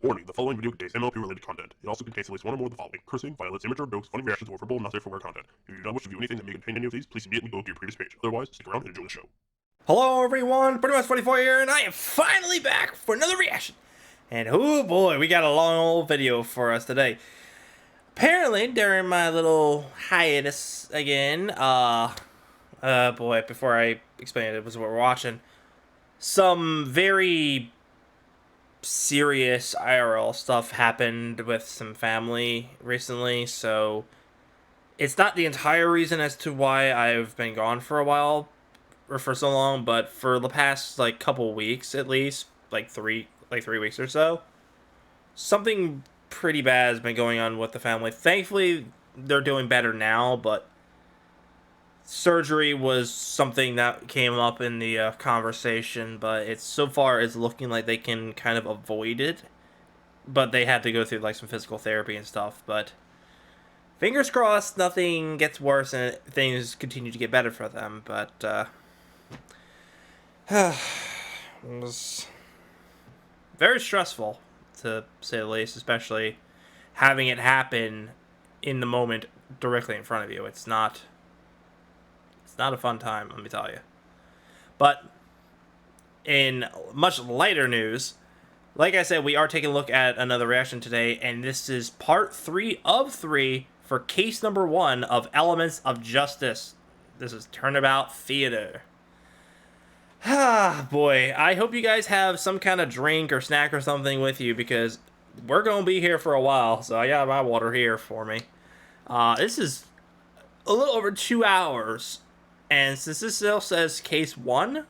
Warning, the following video contains MLP-related content. It also contains at least one or more of the following: cursing, violence, immature jokes, funny reactions, or verbal not safe for work content. If you do not wish to view anything that may contain any of these, please immediately go to your previous page. Otherwise, stick around and enjoy the show. Hello everyone, Pretty Much 24 here, and I am finally back for another reaction. And oh boy, we got a long old video for us today. Apparently, during my little hiatus again, boy, before I explain it was what we're watching, some very serious IRL stuff happened with some family recently, so it's not the entire reason as to why I've been gone for a while, or for so long, but for the past like couple weeks at least, like three weeks or so, something pretty bad has been going on with the family. Thankfully, they're doing better now, but surgery was something that came up in the conversation, but it's so far it's looking like they can kind of avoid it, but they had to go through like some physical therapy and stuff. But fingers crossed nothing gets worse and things continue to get better for them. But it was very stressful, to say the least, especially having it happen in the moment directly in front of you. It's not a fun time, let me tell you. But in much lighter news, like I said, we are taking a look at another reaction today, and this is part 3 of 3 for case number 1 of Elements of Justice. This is Turnabout Theater. Ah, boy, I hope you guys have some kind of drink or snack or something with you, because we're going to be here for a while, so I got my water here for me. This is a little over 2 hours, and since this still says case 1,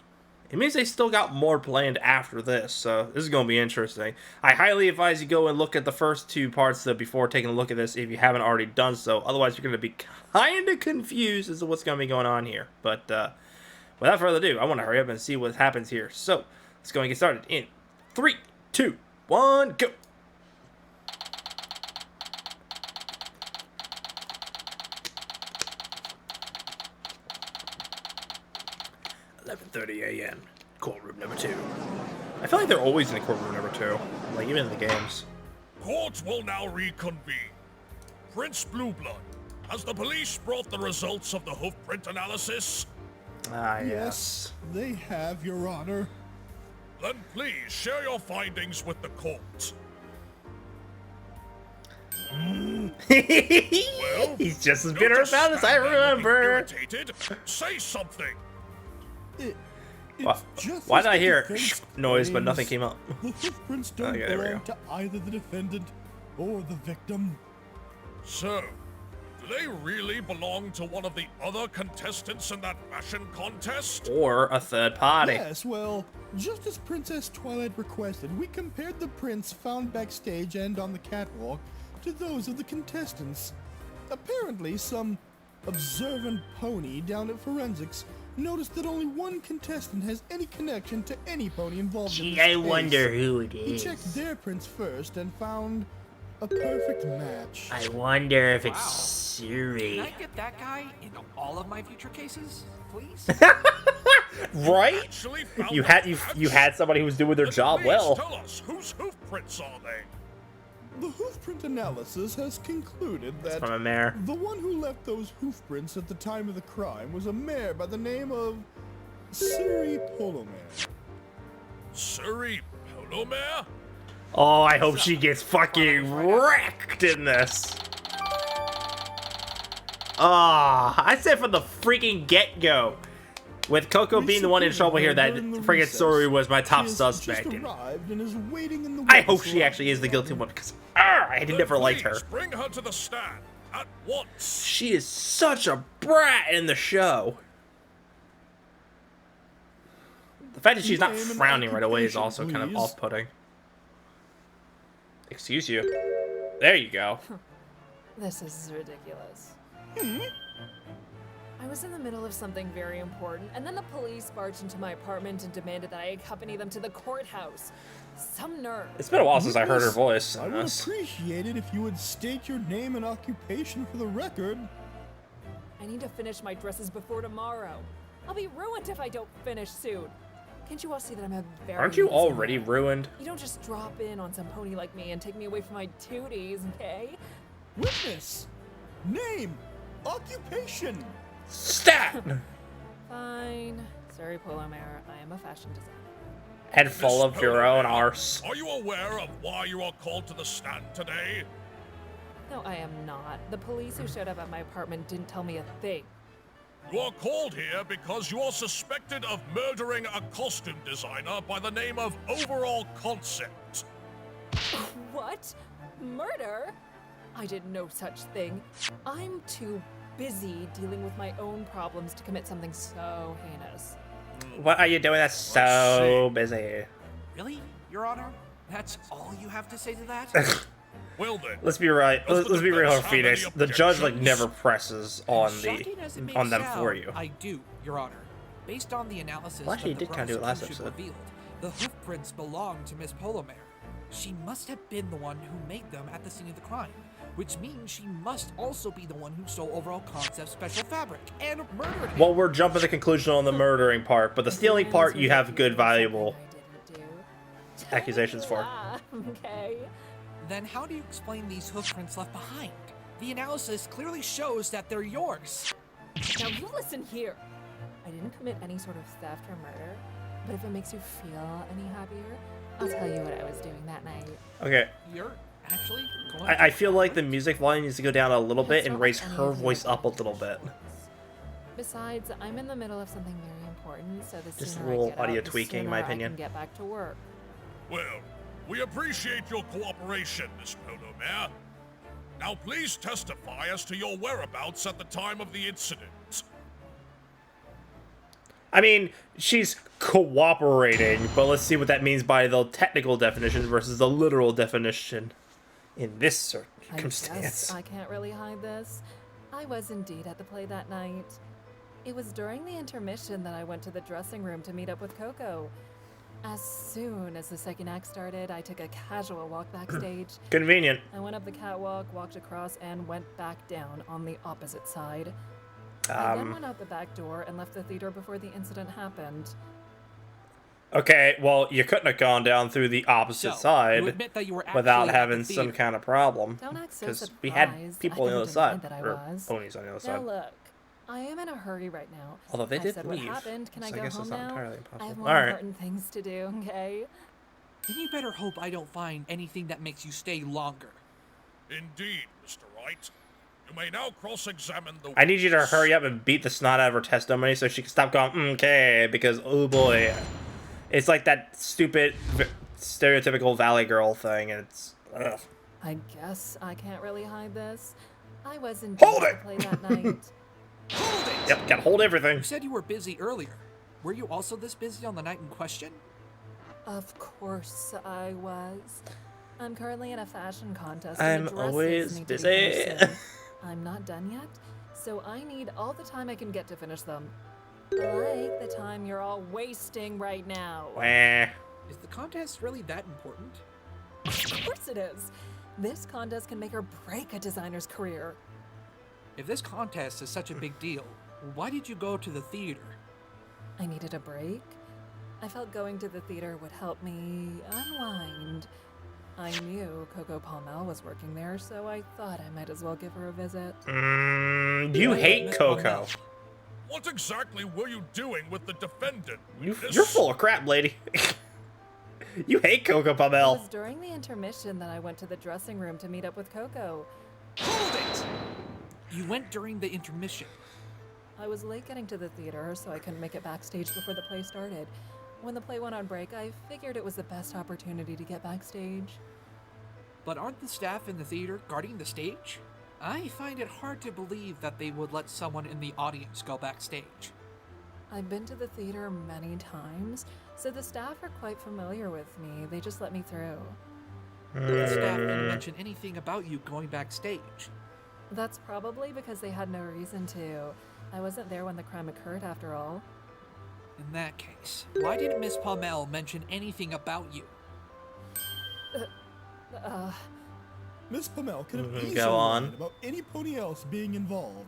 it means they still got more planned after this, so this is going to be interesting. I highly advise you go and look at the first 2 parts before taking a look at this if you haven't already done so. Otherwise, you're going to be kind of confused as to what's going to be going on here. But without further ado, I want to hurry up and see what happens here. So let's go and get started in 3, 2, 1, go! a.m. Courtroom number 2. I feel like they're always in the courtroom number 2, like even in the games. Court will now reconvene. Prince Blueblood, has the police brought the results of the hoofprint analysis? Ah, yes. They have, Your Honor. Then please share your findings with the court. Well, he's just as bitter about as I remember. Irritated? Say something. Why did I hear noise but nothing came up? The hoofprints don't belong to either the defendant or the victim. So, do they really belong to one of the other contestants in that fashion contest? Or a third party? Yes, well, just as Princess Twilight requested, we compared the prints found backstage and on the catwalk to those of the contestants. Apparently, some observant pony down at Forensics noticed that only one contestant has any connection to any pony involved in this case. I wonder who it He is. checked their prints first and found a perfect match. I wonder if it's Suri. Can I get that guy in all of my future cases, please? Right? Actually found You a match? had somebody who was doing their Then job please well. Tell us, whose hoofprints are they? The hoofprint analysis has concluded that From a mare. the one who left those hoofprints at the time of the crime was a mare by the name of Siri Polomare. Surrey Polomare? Oh, I hope she gets fucking wrecked in this. Ah, I said from the freaking get-go, with Coco being the one in trouble here, that friggin' Suri was my top suspect. I hope she actually is the guilty one, because I never liked her. Bring her to the stand at once. She is such a brat in the show. The fact that she's not frowning right away is also kind of off-putting. Excuse you. There you go. This is ridiculous. I was in the middle of something very important, and then the police barged into my apartment and demanded that I accompany them to the courthouse. Some nerve. It's been a while since I heard her voice. I would appreciate it if you would state your name and occupation for the record. I need to finish my dresses before tomorrow. I'll be ruined if I don't finish soon. Can't you all see that I'm a very Aren't you busy already man? ruined? You don't just drop in on some pony like me and take me away from my duties, okay? Witness. Name. Occupation. Stat! Fine. Sorry, Polo Mare. I am a fashion designer. Head full of your own arse. Are you aware of why you are called to the stand today? No, I am not. The police who showed up at my apartment didn't tell me a thing. You are called here because you are suspected of murdering a costume designer by the name of Overall Concept. What? Murder? I did no such thing. I'm too busy dealing with my own problems to commit something so heinous. What are you doing that's so busy? Really, Your Honor? That's all you have to say to that? Well then, Let's be right. Does Let's the be real, defense have any Phoenix. The judge like objections? never presses on Shocking as it may them sound, for you. I do, Your Honor. Based on the analysis Well, actually, that you the did kinda do it last prosecution episode. revealed, the hoof prints belong to Miss Polomare. She must have been the one who made them at the scene of the crime, which means she must also be the one who stole Overall Concept special fabric and murdered him. Well, we're jumping to the conclusion on the murdering part, but the stealing part you have good, valuable I didn't do. accusations for. Okay. Then how do you explain these hoof prints left behind? The analysis clearly shows that they're yours. Now you listen here. I didn't commit any sort of theft or murder, but if it makes you feel any happier, I'll tell you what I was doing that night. Okay, You're actually going I feel like the music volume needs to go down a little bit It's and not raise like any her of the voice other up a little bit. voices. Besides, I'm in the middle of something very important, so the Just a sooner little I get audio out, the tweaking, in sooner my I opinion. can get back to work. well, we appreciate your cooperation, Miss Polomare. Now please testify as to your whereabouts at the time of the incident. I mean, she's cooperating, but let's see what that means by the technical definition versus the literal definition in this I circumstance. guess I can't really hide this. I was indeed at the play that night. It was during the intermission that I went to the dressing room to meet up with Coco. As soon as the second act started, I took a casual walk backstage. Convenient. I went up the catwalk, walked across, and went back down on the opposite side. I then went out the back door and left the theater before the incident happened. Okay, well, you couldn't have gone down through the opposite So, side you admit that you were without actually at the having some theater. kind of problem. Don't act so Because we had surprised. people I on the other haven't side. denied that I Or was. ponies on the other Now side. look, I am in a hurry right now. Although they I've did said leave. what happened. Can so I I go guess home it's not now? entirely I impossible. have more Alright. important things to do, okay? Then you better hope I don't find anything that makes you stay longer. Indeed, Mr. Wright. You may now cross-examine the I need you to witness. hurry up and beat the snot out of her testimony so she can stop going, okay, because, oh boy. It's like that stupid, stereotypical Valley Girl thing, and it's, ugh. I guess I can't really hide this. I was indeed Hold at it! the play that night. Hold it! Yep, gotta hold everything. You said you were busy earlier. Were you also this busy on the night in question? Of course I was. I'm currently in a fashion contest. I'm and the dresses always need to be busy. finished soon. I'm not done yet, so I need all the time I can get to finish them. Like the time you're all wasting right now. Wah. Is the contest really that important? Of course it is. This contest can make or break a designer's career. If this contest is such a big deal, why did you go to the theater? I needed a break. I felt going to the theater would help me unwind. I knew Coco Palmel was working there, so I thought I might as well give her a visit. You Wait, hate Miss Coco. Palmel. What exactly were you doing with the defendant? witness? You're full of crap, lady. You hate Coco It Palmel. was during the intermission that I went to the dressing room to meet up with Coco. Hold it! You went during the intermission. I was late getting to the theater, so I couldn't make it backstage before the play started. When the play went on break, I figured it was the best opportunity to get backstage. But aren't the staff in the theater guarding the stage? I find it hard to believe that they would let someone in the audience go backstage. I've been to the theater many times, so the staff are quite familiar with me. They just let me through. The staff didn't mention anything about you going backstage. That's probably because they had no reason to. I wasn't there when the crime occurred, after all. In that case, why didn't Miss Palmel mention anything about you? Miss Palmel could have Go easily on. lied about any pony else being involved.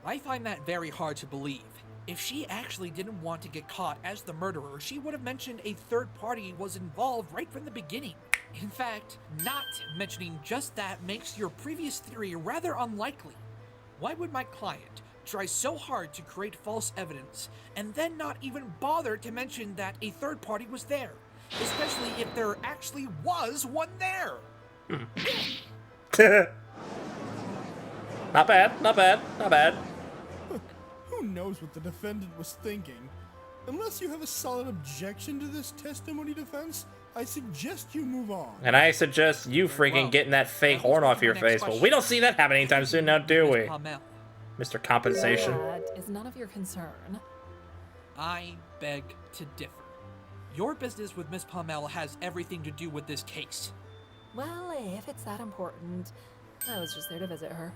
I find that very hard to believe. If she actually didn't want to get caught as the murderer, she would have mentioned a third party was involved right from the beginning. In fact, not mentioning just that makes your previous theory rather unlikely. Why would my client try so hard to create false evidence and then not even bother to mention that a third party was there? Especially if there actually was one there. Not bad, not bad, not bad. Who knows what the defendant was thinking? Unless you have a solid objection to this testimony defense, I suggest you move on. And I suggest you freaking getting that fake horn off your face. Well, we don't see that happening anytime soon now, do we? Mr. Compensation. That is none of your concern. I beg to differ. Your business with Miss Palmel has everything to do with this case. Well, if it's that important, I was just there to visit her.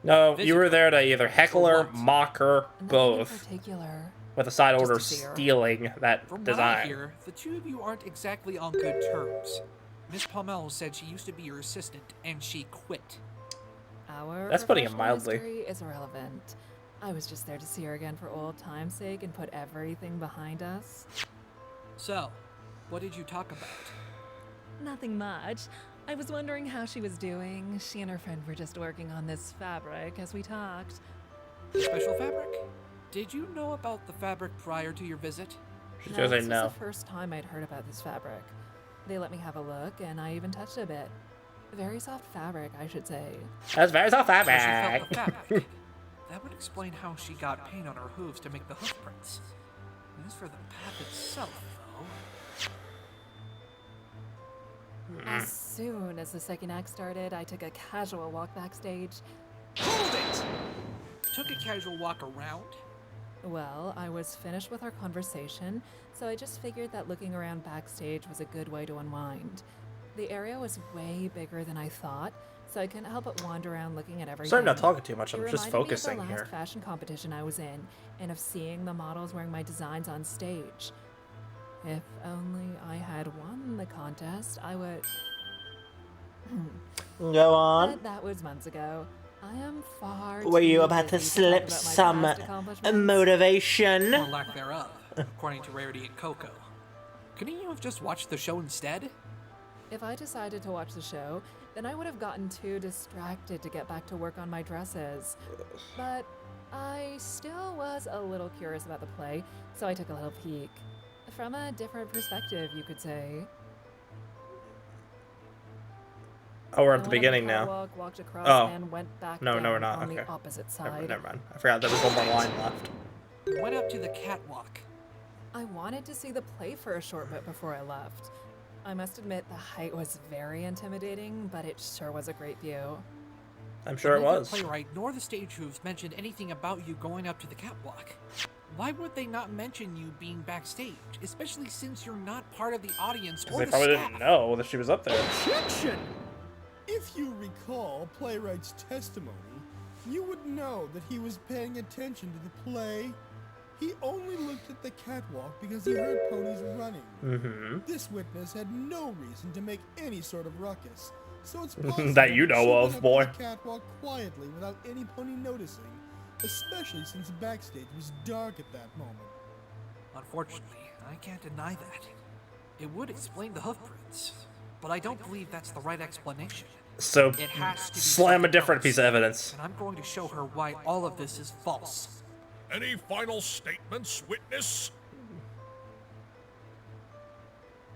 No, you were there to either heckle her, mock her, Nothing in both. particular. With a side Just order to see her. stealing that From what I design. hear, the two of you aren't exactly on good terms. Miss Palmel said she used to be your assistant, and she quit. Our That's putting it professional mildly. history is irrelevant. I was just there to see her again for old time's sake and put everything behind us. So, what did you talk about? Nothing much. I was wondering how she was doing. She and her friend were just working on this fabric as we talked. The special fabric? Did you know about the fabric prior to your visit? She No, says I this was know. the first time I'd heard about this fabric. They let me have a look, and I even touched it a bit. Very soft fabric, I should say. That's very soft So she fabric. felt the fabric. That would explain how she got paint on her hooves to make the hoof prints. As for the path itself, though... As soon as the second act started, I took a casual walk backstage. Hold it! Took a casual walk around? Well, I was finished with our conversation, so I just figured that looking around backstage was a good way to unwind. The area was way bigger than I thought, so I couldn't help but wander around looking at everything. Sorry, I'm not talking too much. It I'm just reminded me focusing of the last here. fashion competition I was in, and of seeing the models wearing my designs on stage. If only I had won the contest, I would... Go on. But that was months ago. I am far Were you too about to busy slip talk about my some past accomplishments. motivation? Or lack thereof, according to Rarity and Coco. Couldn't you have just watched the show instead? If I decided to watch the show, then I would have gotten too distracted to get back to work on my dresses. But I still was a little curious about the play, so I took a little peek. From a different perspective, you could say. Oh, we're I at the went up beginning now. catwalk, walked across, Oh. and went back No, down no, we're not. on Okay. the opposite Never, side. never mind. I forgot there was one more line left. Went up to the catwalk. I wanted to see the play for a short bit before I left. I must admit the height was very intimidating, but it sure was a great view. I'm sure it Neither was. the playwright nor the stage hooves mentioned anything about you going up to the catwalk. Why would they not mention you being backstage, especially since you're not part of the audience or They the probably staff? didn't know that she was up there. Objection! If you recall playwright's testimony, you would know that he was paying attention to the play. He only looked at the catwalk because he heard ponies running. Mm-hmm. This witness had no reason to make any sort of ruckus, so it's possible That you know she of, went up to boy. the catwalk quietly without any pony noticing, especially since backstage was dark at that moment. Unfortunately, I can't deny that. It would explain the hoof prints, but I don't believe that's the right explanation. So, It has to be slam a something different else. piece of evidence. And I'm going to show her why all of this is false. Any final statements, witness?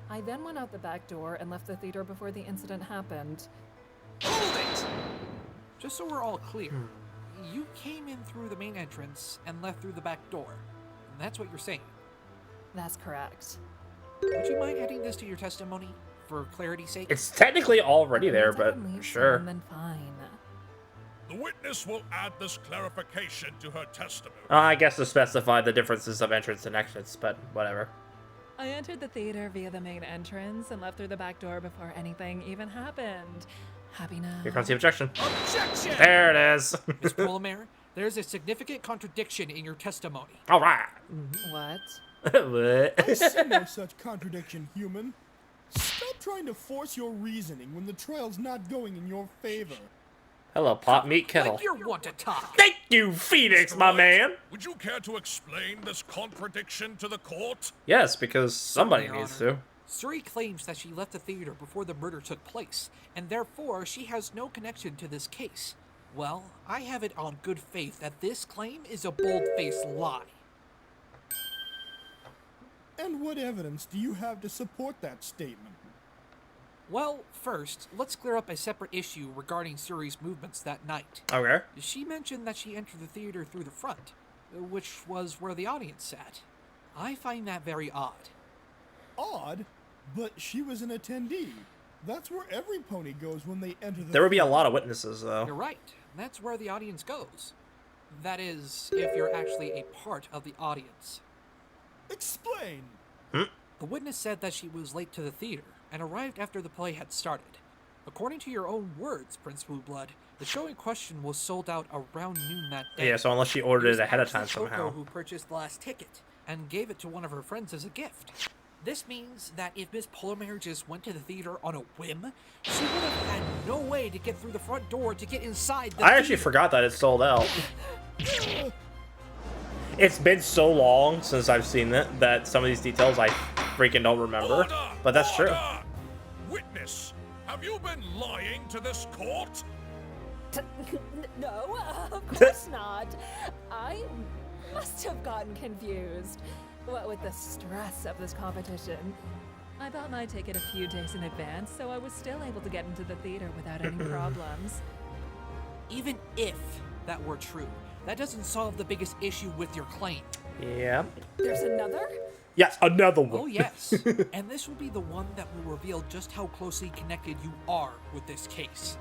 I then went out the back door and left the theater before the incident happened. Hold it! Just so we're all clear, you came in through the main entrance and left through the back door. And that's what you're saying. That's correct. Would you mind adding this to your testimony, for clarity's sake? It's technically already there, Once I but can leave sure. soon, then fine. The witness will add this clarification to her testimony. I guess to specify the differences of entrance and exits, but whatever. I entered the theater via the main entrance and left through the back door before anything even happened. Happy now? Here comes the objection. Objection! There it is. Miss Polomare, there's a significant contradiction in your testimony. All right. What? I see no such contradiction, human. Stop trying to force your reasoning when the trial's not going in your favor. Hello, pot meat kettle. Like you're one to talk. Thank you, Phoenix, Mr. my Wright, man. Would you care to explain this contradiction to the court? Yes, because somebody Your needs Honor. to. Suri claims that she left the theater before the murder took place, and therefore she has no connection to this case. Well, I have it on good faith that this claim is a bold-faced lie. And what evidence do you have to support that statement? Well, first, let's clear up a separate issue regarding Suri's movements that night. Okay. She mentioned that she entered the theater through the front, which was where the audience sat. I find that very odd. Odd, but she was an attendee. That's where every pony goes when they enter the There would be a theater. lot of witnesses, You're though. right. That's where the audience goes. That is, if you're actually a part of the audience. Explain. The witness said that she was late to the theater and arrived after the play had started. According to your own words, Prince Blueblood, the show in question was sold out around noon that day. Yeah, so unless she ordered was it ahead of actually time Coco somehow. who purchased the last ticket and gave it to one of her friends as a gift. This means that if Miss Polarmare just went to the theater on a whim, she would have had no way to get through the front door to get inside the I actually theater. forgot that it sold out. It's been so long since I've seen it that some of these details I freaking don't remember. Order! But that's true. Order! Witness, have you been lying to this court? No, of course not. I must have gotten confused. What with the stress of this competition. I bought my ticket a few days in advance, so I was still able to get into the theater without any problems. Even if that were true, that doesn't solve the biggest issue with your claim. Yeah. There's another? Yes, another one. Oh yes, and this will be the one that will reveal just how closely connected you are with this case.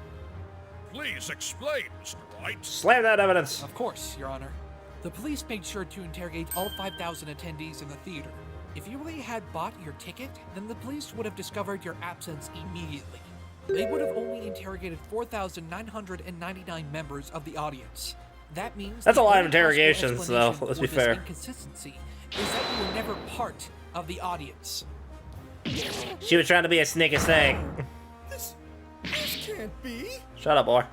Please explain, Mr. Wright. Slam that evidence. Of course, Your Honor. The police made sure to interrogate all 5,000 attendees in the theater. If you really had bought your ticket, then the police would have discovered your absence immediately. They would have only interrogated 4,999 members of the audience. That means That's the a lot of only possible interrogations, though, explanation let's be for this fair. inconsistency is that you were never part of the audience. She was trying to be a sneaky snake. This can't be. Shut up, boy.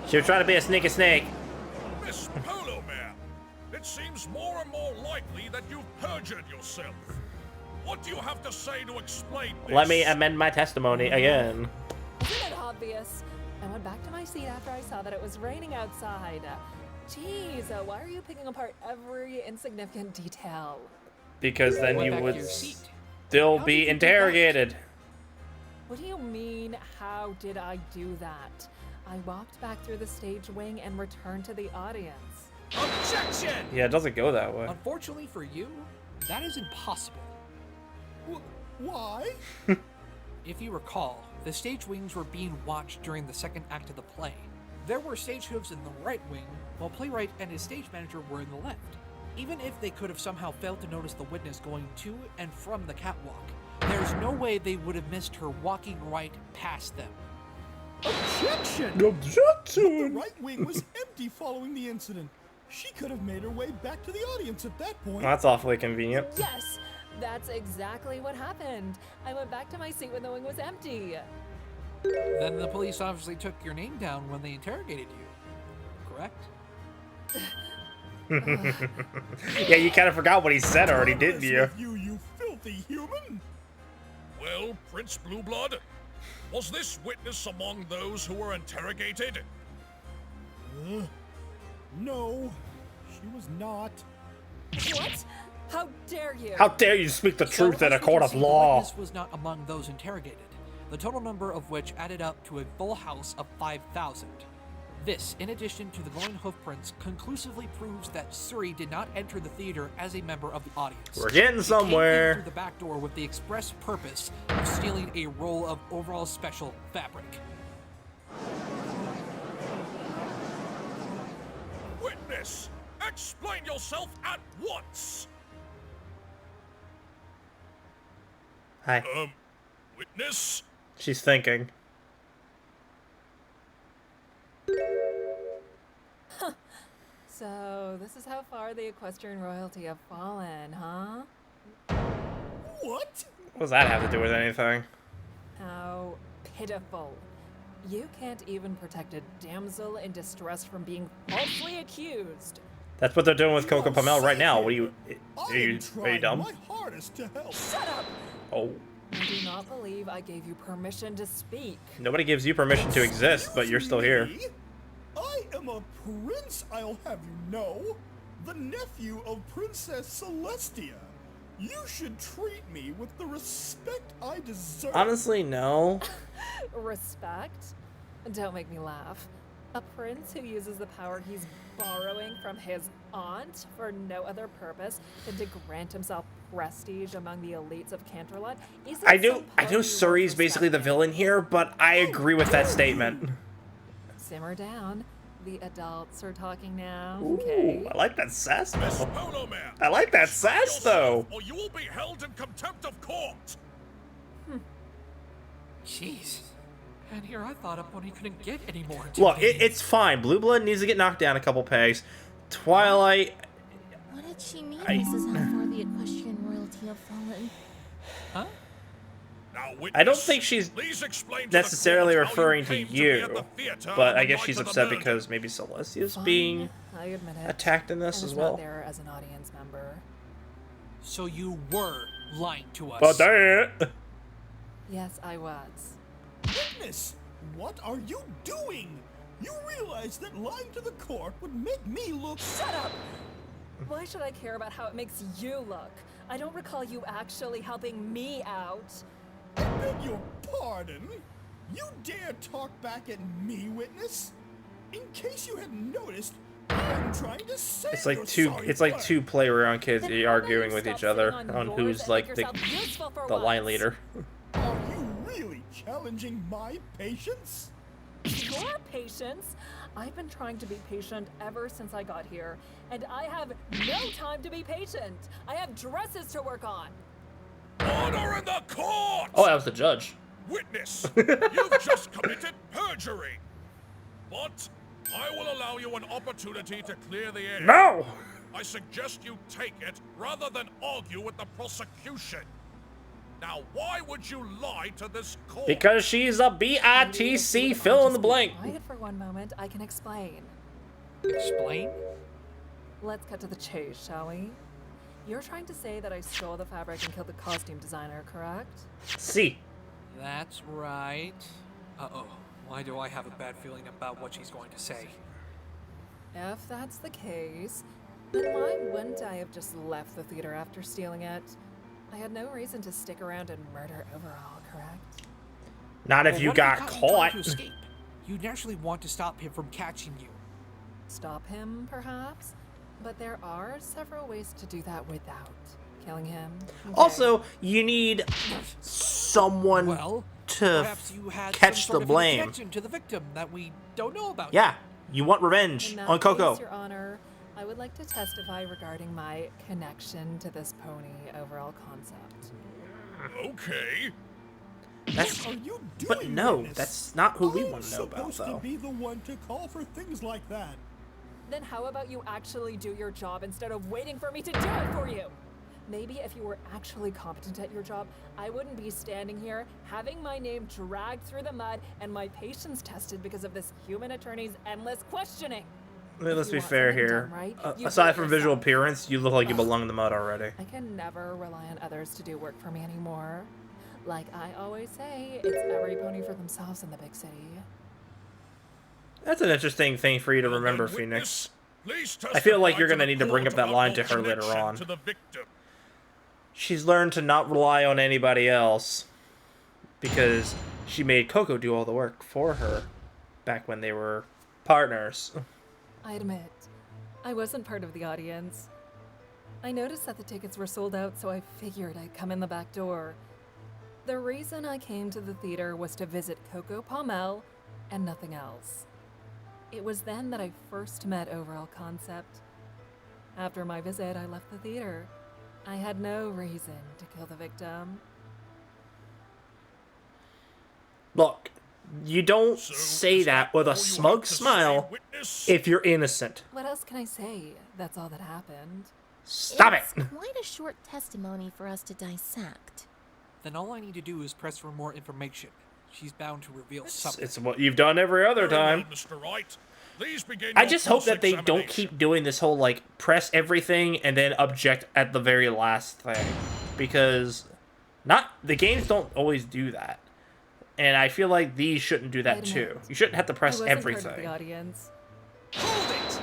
She was trying to be a sneaky snake. Miss Polo Mare, it seems more and more likely that you've perjured yourself. What do you have to say to explain this? Let me amend my testimony again. Isn't it obvious? I went back to my seat after I saw that it was raining outside. Jeez, why are you picking apart every insignificant detail? Because then Went you back to would your seat. still How did be you do that? interrogated. What do you mean, how did I do that? I walked back through the stage wing and returned to the audience. Objection! Yeah, it doesn't go that way. Unfortunately for you, that is impossible. Why? If you recall, the stage wings were being watched during the second act of the play. There were stage hooves in the right wing, while playwright and his stage manager were in the left. Even if they could have somehow failed to notice the witness going to and from the catwalk, there's no way they would have missed her walking right past them. Objection! The Objection! right wing was empty following the incident. She could have made her way back to the audience at that point. That's awfully convenient. Yes, that's exactly what happened. I went back to my seat when the wing was empty. Then the police obviously took your name down when they interrogated you, correct? Yeah, you kind of forgot what he said already, didn't you? With you filthy human! Well, Prince Blueblood, was this witness among those who were interrogated? No, she was not. What? How dare you? How dare you speak the So, truth in a as we court can of see, law? The witness was not among those interrogated, the total number of which added up to a full house of 5,000. This, in addition to the glowing hoofprints, conclusively proves that Suri did not enter the theater as a member of the audience. We're getting He came in somewhere. through the back door with the express purpose of stealing a roll of overall special fabric. Witness, explain yourself at once! Hi. Witness? She's thinking. So, this is how far the equestrian royalty have fallen, huh? What? What does that have to do with anything? How pitiful. You can't even protect a damsel in distress from being falsely accused. That's what they're doing with Coco Pomel right now. What are you I am trying dumb? my hardest to help. Shut up! Oh, I do not believe I gave you permission to speak. nobody gives you permission to exist, but you're still here. Me? I am a prince, I'll have you know. The nephew of Princess Celestia. You should treat me with the respect I deserve. Honestly, no. Respect? Don't make me laugh. A prince who uses the power he's borrowing from his aunt for no other purpose than to grant himself prestige among the elites of Canterlot isn't I know some party Suri's worth basically the respecting. villain here, but I agree with that statement. Simmer down. The adults are talking now. Ooh, Okay. I like that sass Miss though. Polo Mare, I like that sass yourself, though. or you will be held in contempt of court. Jeez. And here I thought a pony couldn't get any more. Look, intimidating. it's fine. Blue Blood needs to get knocked down a couple pegs. Twilight, What did she mean, I- Mrs. How far the equestrian royalty have fallen? Huh? Now, witness, I don't think she's please explain to the necessarily court how referring to came be you, at the theater but on I the guess night she's of the upset murder. because maybe Celestia's Fine, being I admit it. attacked in I this was as not well. there as an audience member. So you were lying to us. But that. Yes, I was. Witness, what are you doing? You realize that lying to the court would make me look. Shut up! Why should I care about how it makes you look? I don't recall you actually helping me out. I beg your pardon? You dare talk back at me, witness? In case you hadn't noticed, I'm trying to say It's like your two. sorry It's like word. two play-around kids Then how about arguing you with stop each other sitting on yours who's and like make the yourself useful for line once? leader. Are you really challenging my patience? Your patience? I've been trying to be patient ever since I got here, and I have no time to be patient. I have dresses to work on. Order in the court! Oh, that was the judge. Witness, you've just committed perjury. But I will allow you an opportunity to clear the air. No. I suggest you take it rather than argue with the prosecution. Now, why would you lie to this court? Because she's a Maybe if you BITC would fill like in the to be blank. Quiet for one moment, I can explain. Explain? Let's cut to the chase, shall we? You're trying to say that I stole the fabric and killed the costume designer, correct? See. That's right. Uh-oh. Why do I have a bad feeling about what she's going to say? If that's the case, then why wouldn't I have just left the theater after stealing it? I had no reason to stick around and murder overall, correct? Not if Well, you what got you in time caught. To escape? You naturally want to stop him from catching you. Stop him, perhaps? But there are several ways to do that without killing him. Okay. Also, you need someone Well, to perhaps you had catch some sort the of blame. connection to the victim that we don't know about. Yeah, you want revenge In that on Coco. case, Your Honor, I would like to testify regarding my connection to this pony overall concept. Okay. That's, What are you doing, but no, witness? that's not who we I'm want to know about, supposed to though. be the one to call for things like that. Then how about you actually do your job instead of waiting for me to do it for you? Maybe if you were actually competent at your job, I wouldn't be standing here having my name dragged through the mud and my patience tested because of this human attorney's endless questioning. I mean, let's you be want fair something here. done right, you do Aside it from visual yourself. appearance, you look like you belong in the mud already. I can never rely on others to do work for me anymore. Like I always say, it's every pony for themselves in the big city. That's an interesting thing for you to Now remember, then, Phoenix. witness, please I feel like testify you're to gonna the need to bring court up that about line your to her later connection on. To the victim. She's learned to not rely on anybody else because she made Coco do all the work for her back when they were partners. I admit, I wasn't part of the audience. I noticed that the tickets were sold out, so I figured I'd come in the back door. The reason I came to the theater was to visit Coco Pomel and nothing else. It was then that I first met Overall Concept. After my visit, I left the theater. I had no reason to kill the victim. Look, you don't So, say is that with all a you smug have to say, smile witness? if you're innocent. What else can I say? That's all that happened. Stop it! It's quite a short testimony for us to dissect. Then all I need to do is press for more information. She's bound to reveal something. It's what you've done every other Very well, time. Mr. Wright. Please begin I your just hope that they don't cross-examination. keep doing this whole, like, press everything and then object at the very last thing. Because the games don't always do that. And I feel like these shouldn't do that Wait a too. minute. You shouldn't have to I press wasn't part of everything. the audience. Hold it!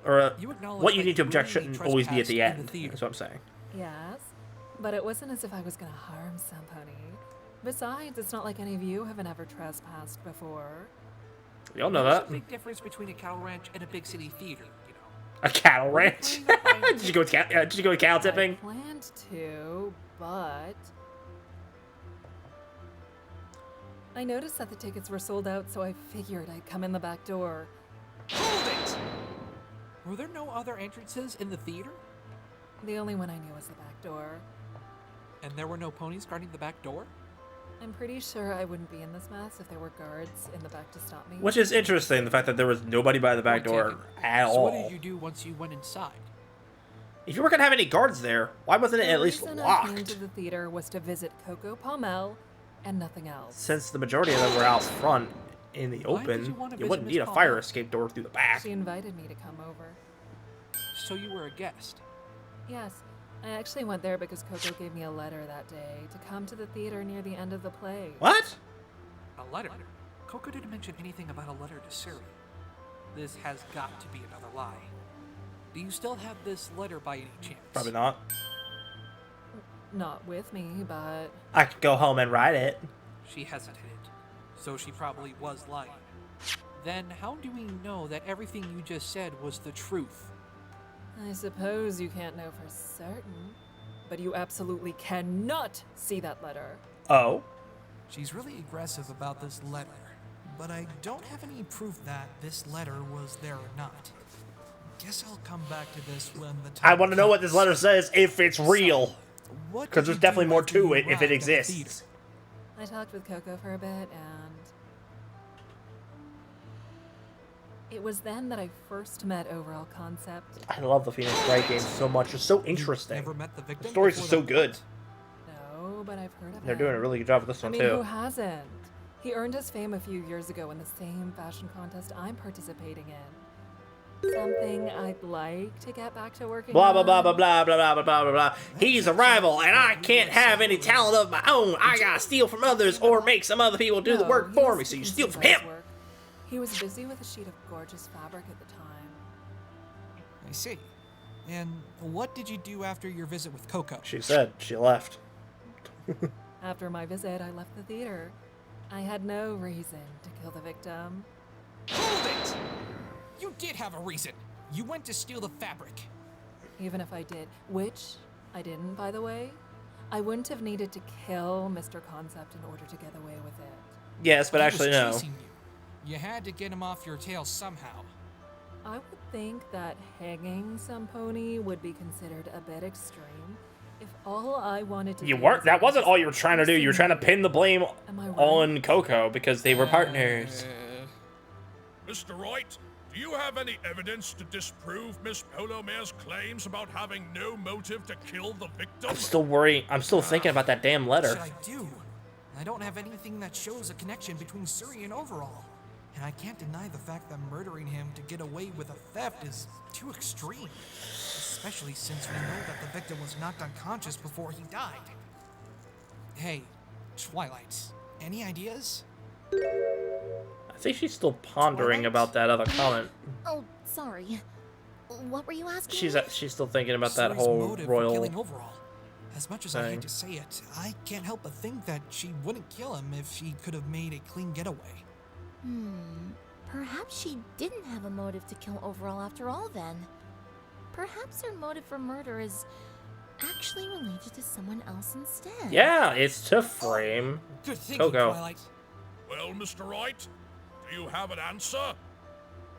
Or You acknowledge what you that need to you object willingly shouldn't always be at the trespassed in end. the theater. That's what I'm saying. Yes, but it wasn't as if I was gonna harm somebody. Besides, it's not like any of you haven't ever trespassed before. We all know There's that. a big difference between a cattle ranch and a big city theater, you know. A cattle ranch. Did you go to cow I tipping? planned to, but I noticed that the tickets were sold out, so I figured I'd come in the back door. Hold it! Were there no other entrances in the theater? The only one I knew was the back door. And there were no ponies guarding the back door? I'm pretty sure I wouldn't be in this mess if there were guards in the back to stop me. Which is interesting, the fact that there was nobody by the back Point door taken. at So all. what did you do once you went inside? If you weren't gonna have any guards there, why wasn't it The at least reason I came locked? to the theater was to visit Coco Palmel and nothing else. Since the majority of them were out front in the Why did open, you wanna you visit wouldn't Miss need a Palmer? fire escape door through the back. She invited me to come over. So you were a guest. Yes, I actually went there because Coco gave me a letter that day to come to the theater near the end of the play. What? A letter? Coco didn't mention anything about a letter to Suri. This has got to be another lie. Do you still have this letter by any chance? Probably not. Not with me, but I could go home and write it. She hesitated, so she probably was lying. Then how do we know that everything you just said was the truth? I suppose you can't know for certain. But you absolutely cannot see that letter. Oh? She's really aggressive about this letter, but I don't have any proof that this letter was there or not. Guess I'll come back to this when the time I want to know what this comes. letter says if it's real. What Because did there's you definitely do more after to you it if arrived it at the exists. theater? I talked with Coco for a bit, and it was then that I first met Overall Concept. I love the Phoenix Wright games so much. It's so interesting. Never met the victim. The stories are before so the good. plot? No, but I've heard of They're him. doing a really good job with this I one, mean, who too. hasn't? He earned his fame a few years ago in the same fashion contest I'm participating in. Something I'd like to get back to working Blah, blah, on. blah, blah, blah, blah, blah, blah, blah, blah. He's a rival, and I can't have any talent of my own. I gotta steal from others or make some other people do the No, work he for was me, so you confused steal from by his him. work. He was busy with a sheet of gorgeous fabric at the time. I see. And what did you do after your visit with Coco? She said she left. After my visit, I left the theater. I had no reason to kill the victim. Hold it! You did have a reason. You went to steal the fabric. Even if I did, which I didn't, by the way, I wouldn't have needed to kill Mr. Concept in order to get away with it. Yes, but He actually, was no. chasing you. You had to get him off your tail somehow. I would think that hanging some pony would be considered a bit extreme if all I wanted to You do weren't. was That wasn't just all you were trying to do. You were trying to pin the blame Am I right? on Coco because they were partners. Mr. Wright, do you have any evidence to disprove Miss Polomare's claims about having no motive to kill the victim? I'm still worrying. I'm still thinking about that damn What letter. should I do? I don't have anything that shows a connection between Suri and Overall. And I can't deny the fact that murdering him to get away with a theft is too extreme. Especially since we know that the victim was knocked unconscious before he died. Hey, Twilight, any ideas? I think she's still pondering Twilight? about that other comment. Oh, sorry. What were you asking? She's still thinking about that Suri's whole motive for royal. killing Overall. As much as I thing. hate to say it, I can't help but think that she wouldn't kill him if she could have made a clean getaway. Perhaps she didn't have a motive to kill Overall after all then. Perhaps her motive for murder is actually related to someone else instead. Yeah, it's to frame. Good thinking, Coco. Twilight. Well, Mr. Wright, do you have an answer?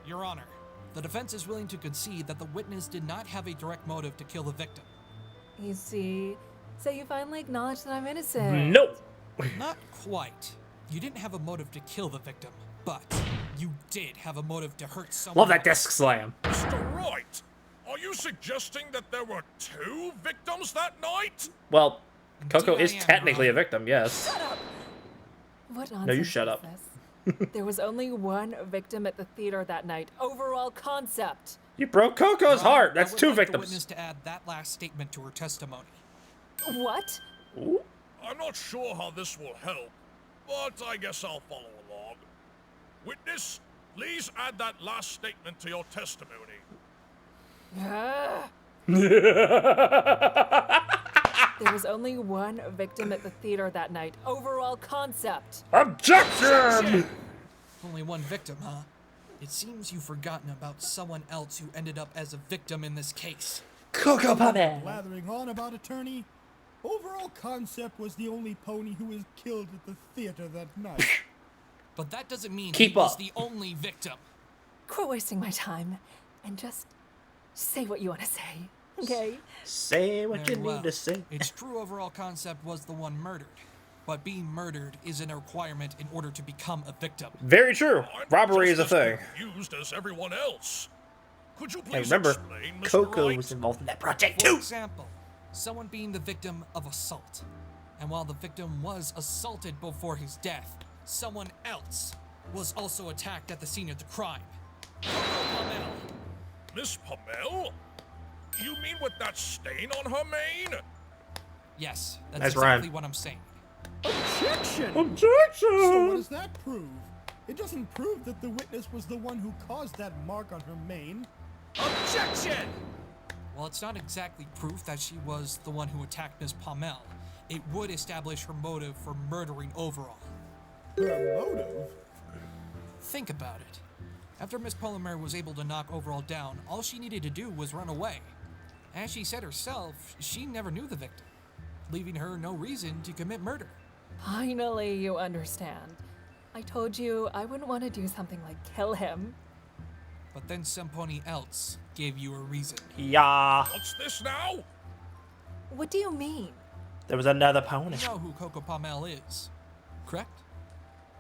Your Honor, the defense is willing to concede that the witness did not have a direct motive to kill the victim. You see, so you finally acknowledge that I'm innocent. Nope. Not quite. You didn't have a motive to kill the victim, but you did have a motive to hurt someone. Love that else. desk slam. Mr. Wright, are you suggesting that there were two victims that night? Well, Coco Indeed, is I am, technically Your a victim, yes. What nonsense No, you shut is up. this? There was only one victim at the theater that night. Overall concept. You broke Coco's Your Honor, heart. That's I would 2 like the victims. witness to add that last statement to her testimony. What? Ooh. I'm not sure how this will help, but I guess I'll follow along. Witness, please add that last statement to your testimony. Ah. There was only one victim at the theater that night. Overall concept. Objection! Only one victim, huh? It seems you've forgotten about someone else who ended up as a victim in this case. Coco Puppet. Blathering on about attorney. Overall concept was the only pony who was killed at the theater that night. But that doesn't mean Keep he was up. the only victim. Quit wasting my time and just say what you want to say, okay? Say what Very you well. need to say. It's true overall concept was the one murdered. But being murdered isn't a requirement in order to become a victim. Very true. I'm Robbery is just a as thing. confused as everyone else. Could you And please remember, explain, Mr. Coco Wright? was involved in that project For too. example, someone being the victim of assault. And while the victim was assaulted before his death, someone else was also attacked at the scene of the crime. Coco Pummel. Miss Pummel? You mean with that stain on her mane? Yes, that's Nice exactly rhyme. what I'm saying. Objection! Objection! So what does that prove? It doesn't prove that the witness was the one who caused that mark on her mane. Objection! While it's not exactly proof that she was the one who attacked Miss Pummel, it would establish her motive for murdering Overall. Her motive? Think about it. After Miss Polymer was able to knock Overall down, all she needed to do was run away. As she said herself, she never knew the victim, leaving her no reason to commit murder. Finally, you understand. I told you I wouldn't want to do something like kill him. But then somebody else gave you a reason. Yeah. What's this now? What do you mean? There was another pony. You know who Coco Pummel is, correct?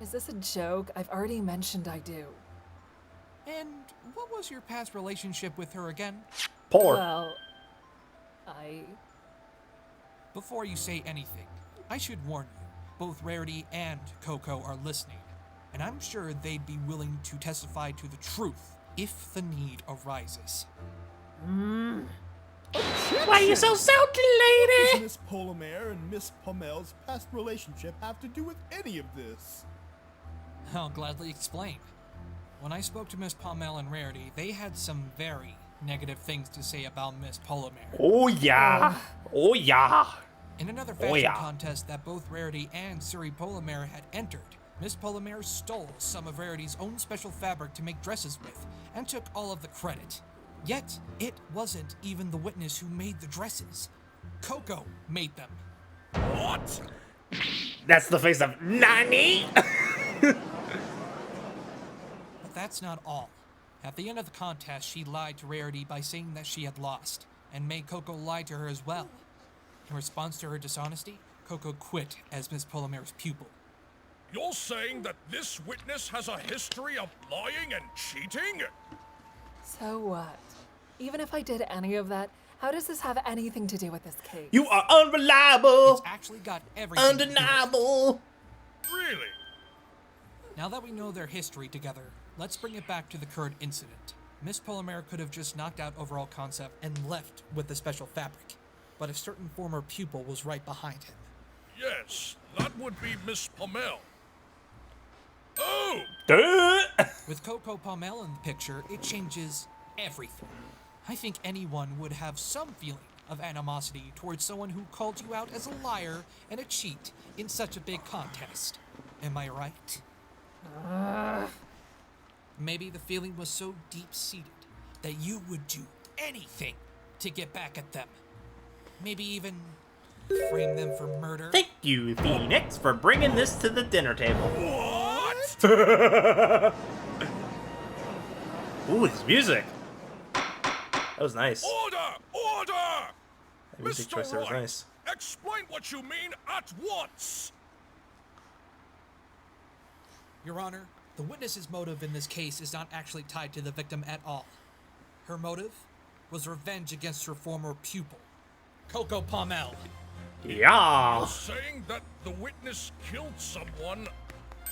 Is this a joke? I've already mentioned I do. And what was your past relationship with her again? Poor. Well, Before you say anything, I should warn you, both Rarity and Coco are listening, and I'm sure they'd be willing to testify to the truth if the need arises. Why are you so salty, What lady? does Miss Polymer and Miss Pommel's past relationship have to do with any of this? I'll gladly explain. When I spoke to Miss Pommel and Rarity, they had some very negative things to say about Miss Polymer. Oh yeah. Oh yeah. In another fashion yeah. contest that both Rarity and Suri Polymer had entered, Miss Polymer stole some of Rarity's own special fabric to make dresses with, and took all of the credit. Yet, it wasn't even the witness who made the dresses. Coco made them. What? That's the face of Nani. But that's not all. At the end of the contest, she lied to Rarity by saying that she had lost, and made Coco lie to her as well. In response to her dishonesty, Coco quit as Miss Polymer's pupil. You're saying that this witness has a history of lying and cheating? so what? Even if I did any of that, how does this have anything to do with this case? You are unreliable. It's actually got everything to do with it. Undeniable. Really? Now that we know their history together, let's bring it back to the current incident. Miss Polymer could have just knocked out overall concept and left with the special fabric, but a certain former pupil was right behind him. Yes, that would be Miss Pummel. Oh! Duh. With Coco Pummel in the picture, it changes everything. I think anyone would have some feeling of animosity towards someone who called you out as a liar and a cheat in such a big contest. Am I right? Maybe the feeling was so deep-seated that you would do anything to get back at them. Maybe even frame them for murder. Thank you, Phoenix, for bringing this to the dinner table. What? Ooh, this music. That was nice. Order! Order! The music Mr. choice there was Wright, nice. explain what you mean at once! Your Honor, the witness's motive in this case is not actually tied to the victim at all. Her motive was revenge against her former pupil, Coco Pummel. Yeah. Saying that the witness killed someone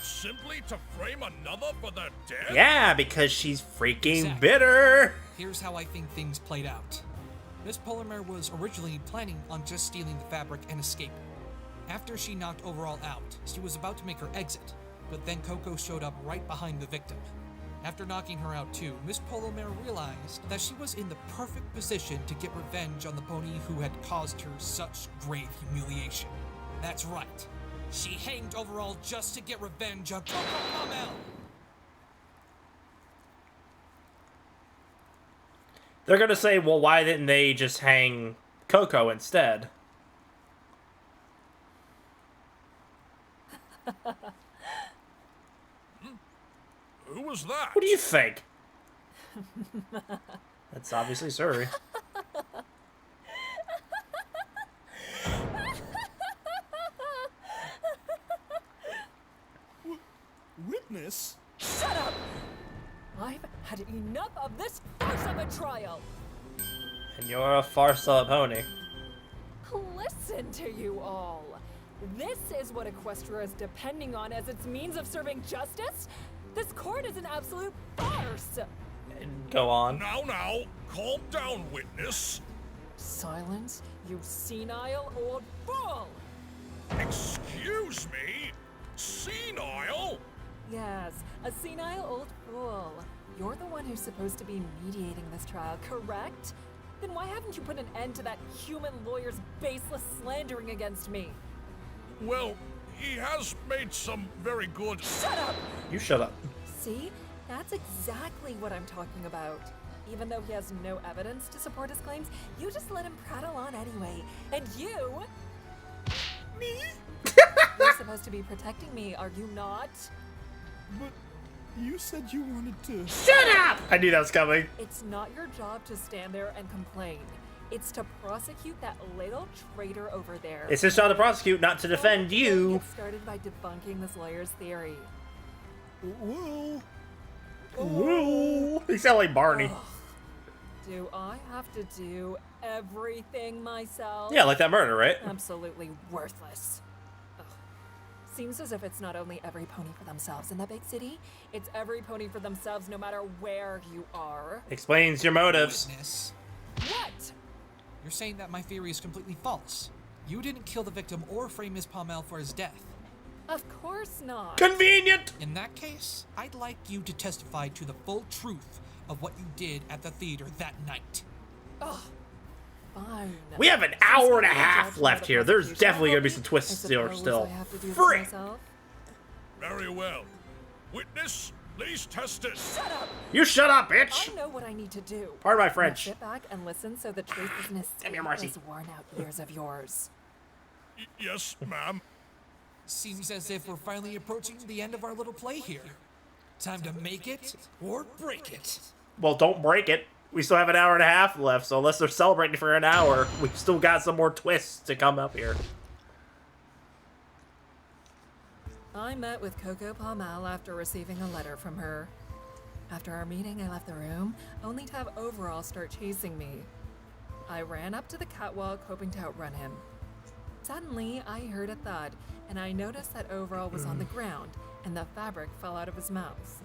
Simply to frame another for their death? Yeah, because she's freaking Exactly. bitter. Here's how I think things played out. Miss Polymer was originally planning on just stealing the fabric and escaping. After she knocked Overall out, she was about to make her exit, but then Coco showed up right behind the victim. After knocking her out too, Miss Polymer realized that she was in the perfect position to get revenge on the pony who had caused her such grave humiliation. That's right. She hanged Overall just to get revenge on Coco Pommel. They're gonna say, well, why didn't they just hang Coco instead? Who was that? What do you think? That's obviously Suri. Witness? Shut up! I've had enough of this farce of a trial! And you're a farsa pony. Listen to you all! This is what Equestria is depending on as its means of serving justice? This court is an absolute farce! Go on. Now, calm down, witness. Silence, you senile old fool! Excuse me? Senile? Yes, a senile old fool. You're the one who's supposed to be mediating this trial, correct? Then why haven't you put an end to that human lawyer's baseless slandering against me? Well, he has made some very good... Shut up! You shut up. See? That's exactly what I'm talking about. Even though he has no evidence to support his claims, you just let him prattle on anyway. And you... Me? You're supposed to be protecting me, are you not? But you said you wanted to... Shut up! I knew that was coming. It's not your job to stand there and complain. It's to prosecute that little traitor over there. It's his job to prosecute, not to defend you. Get started by debunking this lawyer's theory. Well... Whoa. He sound like Barney. Do I have to do everything myself? Yeah, like that murder, right? Absolutely worthless. Ugh. Seems as if it's not only every pony for themselves in the big city, it's every pony for themselves no matter where you are. Explains your motives. Witness. What? You're saying that my theory is completely false. You didn't kill the victim or frame Miss Pommel for his death. Of course not. Convenient! In that case, I'd like you to testify to the full truth of what you did at the theater that night. Ugh. Fine. We have an Since hour and a I'm the half judge of left the here. There's prosecution, definitely going to be some I twists suppose still. I have to do this Frick! myself? Very well. Witness, please test it. Shut up! You shut up, bitch! I know what I need to do. Pardon my Now French. sit back and listen so the truth isn't as Give me your sweet mercy. as worn-out years of yours. Yes, ma'am. Seems as if we're finally approaching the end of our little play here. Time to make it or break it. Well, don't break it. We still have an hour and a half left, so unless they're celebrating for an hour, we've still got some more twists to come up here. I met with Coco Pommel after receiving a letter from her. After our meeting, I left the room, only to have Overall start chasing me. I ran up to the catwalk, hoping to outrun him. Suddenly, I heard a thud, and I noticed that Overall was on the ground, and the fabric fell out of his mouth.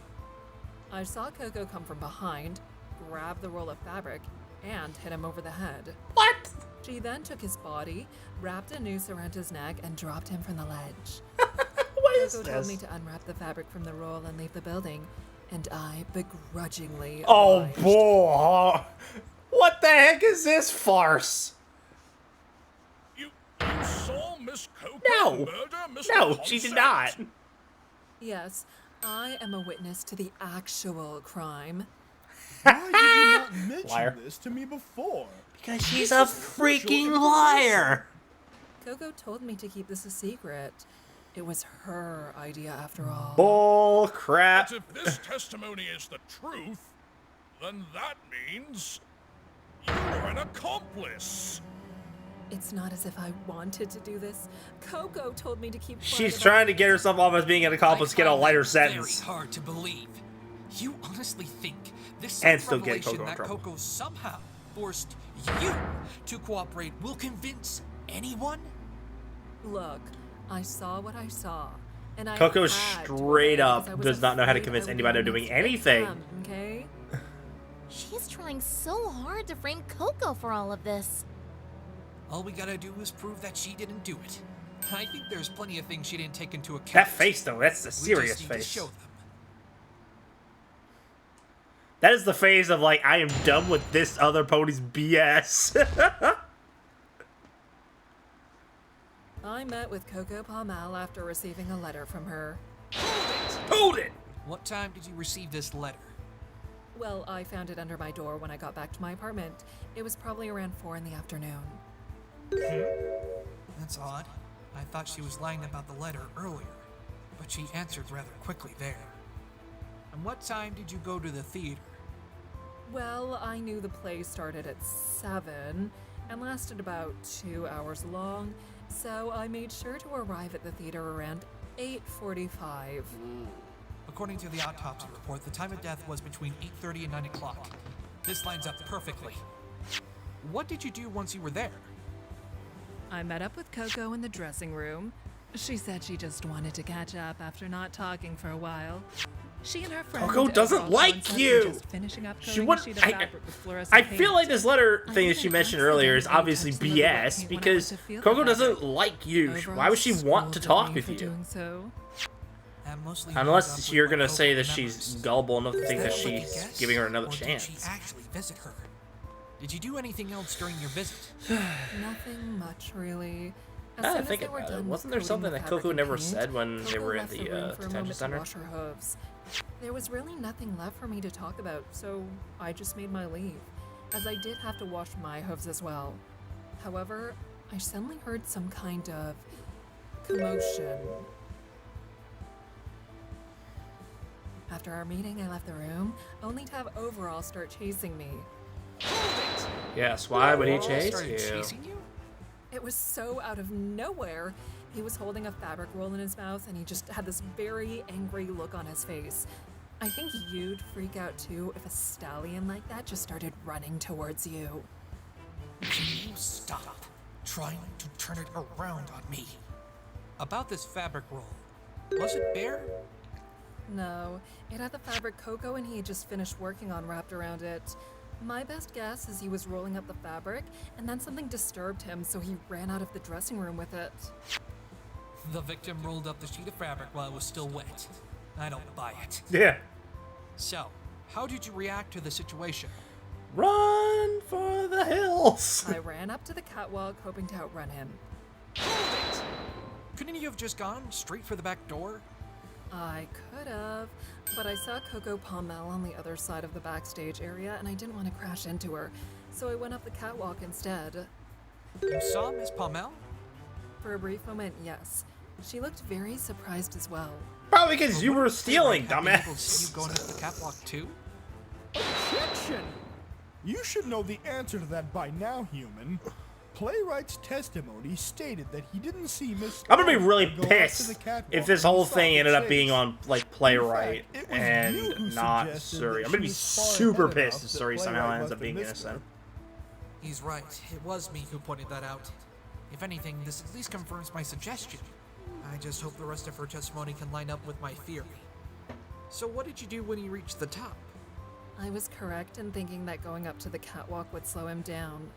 I saw Coco come from behind, grab the roll of fabric, and hit him over the head. What? She then took his body, wrapped a noose around his neck, and dropped him from the ledge. What is Coco told me this? to unwrap the fabric from the roll and leave the building, and I begrudgingly Oh, obliged. boy. What the heck is this farce? You saw Miss Coco No. murder Mr. No, she did not. Consent? Yes, I am a witness to the actual crime. Why did you not mention Liar. this to me before? Because she's a freaking liar. Coco told me to keep this a secret. It was her idea after all. Bull crap. But if this testimony is the truth, then that means you were an accomplice. It's not as if I wanted to do this. Coco told me to keep quiet She's about trying to get herself off as being an accomplice, get a find lighter that sentence. Very hard to believe. You honestly think this And still get revelation Coco in that trouble. Coco somehow forced you to cooperate will convince anyone? Look, I saw what I saw, And I Coco had to straight obey up because I was does not know how to afraid convince I would anybody be of doing mixed with anything. them, okay? She's trying so hard to frame Coco for all of this. All we gotta do is prove that she didn't do it. I think there's plenty of things she didn't take into account. That face, though, that's the We serious just need to face. show them. That is the phase of, like, I am done with this other pony's BS. I met with Coco Palmal after receiving a letter from her. Hold it! What time did you receive this letter? Well, I found it under my door when I got back to my apartment. It was probably around 4 in the afternoon. That's odd. I thought she was lying about the letter earlier, but she answered rather quickly there. And what time did you go to the theater? Well, I knew the play started at 7 and lasted about 2 hours long, so I made sure to arrive at the theater around 8:45. According to the autopsy report, the time of death was between 8:30 and 9 o'clock. This lines up perfectly. What did you do once you were there? I met up with Coco in the dressing room. She said she just wanted to catch up after not talking for a while. She and her friend Coco doesn't overall like concept were you. just finishing up She coloring would- a sheet of fabric with fluorescent I feel like paint. this letter I thing that think she I mentioned earlier is accidentally obviously touched some of the wet BS paint when I because went to feel Coco the doesn't fabric. like you. Overall, Why would she want to scolded talk me with for you? doing so. That mostly Unless lines up with you're what gonna Coco say that remembers. she's gullible enough to Is think that a lucky she's guess, giving her another or chance. Did she actually visit her? Did you do anything else during your visit? Nothing much, really. As Now that I soon as think they were about it, done wasn't there coating something the that fabric Coco in never paint, said when they Coco were in left the room for a detention moment to center? wash her hooves. There was really nothing left for me to talk about, so I just made my leave, as I did have to wash my hooves as well. However, I suddenly heard some kind of commotion. After our meeting, I left the room, only to have Overall start chasing me. Yes, why would he Overall chase started you? chasing you? It was so out of nowhere. He was holding a fabric roll in his mouth and he just had this very angry look on his face. I think you'd freak out too if a stallion like that just started running towards you. Can you stop trying to turn it around on me? About this fabric roll, was it bare? No, it had the fabric Coco and he had just finished working on wrapped around it. My best guess is he was rolling up the fabric and then something disturbed him, so he ran out of the dressing room with it. The victim rolled up the sheet of fabric while it was still wet. I don't buy it. Yeah. So, how did you react to the situation? Run for the hills. I ran up to the catwalk hoping to outrun him. Couldn't you have just gone straight for the back door? I could have, but I saw Coco Palmel on the other side of the backstage area and I didn't want to crash into her, so I went up the catwalk instead. You saw Miss Palmel? For a brief moment, yes. She looked very surprised as well. Probably because you were stealing, Have been able to see dumbass. you going up the catwalk too? Objection! You should know the answer to that by now, human. Playwright's testimony stated that he didn't see Miss. I'm gonna be really go up to the pissed catwalk if this when he whole saw thing the ended up chase. being on, like, Playwright In fact, it was you who and not suggested Suri. that I'm gonna she be was far super ahead pissed enough if that Suri somehow Playwright ends must up have being missed her. innocent. He's right. It was me who pointed that out. If anything, this at least confirms my suggestion. I just hope the rest of her testimony can line up with my theory. So what did you do when you reached the top? I was correct in thinking that going up to the catwalk would slow him down.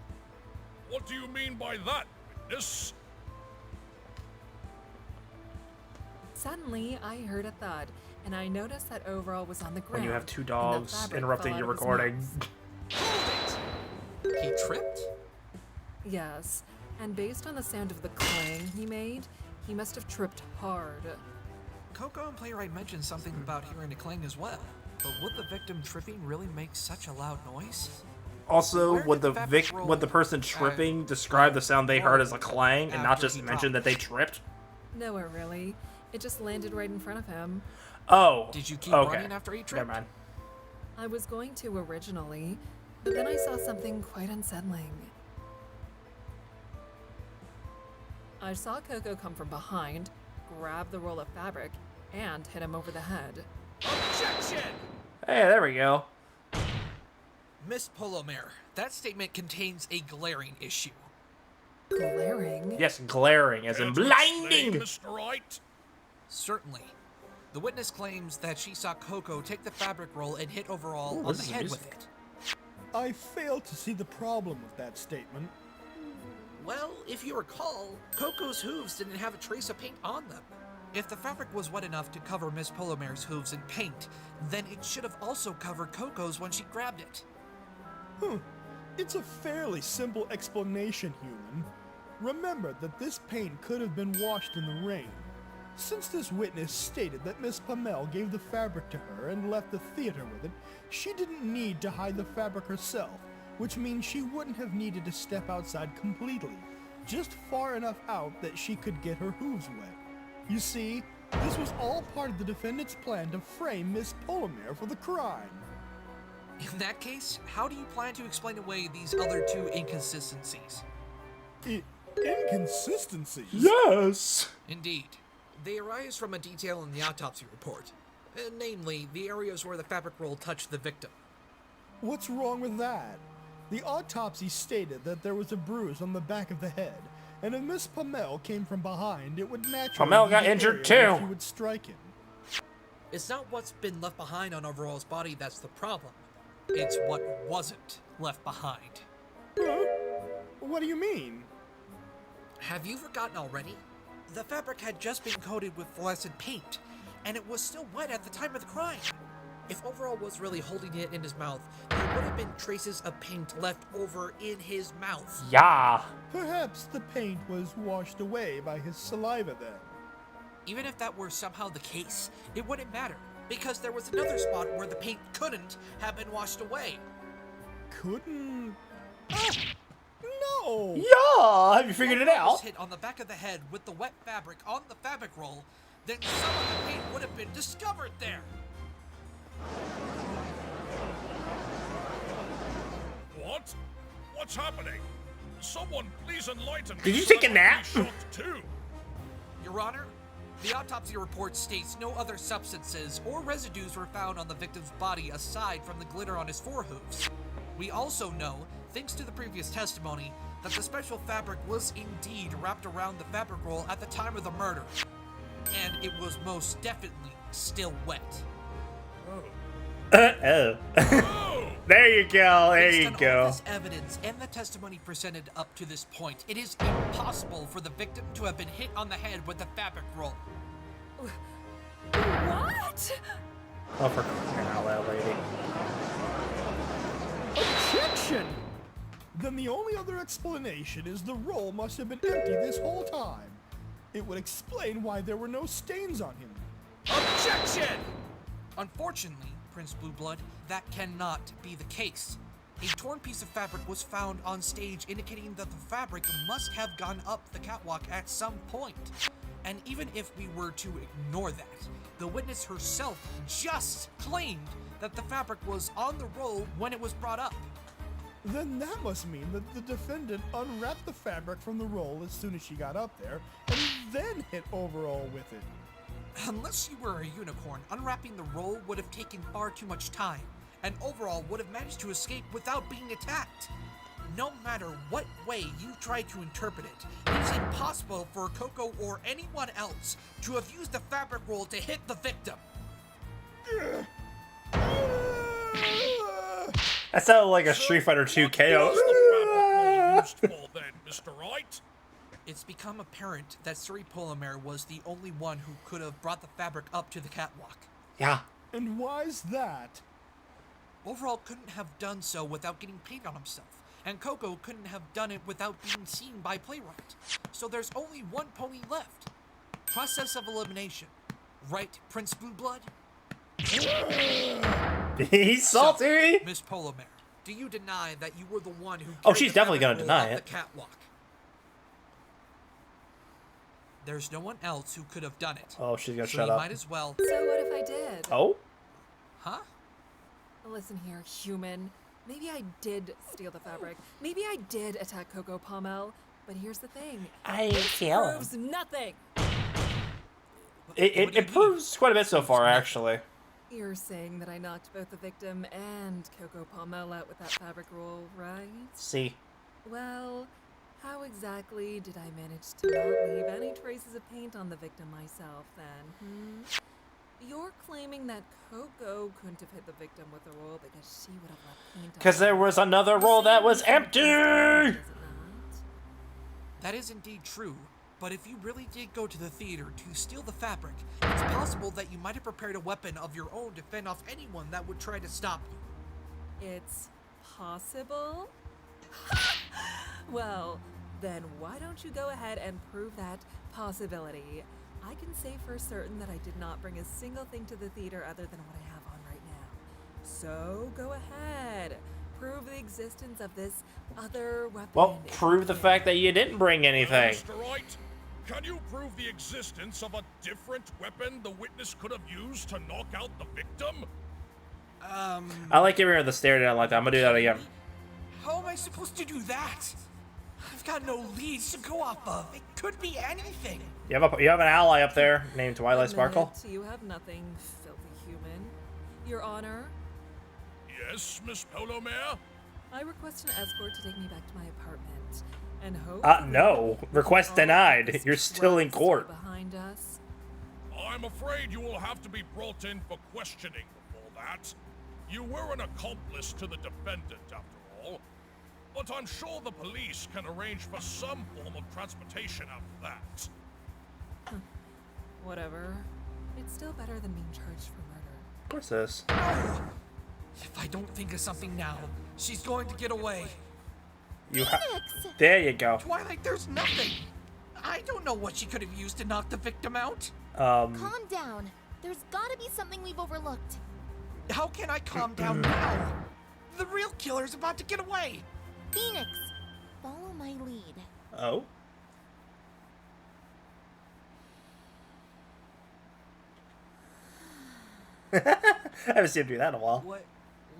What do you mean by that, witness? Suddenly, I heard a thud, and I noticed that Overall was on the ground. When you have two and the dogs fabric interrupting fell your out of his recording. mouth. He tripped? Yes, and based on the sound of the clang he made, he must have tripped hard. Coco and Playwright mentioned something about hearing a clang as well. But would the victim tripping really make such a loud noise? Also, Where would did the fabric roll, would the person tripping describe the sound they heard as a clang and not after just he mention that dropped? they tripped? Nowhere really. It just landed right in front of him. Oh. Did you keep okay. running after he Never tripped? mind. I was going to originally, but then I saw something quite unsettling. I saw Coco come from behind, grab the roll of fabric, and hit him over the head. Objection! Hey, there we go. Miss Polomare, that statement contains a glaring issue. Glaring? Yes, glaring, as in Care to explain, blinding. Mr. Wright? Certainly. The witness claims that she saw Coco take the fabric roll and hit Overall Ooh, on this the is head music. with it. I fail to see the problem with that statement. Well, if you recall, Coco's hooves didn't have a trace of paint on them. If the fabric was wet enough to cover Miss Polomare's hooves in paint, then it should have also covered Coco's when she grabbed it. It's a fairly simple explanation, human. Remember that this paint could have been washed in the rain. Since this witness stated that Miss Pamela gave the fabric to her and left the theater with it, she didn't need to hide the fabric herself, which means she wouldn't have needed to step outside completely, just far enough out that she could get her hooves wet. You see, this was all part of the defendant's plan to frame Miss Polomare for the crime. In that case, how do you plan to explain away these other two inconsistencies? Inconsistencies? Yes! Indeed. They arise from a detail in the autopsy report, namely, the areas where the fabric roll touched the victim. What's wrong with that? The autopsy stated that there was a bruise on the back of the head, and if Miss Pamela came from behind, it would naturally Pamela be got the injured area where too. she would strike him. It's not what's been left behind on Overall's body that's the problem. It's what wasn't left behind. Huh? What do you mean? Have you forgotten already? The fabric had just been coated with fluorescent paint, and it was still wet at the time of the crime. If Overall was really holding it in his mouth, there would have been traces of paint left over in his mouth. Yeah. Perhaps the paint was washed away by his saliva then. Even if that were somehow the case, it wouldn't matter, because there was another spot where the paint couldn't have been washed away. Couldn't... Ah! No! Yeah! Have you figured it Overall was out? hit on the back of the head with the wet fabric on the fabric roll, then some of the paint would have been discovered there. What? What's happening? Someone please enlighten me. Did you so take a I might nap? be shocked too. Your Honor, the autopsy report states no other substances or residues were found on the victim's body aside from the glitter on his forehooves. We also know, thanks to the previous testimony, that the special fabric was indeed wrapped around the fabric roll at the time of the murder, and it was most definitely still wet. Oh. There you go. There Based you on all go. this evidence and the testimony presented up to this point, it is impossible for the victim to have been hit on the head with the fabric roll. What? Oh, for crying out loud, lady. Objection! Then the only other explanation is the roll must have been empty this whole time. It would explain why there were no stains on him. Objection! Unfortunately, Prince Blueblood, that cannot be the case. A torn piece of fabric was found on stage, indicating that the fabric must have gone up the catwalk at some point. And even if we were to ignore that, the witness herself just claimed that the fabric was on the roll when it was brought up. Then that must mean that the defendant unwrapped the fabric from the roll as soon as she got up there, and then hit Overall with it. Unless you were a unicorn, unwrapping the roll would have taken far too much time, and Overall would have managed to escape without being attacked. No matter what way you try to interpret it, it is impossible for Coco or anyone else to have used the fabric roll to hit the victim. That sounded like a Street Fighter 2 What was the fabric roll used for then, Mr. Wright? It's become apparent that Suri Polomare was the only one who could have brought the fabric up to the catwalk. Yeah. And why's that? Overall couldn't have done so without getting paint on himself, and Coco couldn't have done it without being seen by Playwright. So there's only one pony left. Process of elimination. Right, Prince Blueblood? He's salty. Miss Polomare, do you deny that you were the one who Oh, carried she's the definitely fabric gonna roll deny up it. the catwalk? There's no one else who could have done it. Oh, she's gonna So shut you up. might as well. So what if I did? Oh? Huh? Listen here, human. Maybe I did steal the fabric. Maybe I did attack Coco Pommel. But here's the thing. I This kill him. proves nothing. What do you It mean? proves quite a bit so far, actually. You're saying that I knocked both the victim and Coco Pommel out with that fabric roll, right? See. Well, How exactly did I manage to not leave any traces of paint on the victim myself, then? You're claiming that Coco couldn't have hit the victim with the roll because she would have left paint on Because there was another roll that was empty! Is it not? That is indeed true, but if you really did go to the theater to steal the fabric, it's possible that you might have prepared a weapon of your own to fend off anyone that would try to stop you. It's possible? Well, then why don't you go ahead and prove that possibility? I can say for certain that I did not bring a single thing to the theater other than what I have on right now. So go ahead. Prove the existence of this other weapon. Well, if prove you the can. fact that you didn't bring anything. Mr. Wright, can you prove the existence of a different weapon the witness could have used to knock out the victim? I like giving her the stare down like that. I'm gonna do that again. How am I supposed to do that? I've got no leads to go off of. It could be anything. You have an ally up there named Twilight Admit Sparkle. it, you have nothing, filthy human. Your Honor, Yes, Miss Polo Mare? I request an escort to take me back to my apartment, and hope. No. Request denied. You're still in court. Behind us. I'm afraid you will have to be brought in for questioning before that. You were an accomplice to the defendant, after all. But I'm sure the police can arrange for some form of transportation after that. Whatever. It's still better than being charged for murder. Of course it is. If I don't think of something now, she's going to get away. There you go. Twilight, there's nothing. I don't know what she could have used to knock the victim out. Calm down. There's gotta be something we've overlooked. How can I calm down now? The real killer's about to get away. Phoenix, follow my lead. Oh? I haven't seen him do that in a while.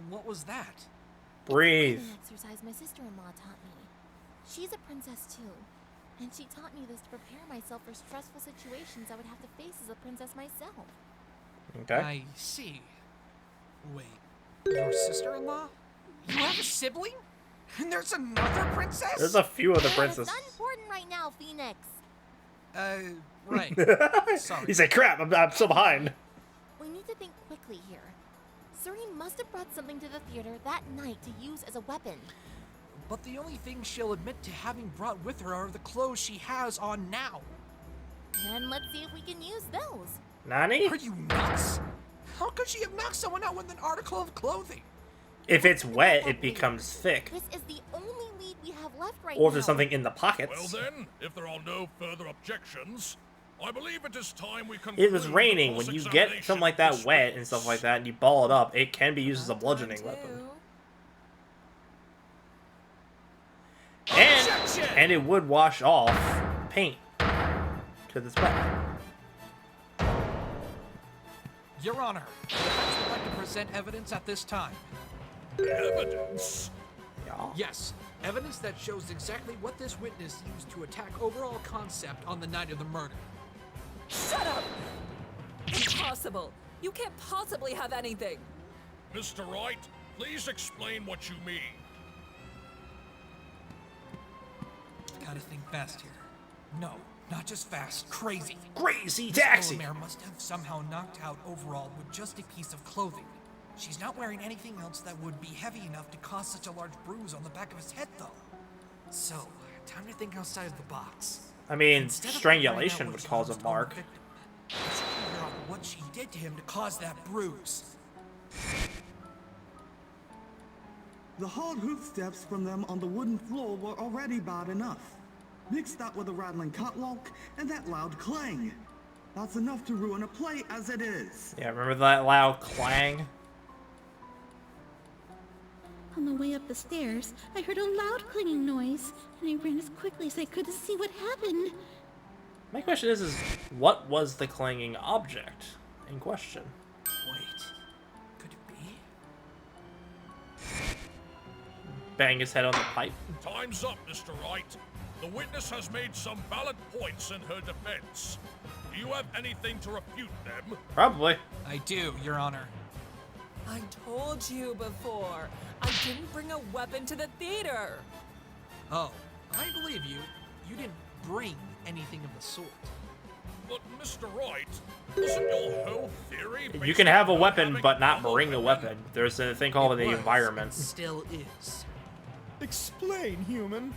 What was that? Breathe. An exercise my sister-in-law taught me. She's a princess too, and she taught me this to prepare myself for stressful situations I would have to face as a princess myself. Okay. I see. Wait, your sister-in-law? You have a sibling? And there's another princess? There's a few other It's princesses. not important right now, Phoenix. Right. Sorry. He said, crap, I'm still behind. We need to think quickly here. Suri must have brought something to the theater that night to use as a weapon. But the only thing she'll admit to having brought with her are the clothes she has on now. Then let's see if we can use those. Nani? Are you nuts? How could she have knocked someone out with an article of clothing? If it's wet, it becomes thick. This is the only lead we have left right Or if now. there's something in the Well pockets. then, if there are no further objections, I believe it is time we conclude It was raining. When you get something like that wet and stuff like that, and you ball it up, it can be used as a bludgeoning weapon. And it would wash off paint to this weapon. Your Honor, the defense would like to present evidence at this time. Evidence? Yeah. Yes, evidence that shows exactly what this witness used to attack overall concept on the night of the murder. Shut up! Impossible! You can't possibly have anything! Mr. Wright, please explain what you mean. Gotta think fast here. No, not just fast, crazy. Crazy Miss taxi! Polymere must have somehow knocked out overall with just a piece of clothing. She's not wearing anything else that would be heavy enough to cause such a large bruise on the back of his head, though. So, time to think outside of the box. I mean, Instead of strangulation figuring out would what cause she a used on the mark. victim, let's figure out what she did to him to cause that bruise. The hard hoof steps from them on the wooden floor were already bad enough. Mix that with a rattling catwalk and that loud clang. That's enough to ruin a play as it is. Yeah, remember that loud clang? On the way up the stairs, I heard a loud clanging noise, and I ran as quickly as I could to see what happened. My question is what was the clanging object in question? Wait, could it be? Bang his head on the pipe. Time's up, Mr. Wright. The witness has made some valid points in her defense. Do you have anything to refute them? Probably. I do, Your Honor. I told you before, I didn't bring a weapon to the theater! Oh, I believe you. You didn't bring anything of the sort. But, Mr. Wright, wasn't your whole theory You can have a based on weapon, having but not ammo bring a weapon. There's a thing called the It was, environment. and still is. Explain, human.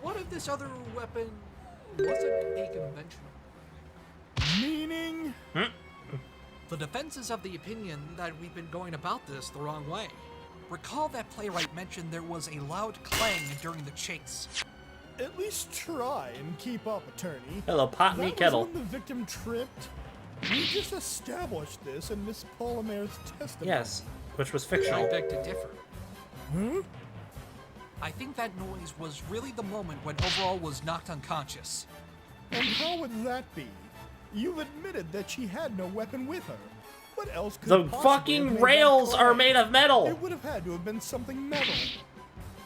What if this other weapon wasn't a conventional? Meaning? The defense is of the opinion that we've been going about this the wrong way. Recall that playwright mentioned there was a loud clang during the chase. At least try and keep up, attorney. Hello, pot me That kettle. was when the victim tripped. We just established this in Miss Polomare's testimony. Yes, which was I fictional. beg to differ. Huh? I think that noise was really the moment when Overall was knocked unconscious. And how would that be? You've admitted that she had no weapon with her. What else could The possibly have fucking made that rails are clang? made of metal. It would have had to have been something metal.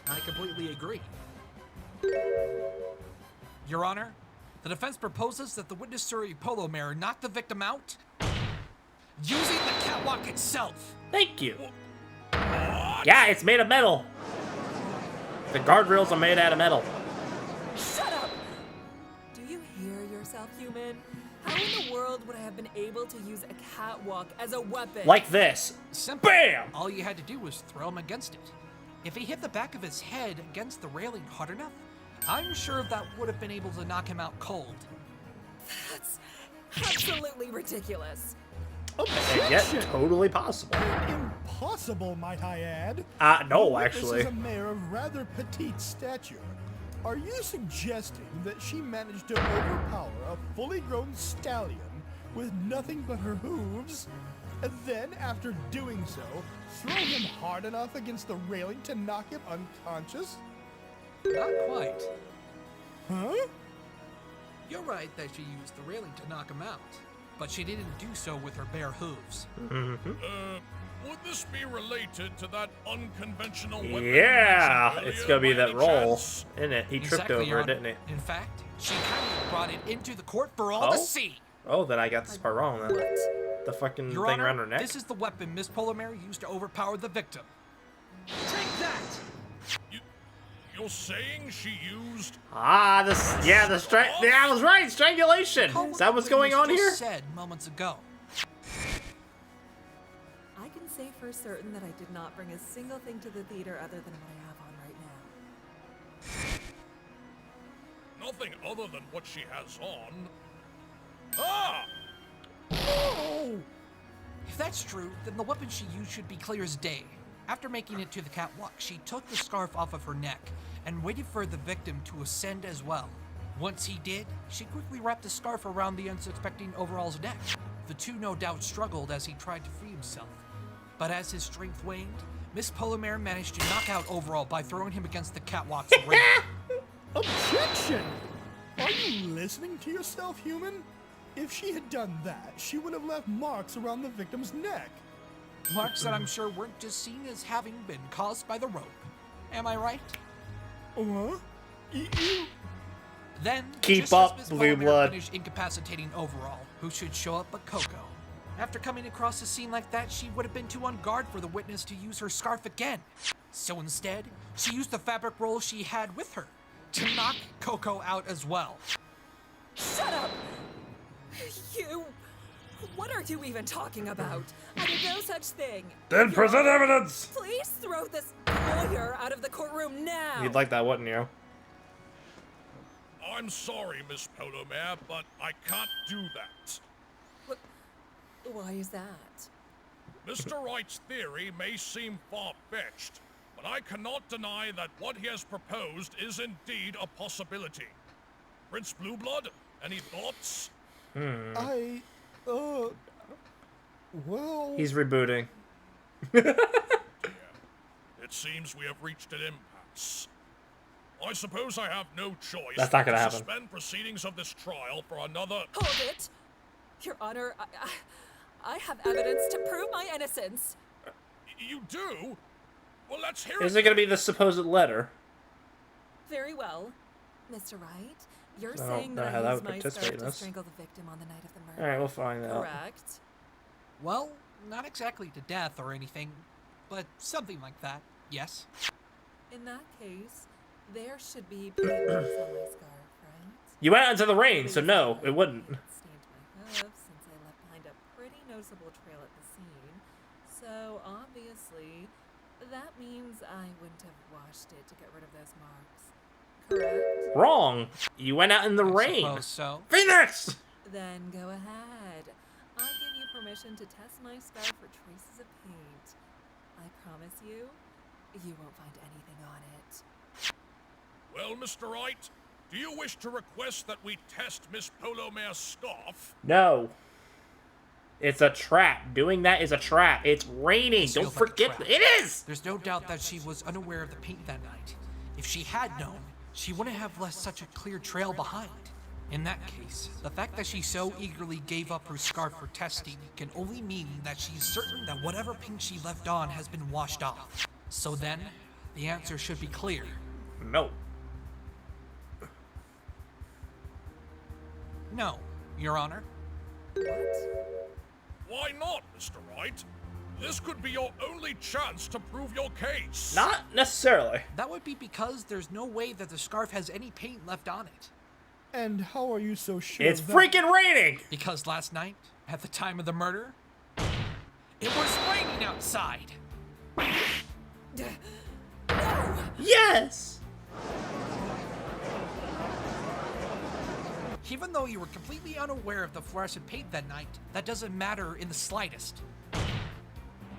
I completely agree. Your Honor, the defense proposes that the witness Surrey Polomare knocked the victim out using the catwalk itself. Thank you. Yeah, it's made of metal. The guardrails are made out of metal. Shut up! Do you hear yourself, human? How in the world would I have been able to use a catwalk as a weapon? Like this. Simple. Bam! All you had to do was throw him against it. If he hit the back of his head against the railing hard enough, I'm sure that would have been able to knock him out cold. That's absolutely ridiculous. And yet, totally possible. Impossible, might I add. No, The witness actually. is a mare of rather petite stature. Are you suggesting that she managed to overpower a fully grown stallion with nothing but her hooves, and then, after doing so, throw him hard enough against the railing to knock him unconscious? Not quite. Huh? You're right that she used the railing to knock him out, but she didn't do so with her bare hooves. Would this be related to that unconventional weapon? you Yeah, mentioned it's earlier, gonna be by that any roll, chance? isn't it? He tripped Exactly, over Your it, Honor. didn't he? In fact, she kindly brought it into the court for all to see. Oh, then I got this part wrong then. What? The fucking Your thing Honor, around her neck? this is the weapon Miss Polomare used to overpower the victim. Take that! You're saying she used... Ah, yeah, I was right, strangulation! Recall Is that what's the going on witness here? just said moments ago. I can say for certain that I did not bring a single thing to the theater other than what I have on right now. Nothing other than what she has on. Ah! Oh! If that's true, then the weapon she used should be clear as day. After making it to the catwalk, she took the scarf off of her neck and waited for the victim to ascend as well. Once he did, she quickly wrapped the scarf around the unsuspecting Overall's neck. The two no doubt struggled as he tried to free himself. But as his strength waned, Miss Polomare managed to knock out Overall by throwing him against the catwalk's rail. Objection! Are you listening to yourself, human? If she had done that, she would have left marks around the victim's neck. Marks that I'm sure weren't just seen as having been caused by the rope. Am I right? Huh? You... Then, Keep just up, as Miss Blue Polomare Blood. finished incapacitating Overall, who should show up but Coco. After coming across a scene like that, she would have been too on guard for the witness to use her scarf again. So instead, she used the fabric roll she had with her to knock Coco out as well. Shut up! You... What are you even talking about? I did no such thing. Then present evidence! Please throw this lawyer out of the courtroom now. You'd like that, wouldn't you? I'm sorry, Miss Polomare, but I can't do that. Why is that? Mr. Wright's theory may seem far-fetched, but I cannot deny that what he has proposed is indeed a possibility. Prince Blueblood, any thoughts? Well... He's rebooting. It seems we have reached an impasse. I suppose I have no choice That's not gonna but to happen. suspend proceedings of this trial for another... Hold it! Your Honor, I have evidence to prove my innocence. You do? Well, let's hear Is it. it gonna be the supposed letter? Very well. Mr. Wright, you're I don't saying know that how I that used would my participate scarf in to this. strangle the victim on the night of the murder. Alright, we'll find out. Correct. Well, not exactly to death or anything, but something like that, yes. In that case, There should be paint marks on my scarf, right? You went out into the rain, so no, it wouldn't. It stained my hoof since I left behind a pretty noticeable trail at the scene. So obviously, that means I wouldn't have washed it to get rid of those marks. Correct? Wrong. You went out in the rain. Suppose so. Phoenix! Then go ahead. I'll give you permission to test my scarf for traces of paint. I promise you, you won't find anything on it. Well, Mr. Wright, do you wish to request that we test Miss Polomare's scarf? No. It's a trap. Doing that is a trap. It's raining. This Don't feels like a forget. trap. It is! There's no doubt that she was unaware of the paint that night. If she had known, she wouldn't have left such a clear trail behind. In that case, the fact that she so eagerly gave up her scarf for testing can only mean that she's certain that whatever paint she left on has been washed off. So then, the answer should be clear. No. No, Your Honor. Why not, Mr. Wright? This could be your only chance to prove your case. Not necessarily. That would be because there's no way that the scarf has any paint left on it. And how are you so sure It's of that? freaking raining! Because last night, at the time of the murder, it was raining outside. Yes! Even though you were completely unaware of the fluorescent paint that night, that doesn't matter in the slightest.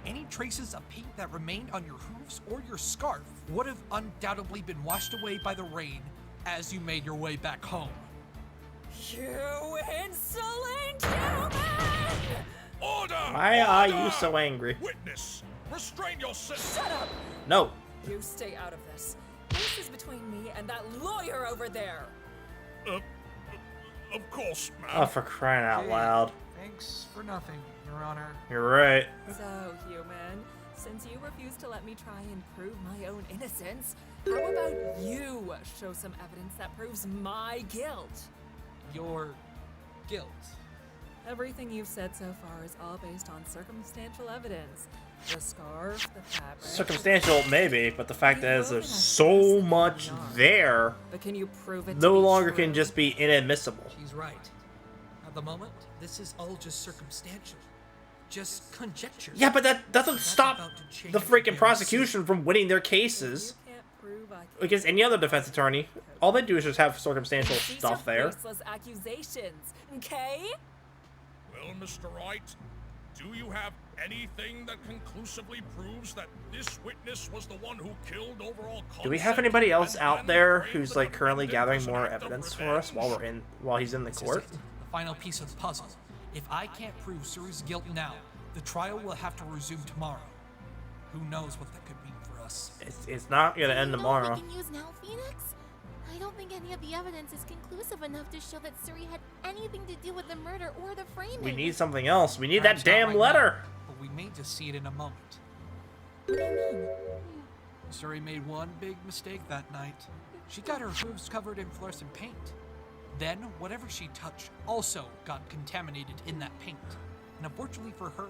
Any traces of paint that remained on your hooves or your scarf would have undoubtedly been washed away by the rain as you made your way back home. You insolent human! Order! Why are Order! you so angry? Witness, restrain yourself. Shut up! No. You stay out of this. This is between me and that lawyer over there. Of course, ma'am. Oh, for crying out loud. Thanks for nothing, Your Honor. You're right. So, human, since you refuse to let me try and prove my own innocence, how about you show some evidence that proves my guilt? Your guilt. Everything you've said so far is all based on circumstantial evidence. The scarf, the fabric... Circumstantial, maybe, but the fact is there's so much there, But can you prove it to no be longer true? can just be inadmissible. She's right. At the moment, this is all just circumstantial. Just conjecture. Yeah, but that doesn't That's stop about to change the freaking very prosecution soon. from winning their If cases you can't prove I can't against any other defense attorney. All they do is just have circumstantial These stuff are there. baseless accusations, okay? Well, Mr. Wright, do you have anything that conclusively proves that this witness was the one who killed overall concept? Do we have anybody else and out then there framed who's the like currently defendant gathering as an more act of evidence for us revenge? while he's in the This court? is it, the final piece of the puzzle. If I can't prove Suri's guilt now, the trial will have to resume tomorrow. Who knows what that could mean for us? It's not gonna end You know tomorrow. what we can use now, Phoenix? I don't think any of the evidence is conclusive enough to show that Suri had anything to do with the murder or the framing. We need something else. We need Perhaps that not damn right letter. now, but we may just see it in a moment. What do you mean? Suri made one big mistake that night. She got her hooves covered in fluorescent paint. Then, whatever she touched also got contaminated in that paint. And unfortunately for her,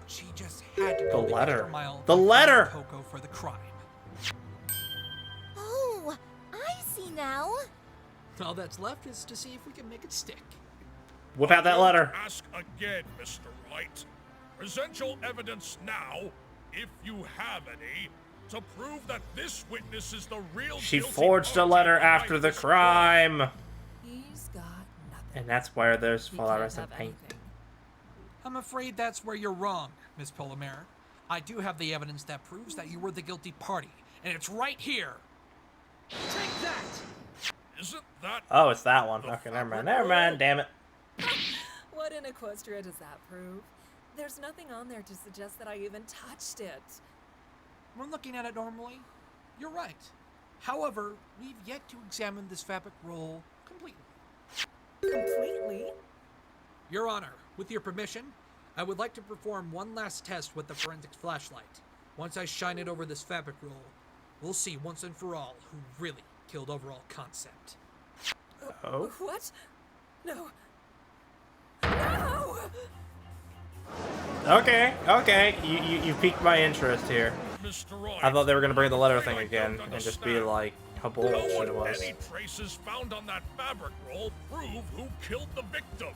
she just had to go The the letter. extra mile The to find letter! Coco for the crime. Oh, I see now. All that's left is to see if we can make it stick. Whip out that letter. Ask again, Mr. Wright. Present your evidence now, if you have any, to prove that this witness is the real She guilty forged a party letter behind after the this crime. He's got nothing. And that's where there's He can't fluorescent have paint. anything. I'm afraid that's where you're wrong, Miss Polomare. I do have the evidence that proves that you were the guilty party, and it's right here. Take that! Isn't that Oh, it's that one. Okay, never mind. Never mind. Damn it. What in Equestria does that prove? There's nothing on there to suggest that I even touched it. When looking at it normally, you're right. However, we've yet to examine this fabric roll completely. Completely? Your Honor, with your permission, I would like to perform one last test with the forensics flashlight. Once I shine it over this fabric roll, we'll see once and for all who really killed overall concept. Oh. What? No. No! Okay. You piqued my interest here. Mr. Wright? I thought they were gonna bring the letter thing again and just be like, How How bullshit would it was. any traces found on that fabric roll prove who killed the victim?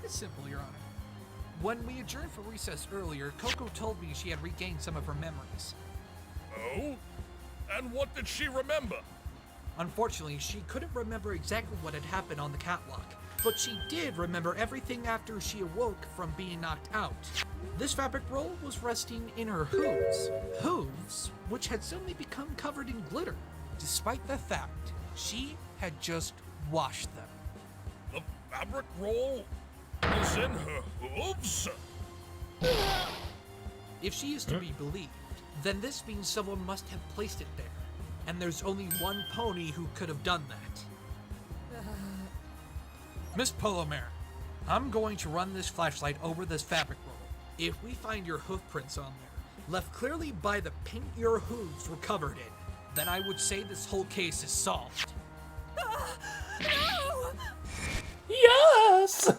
It's simple, Your Honor. When we adjourned for recess earlier, Coco told me she had regained some of her memories. Oh? And what did she remember? Unfortunately, she couldn't remember exactly what had happened on the catwalk, but she did remember everything after she awoke from being knocked out. This fabric roll was resting in her hooves. Hooves, which had suddenly become covered in glitter, despite the fact she had just washed them. The fabric roll was in her hooves? If she is to be believed, then this means someone must have placed it there, and there's only one pony who could have done that. Miss Polomare, I'm going to run this flashlight over this fabric roll. If we find your hoof prints on there, left clearly by the paint your hooves were covered in, then I would say this whole case is solved. No! Yes!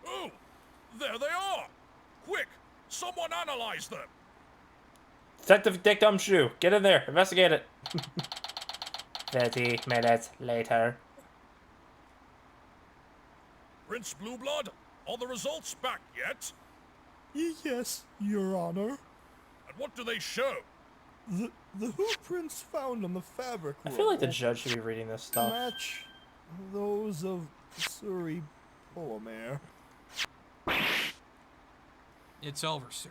Oh, there they are! Quick, someone analyze them! Detective Dick Gumshoe, get in there, investigate it. 30 minutes later. Prince Blueblood, are the results back yet? Yes, Your Honor. And what do they show? The hoof prints found on the fabric I feel like the roll judge should be reading this stuff. match those of Surrey Polomare. It's over, Suri.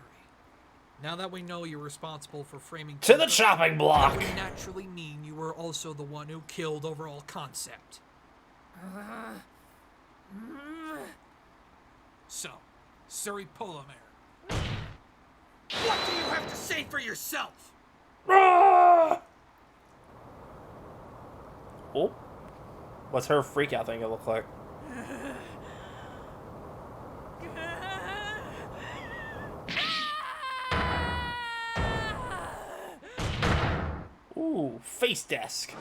Now that we know you're responsible for framing To the Coco, chopping block! that would naturally mean you were also the one who killed overall concept. So, Surrey Polomare, what do you have to say for yourself? Ah! Oh. What's her freakout thing gonna look like? Ooh, face desk.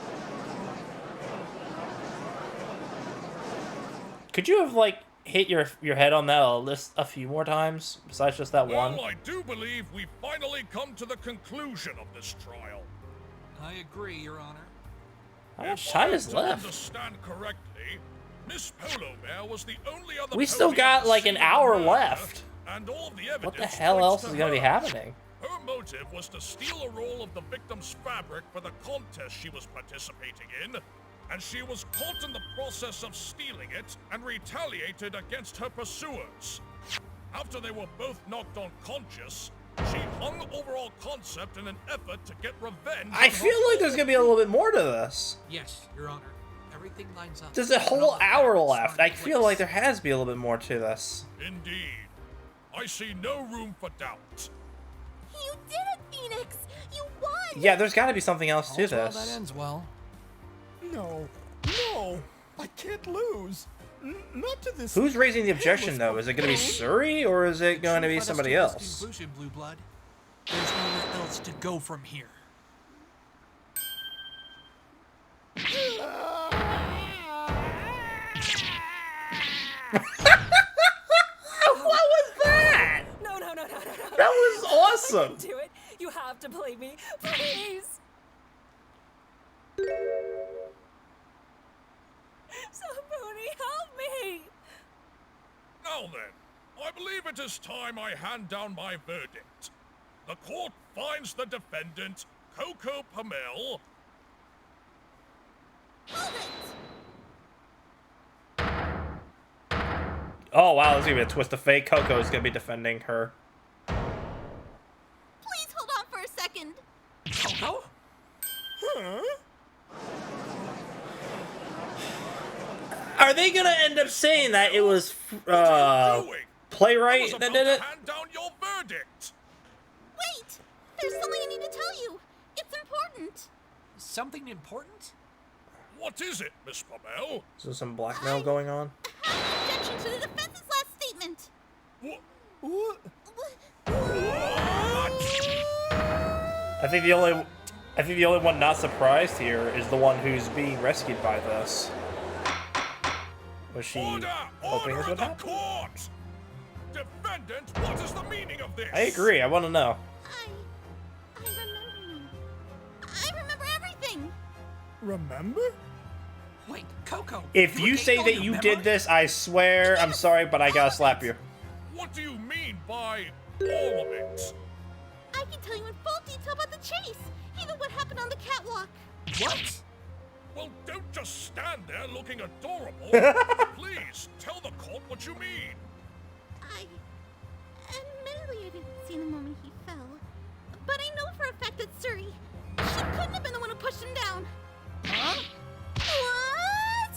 Could you have, like, hit your head on that a few more times, besides just that one? Well, I do believe we've finally come to the conclusion of this trial. I agree, Your Honor. How much If time I is left? understand correctly, Miss Polomare was the only other We still pony got, at the like, scene an of the hour murder, left. And all of the evidence What the hell points else to is gonna be her. happening? Her motive was to steal a roll of the victim's fabric for the contest she was participating in, and she was caught in the process of stealing it and retaliated against her pursuers. After they were both knocked unconscious, she hung overall concept in an effort to get revenge. I on her feel like there's gonna be a little bit more to this. Yes, Your Honor. Everything lines up. There's a And whole all the hour facts left. are I in feel place. like there has to be a little bit more to this. Indeed. I see no room for doubt. You did it, Phoenix! You won! Yeah, there's got to be something else to All's well this. that ends well. No, I can't lose. Not to this. Who's raising the objection, though? Is it going to be Surrey, or is it going to be Truth led us somebody to this else? Conclusion, Blue Blood. There's nowhere else to go from here. What was that? No. That was awesome. Do it. You have to play me, please. Somebody help me. Now then, I believe it is time I hand down my verdict. The court finds the defendant, Coco Pamel, Oh, wow, there's going to be a twist of fate. Coco is going to be defending her. Please hold on for a second. Coco? Are they going to end up saying that it was doing? I playwright was that about did to it? hand down your verdict. Wait! There's something I need to tell you. It's important. Something important? What is it, Miss Pamel? Is there some blackmail going on? I have an objection to the defense's last statement. What? I think the only one not surprised here is the one who's being rescued by this. Was she Order! hoping Order this in would the happen? court! Defendant, what is the meaning of this? I agree. I want to know. I remember you. Remember? Wait, Coco. If you say gained all that your you memory? did this, I swear, I'm sorry, but I gotta slap you. What do you mean by all of it? I can tell you in full detail about the chase, even what happened on the catwalk. What? Well, don't just stand there looking adorable. Please, tell the cult what you mean. Admittedly, I didn't see the moment he fell. But I know for a fact that Suri, she couldn't have been the one who pushed him down. Huh?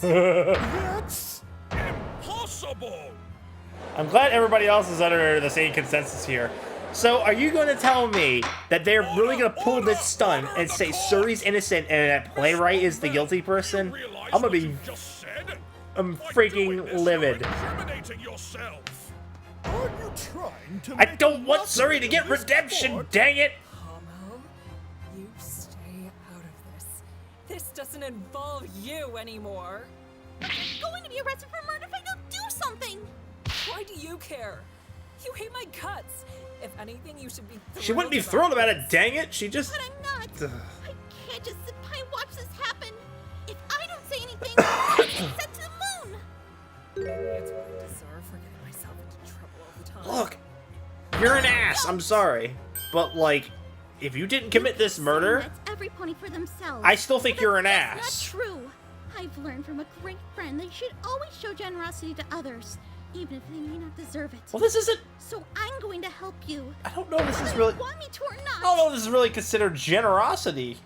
What? That's... Impossible! I'm glad everybody else is under the same consensus here. So, are you going to tell me that they're really going to pull this stunt and say Suri's innocent and that Playwright is the guilty person? I'm going to be... I'm freaking livid. Incriminating yourself. Are you trying to I make don't a want mockery Suri to of get this redemption, sport? dang it! Homo, you stay out of this. This doesn't involve you anymore. I'm going to be arrested for murder if I don't do something. Why do you care? You hate my guts. If anything, you should be thrilled. She wouldn't be thrilled about it, dang it! She just... But I'm not. I can't just sit by and watch this happen. If I don't say anything, I'll get sent to the moon. Maybe it's what I deserve for getting myself into trouble all the time. Look, you're an ass, I'm sorry. But, like, if you didn't commit this murder, That's every pony for themselves. I still think But you're an that's ass. Not true. I've learned from a great friend that you should always show generosity to others, even if they may not deserve it. Well, this isn't... So I'm going to help you. I don't know if this is Whether really... you want me to or not. I don't know if this is really considered generosity.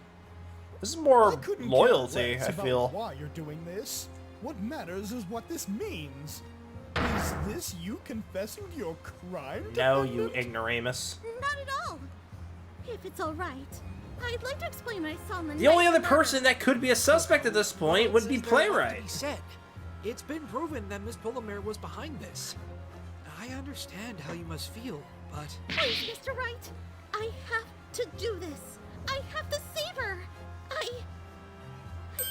This is I more couldn't care loyalty, less I about feel. why you're doing this. What matters is what this means. Is this you confessing to your crime? No, you defendant? ignoramus. Not at all. If it's all right, I'd like to explain what I saw in the The night only of other the person that could be a suspect at this point would be Since there left to Playwright. be said, it's been proven that Miss Polomere was behind this. I understand how you must feel, but Please, Mr. Wright, I have to do this. I have to save her. I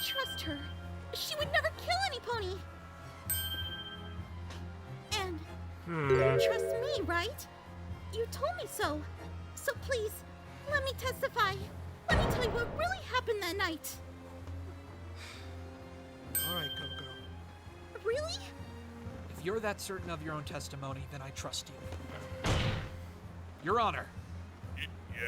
trust her. She would never kill any pony. And you trust me, right? You told me so. So please, let me testify. Let me tell you what really happened that night. all right, Coco. Really? If you're that certain of your own testimony, then I trust you. Your Honor,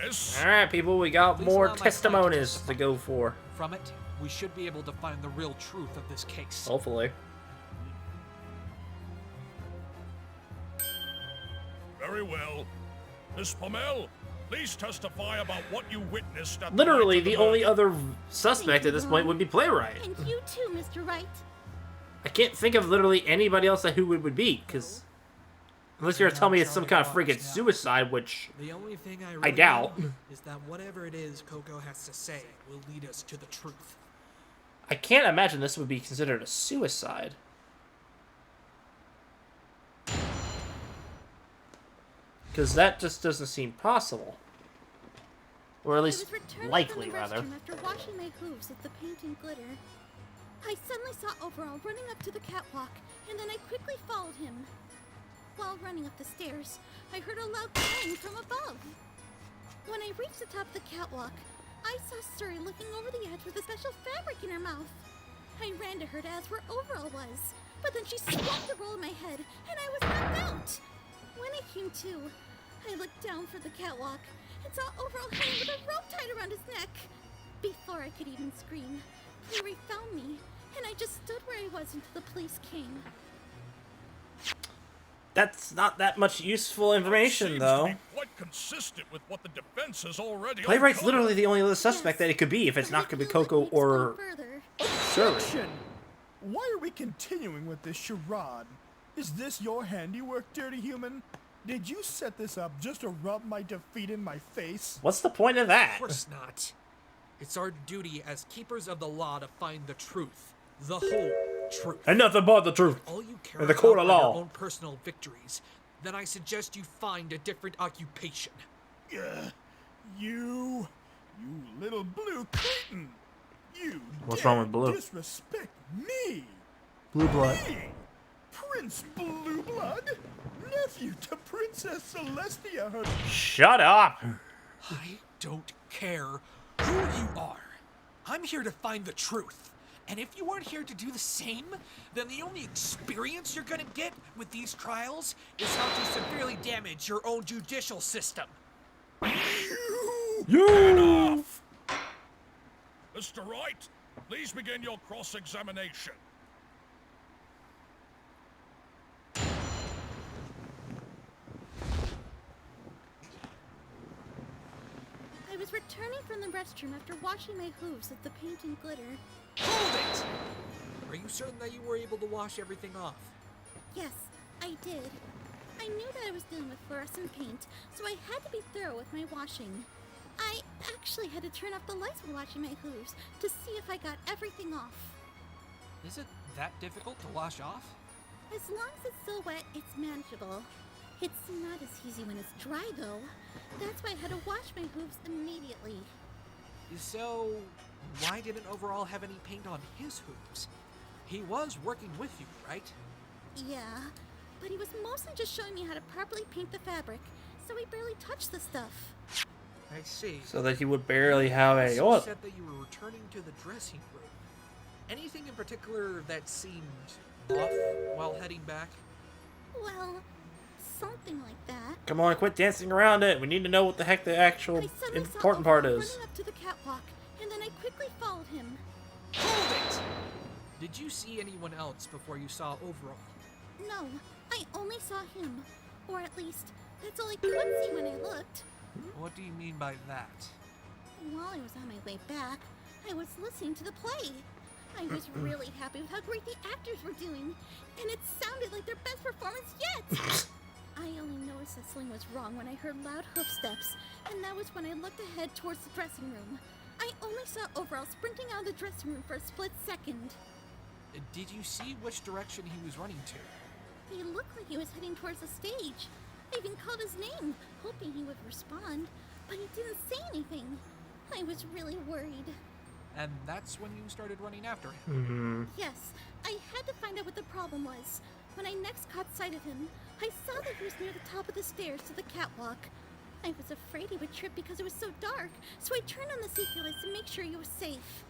Yes? Alright, people, we got Please more allow my client to testimonies testify. to go for. from it, we should be able to find the real truth of this case. Hopefully. Very well. Miss Pommel, please testify about what you witnessed at Literally, the the night of only murder. other suspect at this point would be Playwright. And you too, Mr. Wright. I can't think of literally anybody else that who it would be, because... Unless you're gonna tell me it's some kind of freaking suicide, which... The only thing I really doubt. know is that whatever it is Coco has to say will lead us to the truth. I can't imagine this would be considered a suicide. Because that just doesn't seem possible. Or at least I was returning likely, from the rather. restroom after washing my hooves with the paint and glitter. I suddenly saw Overall running up to the catwalk, and then I quickly followed him. While running up the stairs, I heard a loud clang from above. When I reached the top of the catwalk, I saw Suri looking over the edge with a special fabric in her mouth. I ran to her to ask where Overall was, but then she swung the roll in my head, and I was knocked out. When I came to, I looked down for the catwalk and saw Overall hanging with a rope tied around his neck. Before I could even scream, Larry found me, and I just stood where I was until the police came. That's not that much useful information, Seems though. To be quite consistent with what the defense has already Playwright's uncovered. literally the only other suspect that it could be if it's not going to be Coco or Suri. Objection! Why are we continuing with this charade? Is this your handiwork, dirty human? Did you set this up just to rub my defeat in my face? What's the point of that? Of course not. It's our duty as keepers of the law to find the truth. The whole truth. And nothing but the truth. All you care In the about court are of your law. own personal victories. Then I suggest you find a different occupation. You little blue cretin! You What's dare wrong with blue? disrespect me! Blue blood. Me! Prince Blue Blood? Nephew to Princess Celestia her... Shut up! I don't care who you are. I'm here to find the truth. And if you weren't here to do the same, then the only experience you're gonna get with these trials is how to severely damage your own judicial system. Enough! Mr. Wright, please begin your cross-examination. I was returning from the restroom after washing my hooves with the paint and glitter. Hold it! Are you certain that you were able to wash everything off? Yes, I did. I knew that I was dealing with fluorescent paint, so I had to be thorough with my washing. I actually had to turn off the lights while washing my hooves to see if I got everything off. Is it that difficult to wash off? As long as it's still wet, it's manageable. It's not as easy when it's dry, though. That's why I had to wash my hooves immediately. So, why didn't Overall have any paint on his hooves? He was working with you, right? Yeah, but he was mostly just showing me how to properly paint the fabric, so he barely touched the stuff. I see. So that he would barely have any You oil. said that you were returning to the dressing room. Anything in particular that seemed off while heading back? Well, something like that. Come on, quit dancing around it. We need to know what the heck the actual I suddenly saw important part Overall is. running up to the catwalk, and then I quickly followed him. Hold it! Did you see anyone else before you saw Overall? No, I only saw him. Or at least, that's all I could see when I looked. What do you mean by that? While I was on my way back, I was listening to the play. I was really happy with how great the actors were doing, and it sounded like their best performance yet. I only noticed that something was wrong when I heard loud hoof steps, and that was when I looked ahead towards the dressing room. I only saw Overall sprinting out of the dressing room for a split second. Did you see which direction he was running to? He looked like he was heading towards the stage. I even called his name, hoping he would respond, but he didn't say anything. I was really worried. And that's when you started running after him? Yes, I had to find out what the problem was. When I next caught sight of him, I saw that he was near the top of the stairs to the catwalk. I was afraid he would trip because it was so dark, so I turned on the safety lights to make sure he was safe.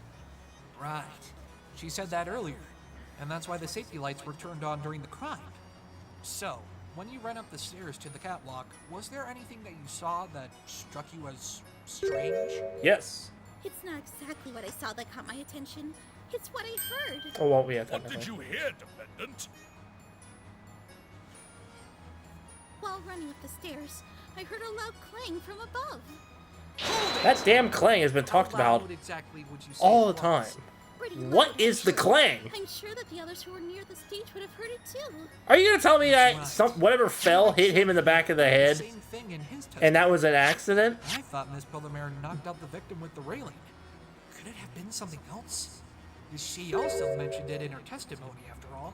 Right. She said that earlier, and that's why the safety lights were turned on during the crime. So, when you ran up the stairs to the catwalk, was there anything that you saw that struck you as strange? Yes. It's not exactly what I saw that caught my attention. It's what I heard. Oh, well, yeah, What did technically. you hear, defendant? While running up the stairs, I heard a loud clang from above. That damn clang has been talked How about loud exactly would you say all it the time. was? Pretty loud, What is the actually. clang? I'm sure that the others who were near the stage would have heard it too. Are you gonna tell me that Right. whatever fell hit him in the back of the head, Same thing in his and that was an accident? I thought Miss Pillomere knocked out the victim with the railing. Could it have been something else? She also mentioned it in her testimony, after all.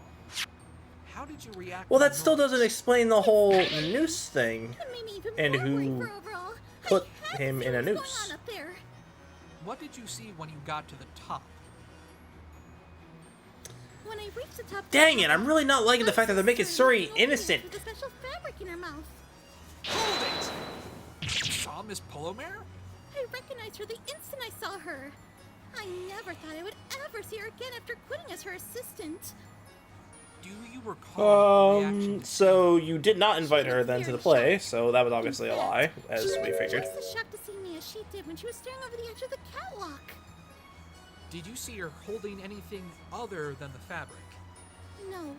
How did you react? Well, to that the still noise? doesn't explain the whole noose thing. It made me even And more worried who for Overall. put I had to him see in a what was noose? going on up there. What did you see when you got to the top? When I reached the top. Dang it, I'm really not liking the fact that they're making Suri innocent. With a special fabric in her mouth. Hold it! You saw Miss Pillomere? I recognized her the instant I saw her. I never thought I would ever see her again after quitting as her assistant. Do you recall her reaction to So you did not invite her then to the play, so that was obviously a lie, as She we was figured. just as shocked to see me as she did when she was staring over the edge of the catwalk. Did you see her holding anything other than the fabric? No,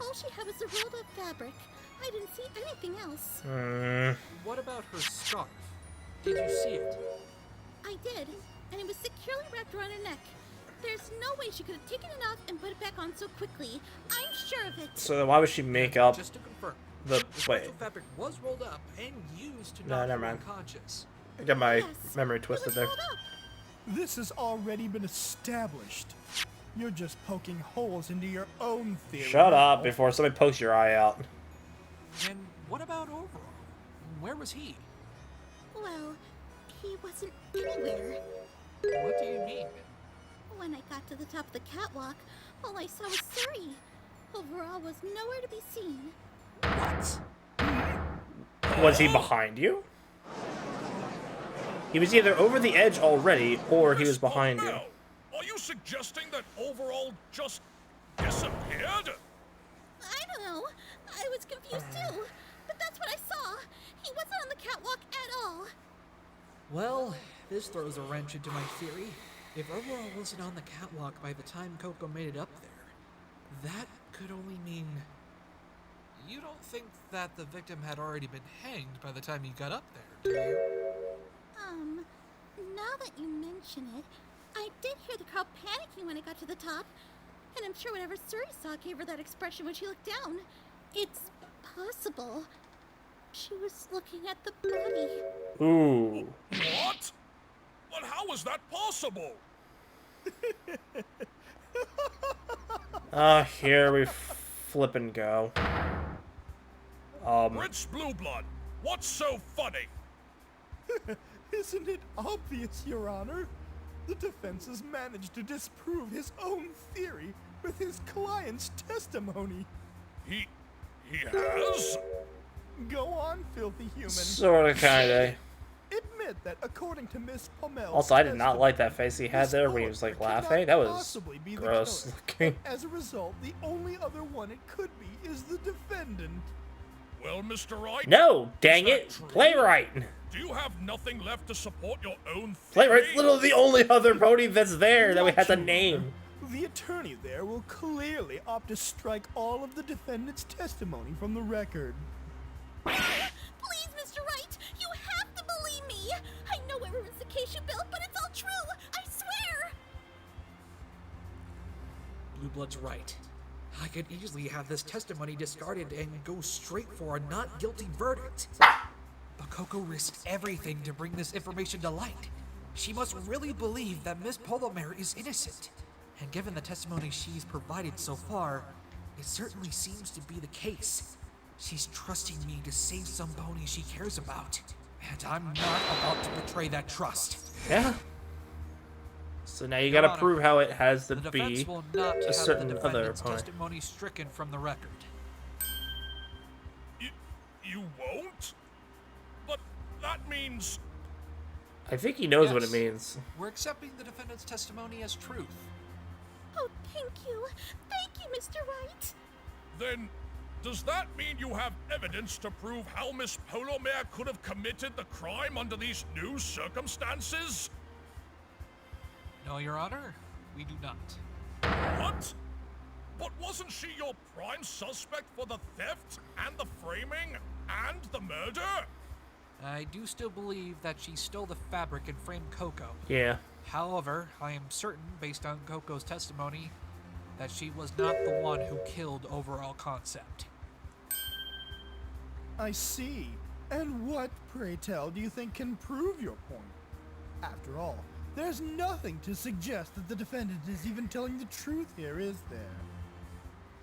all she had was a rolled up fabric. I didn't see anything else. What about her scarf? Did you see it? I did, and it was securely wrapped around her neck. There's no way she could have taken it off and put it back on so quickly. I'm sure of it. So then why would she make up Just to confirm, the the wait? special fabric was rolled up and used to No, knock never her mind. unconscious. I got my Yes, memory it twisted was there. rolled up. This has already been established. You're just poking holes into your own theory. Shut up before somebody pokes your eye out. And what about Overall? Where was he? Well, he wasn't anywhere. What do you mean? When I got to the top of the catwalk, all I saw was Suri. Overall was nowhere to be seen. What? Was he behind you? He was either over the edge already, or he was behind you. Now, are you suggesting that Overall just disappeared? I don't know. I was confused too. But that's what I saw. He wasn't on the catwalk at all. Well, this throws a wrench into my theory. If Overall wasn't on the catwalk by the time Coco made it up there, that could only mean... You don't think that the victim had already been hanged by the time he got up there, do you? Now that you mention it, I did hear the crowd panicking when it got to the top. And I'm sure whatever Suri saw gave her that expression when she looked down. It's possible she was looking at the body. Ooh. What? But how is that possible? Here we flippin' go. Prince Blueblood, what's so funny? Isn't it obvious, Your Honor? The defense has managed to disprove his own theory with his client's testimony. He has? Go on, filthy human. Sorta, kinda. Admit that according to Miss Pommel's Also, I did not testimony, like that face he had Miss there when he was like Pomel could laughing. not That was possibly be the gross killer. looking. As a result, the only other one it could be is the defendant. Well, Mr. Wright? No, dang is that it. true? Playwright. Do you have nothing left to support your own theory? Playwright's literally the only other Brony that's there that we had to name. The attorney there will clearly opt to strike all of the defendant's testimony from the record. Please, Mr. Wright, you have to believe me. I know everyone's the case you built, but it's all true. I swear. Blueblood's right. I could easily have this testimony discarded and go straight for a not guilty verdict. But Coco risked everything to bring this information to light. She must really believe that Miss Polomare is innocent. And given the testimony she's provided so far, it certainly seems to be the case. She's trusting me to save some pony she cares about. And I'm not about to betray that trust. Yeah. So now you Your gotta Honor, prove how it has to The be defense will not a have certain the other defendant's opponent. testimony stricken from the record. You won't? But that means... I think he knows what it Yes. means. We're accepting the defendant's testimony as truth. Oh, thank you. Thank you, Mr. Wright. Then, does that mean you have evidence to prove how Miss Polomare could have committed the crime under these new circumstances? No, Your Honor, we do not. What? But wasn't she your prime suspect for the theft and the framing and the murder? I do still believe that she stole the fabric and framed Coco. Yeah. However, I am certain, based on Coco's testimony, that she was not the one who killed Overall Concept. I see. And what, pray tell, do you think can prove your point? After all, there's nothing to suggest that the defendant is even telling the truth here, is there?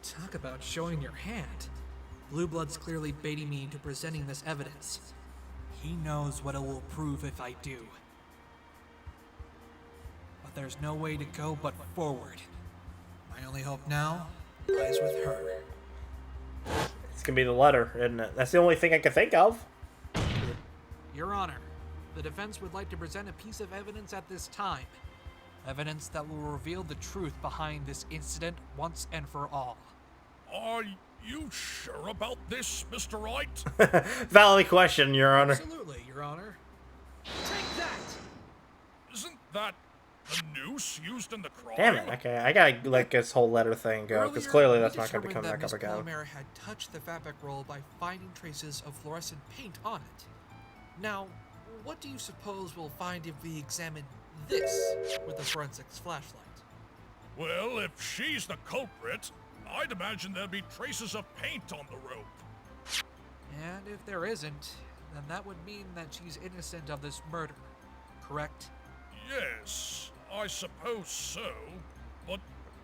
Talk about showing your hand. Blueblood's clearly baiting me into presenting this evidence. He knows what it will prove if I do. But there's no way to go but forward. My only hope now lies with her. It's gonna be the letter, isn't it? That's the only thing I can think of. Your Honor, the defense would like to present a piece of evidence at this time. Evidence that will reveal the truth behind this incident once and for all. Are you sure about this, Mr. Wright? Valid question, Your Honor. Absolutely, Your Honor. Take that! Isn't that the noose used in the crime? Damn it. Okay, I gotta let this whole letter thing go, because Earlier, clearly we that's not gonna determined come back up that again. Miss Polomare had touched the fabric roll by finding traces of fluorescent paint on it. Now, what do you suppose we'll find if we examine this with a forensics flashlight? Well, if she's the culprit, I'd imagine there'd be traces of paint on the rope. And if there isn't, then that would mean that she's innocent of this murder, correct? Yes, I suppose so. But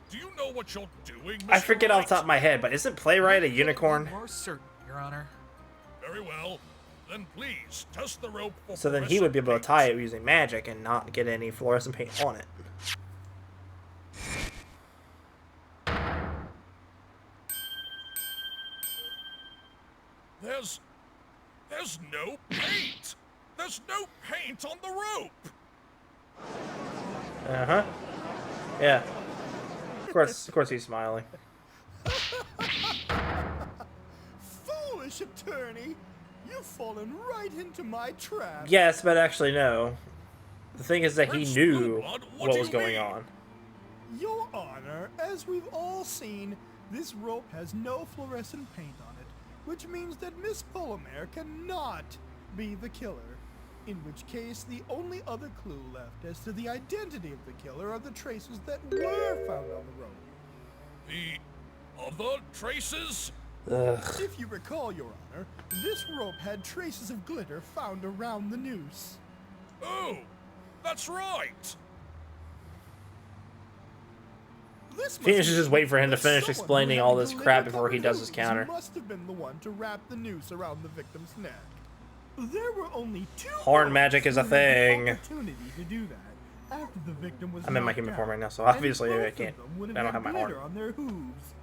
do you know what you're doing, Mr. I forget off Wright? the top of my head, but isn't Playwright a unicorn? More certain, Your Honor. Very well. Then please, test the rope for So then he would be able to fluorescent tie paint. it using magic and not get any fluorescent paint on it. There's no paint. There's no paint on the rope! Uh-huh. Yeah. Of course he's smiling. Foolish attorney! You've fallen right into my trap. Yes, but actually no. The thing is that he Prince knew Blueblood, what do was you going mean? on. Your Honor, as we've all seen, this rope has no fluorescent paint on it, which means that Miss Polymere cannot be the killer. In which case, the only other clue left as to the identity of the killer are the traces that were found on the rope. The other traces? Ugh. If you recall, Your Honor, this rope had traces of glitter found around the noose. Oh, that's right! This Phoenix must should just wait for him to that finish someone explaining who all had this the crap before he glitter-covered does his hooves counter. Must have been the one to wrap the noose around the victim's neck. There were only 2 Horn ropes magic is a who had the thing. opportunity to do that after the victim was I'm in my knocked human out, form right now, so and obviously I both of can't. them would I don't had have my glitter horn. on their hooves.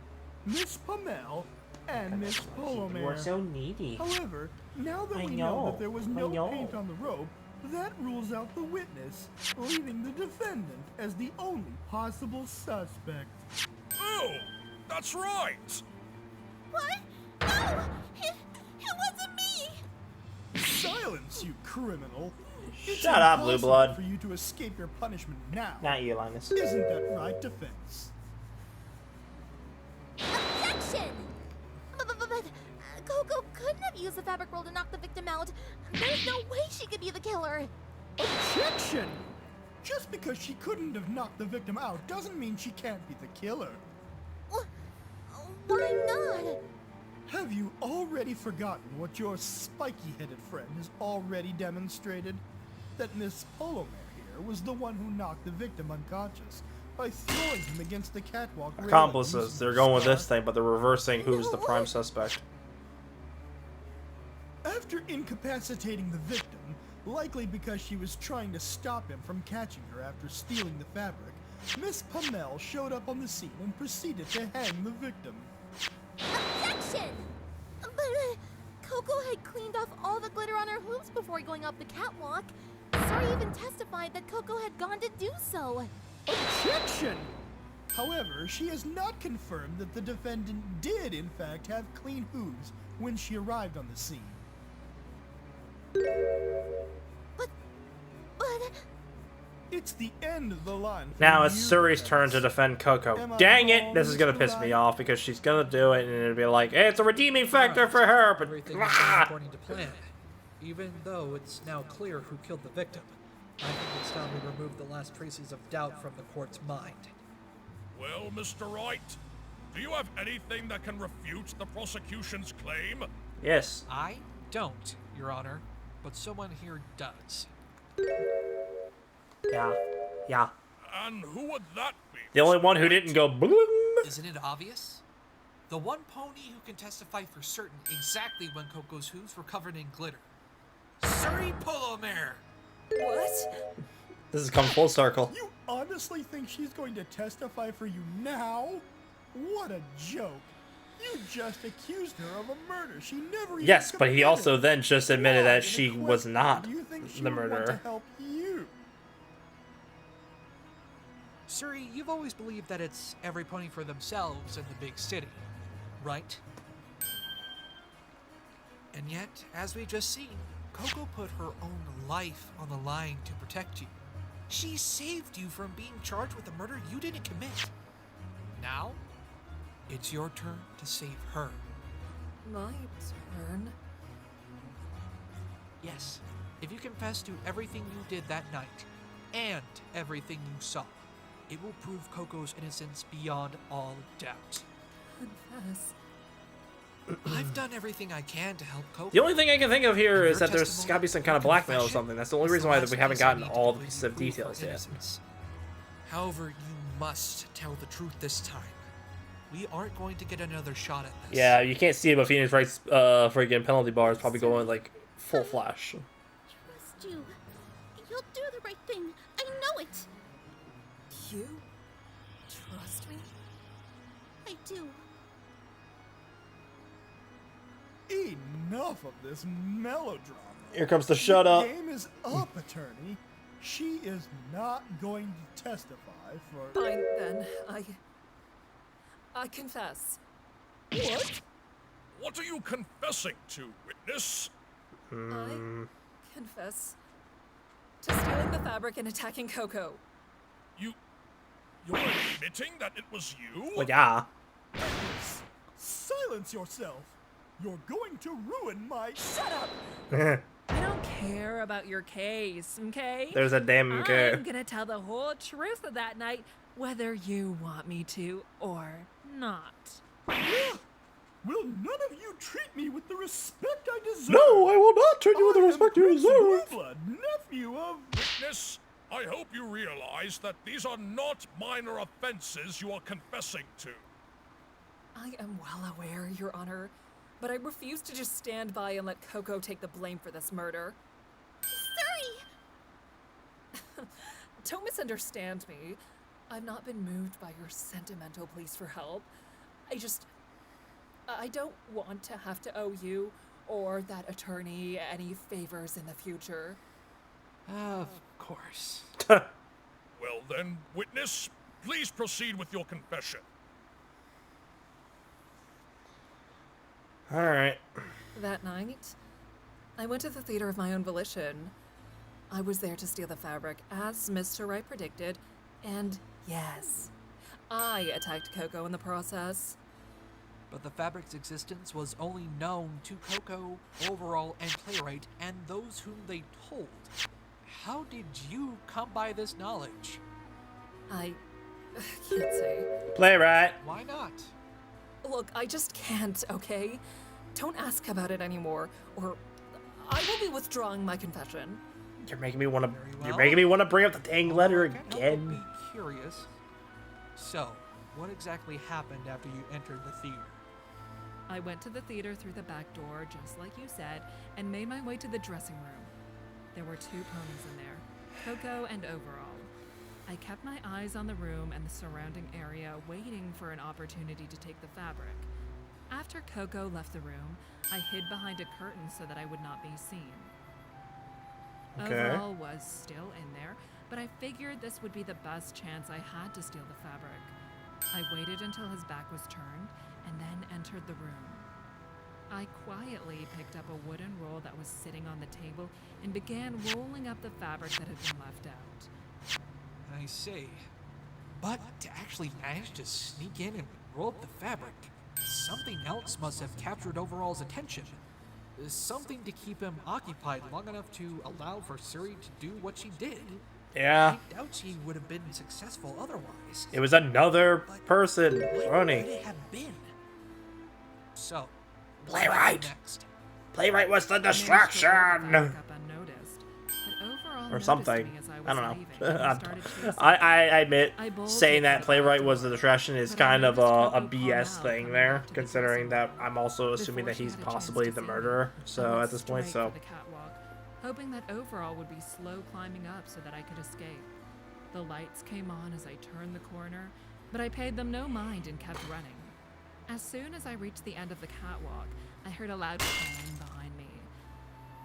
Miss Pamel and Miss Polymere. needy. However, now that I we know know, that there was I no know. paint on the rope, that rules out the witness, leaving the defendant as the only possible suspect. Oh, that's right! What? No! It wasn't me! Silence, you criminal! It's Shut up, Blue impossible Blood. for you to escape your punishment now. Not you, Linus. Isn't that right, defense? Objection! But Coco couldn't have used the fabric roll to knock the victim out. There's no way she could be the killer. Objection! Just because she couldn't have knocked the victim out doesn't mean she can't be the killer. Why not? Have you already forgotten what your spiky-headed friend has already demonstrated? That Miss Polymere here was the one who knocked the victim unconscious by throwing him against the catwalk railing Accomplices. using They're the going with scar. this thing, but they're reversing who's the prime suspect. After incapacitating the victim, likely because she was trying to stop him from catching her after stealing the fabric, Miss Pamel showed up on the scene and proceeded to hang the victim. Objection! But Coco had cleaned off all the glitter on her hooves before going up the catwalk. Sari even testified that Coco had gone to do so. Objection! However, she has not confirmed that the defendant did in fact have clean hooves when she arrived on the scene. But It's the end of the line. for Now it's you, Suri's turn defense. to defend Coco. Am I Dang it! wrong, This is gonna Mr. piss me Light? off because she's gonna do it and it'll be like, hey, it's a redeeming factor for her, but Everything is going according to plan, even though it's now clear who killed the victim. I think it's time we remove the last traces of doubt from the court's mind. Well, Mr. Wright, do you have anything that can refute the prosecution's claim? yes. I don't, Your Honor, but someone here does. Yeah. And who would that be? The only one who didn't go boom. Isn't it obvious? The one pony who can testify for certain exactly when Coco's hooves were covered in glitter. Suri Polomere! What? This has come full circle. You honestly think she's going to testify for you now? What a joke. You just accused her of a murder she never even Yes, but he committed. also then just admitted Why, that in a she was question, not do you think she the would want to murderer. help you? Suri, you've always believed that it's every pony for themselves in the big city, right? And yet, as we've just seen, Coco put her own life on the line to protect you. She saved you from being charged with a murder you didn't commit. Now, it's your turn to save her. My turn? Yes, if you confess to everything you did that night, and everything you saw, it will prove Coco's innocence beyond all doubt. Confess. I've done everything I can to help Coco. The only thing I can think of here And is your that there's testimony gotta be some kind of or blackmail or confession something. That's the only is reason why last we haven't piece I gotten need to all the believe pieces of proof details her yet. innocence. However, you must tell the truth this time. We aren't going to get another shot at this. Yeah, you can't see it, but Phoenix Wright's freaking penalty bar is probably going like full flash. Trust you. You'll do the right thing. I know it. You trust me? I do. Enough of this melodrama. Here comes the shut up. The game is up, attorney. She is not going to testify for... Fine, then. I confess. What? What are you confessing to, witness? I confess to stealing the fabric and attacking Coco. You're admitting that it was you? Well, yeah. Silence yourself. You're going to ruin my... Shut up! I don't care about your case, okay? There's a damn care. I'm gonna tell the whole truth of that night, whether you want me to or not. Will none of you treat me with the respect I deserve? No, I will not treat you with the respect you deserve. Blood, nephew of... Witness, I hope you realize that these are not minor offenses you are confessing to. I am well aware, Your Honor, but I refuse to just stand by and let Coco take the blame for this murder. Suri! Don't misunderstand me. I've not been moved by your sentimental pleas for help. I don't want to have to owe you or that attorney any favors in the future. Of course. Well then, witness, please proceed with your confession. Alright. That night, I went to the theater of my own volition. I was there to steal the fabric, as Mr. Wright predicted, and yes, I attacked Coco in the process. But the fabric's existence was only known to Coco, Overall, and Playwright, and those whom they told. How did you come by this knowledge? I can't say. Playwright. Why not? Look, I just can't, okay? Don't ask about it anymore, or I will be withdrawing my confession. You're making me want to. Very well. You're making me want to bring up the dang letter I can't help but again. be curious. So, what exactly happened after you entered the theater? I went to the theater through the back door, just like you said, and made my way to the dressing room. There were 2 ponies in there, Coco and Overall. I kept my eyes on the room and the surrounding area, waiting for an opportunity to take the fabric. After Coco left the room, I hid behind a curtain so that I would not be seen. Okay. Overall was still in there, but I figured this would be the best chance I had to steal the fabric. I waited until his back was turned and then entered the room. I quietly picked up a wooden roll that was sitting on the table and began rolling up the fabric that had been left out. I see. But to actually manage to sneak in and roll up the fabric, something else must have captured Overall's attention. Something to keep him occupied long enough to allow for Suri to do what she did. Yeah. I doubt she would have been successful otherwise. It was another person, What could Brony. it have been? So, what Playwright. next? Playwright was the I managed to roll the distraction. fabric up unnoticed, but Overall Or noticed something. me as I was I don't know. leaving and started chasing I admit, I boldly saying that closed Playwright the was the door, distraction is but I kind of noticed a Coco called BS out thing coming there, back to the considering that dressing room. I'm also assuming that Before she he's had a chance possibly to the see murderer. me, I So went at this point, straight so for the catwalk, hoping that Overall would be slow climbing up so that I could escape. The lights came on as I turned the corner, but I paid them no mind and kept running. As soon as I reached the end of the catwalk, I heard a loud bang behind me.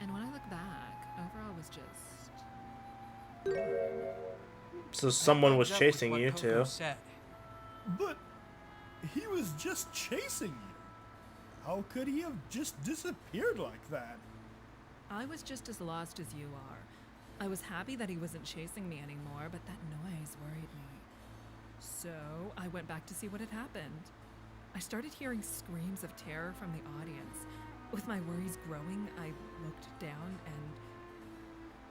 And when I looked back, Overall was just... so someone was That lines up with chasing what you Coco too. said. But he was just chasing you. How could he have just disappeared like that? I was just as lost as you are. I was happy that he wasn't chasing me anymore, but that noise worried me. So I went back to see what had happened. I started hearing screams of terror from the audience. With my worries growing, I looked down and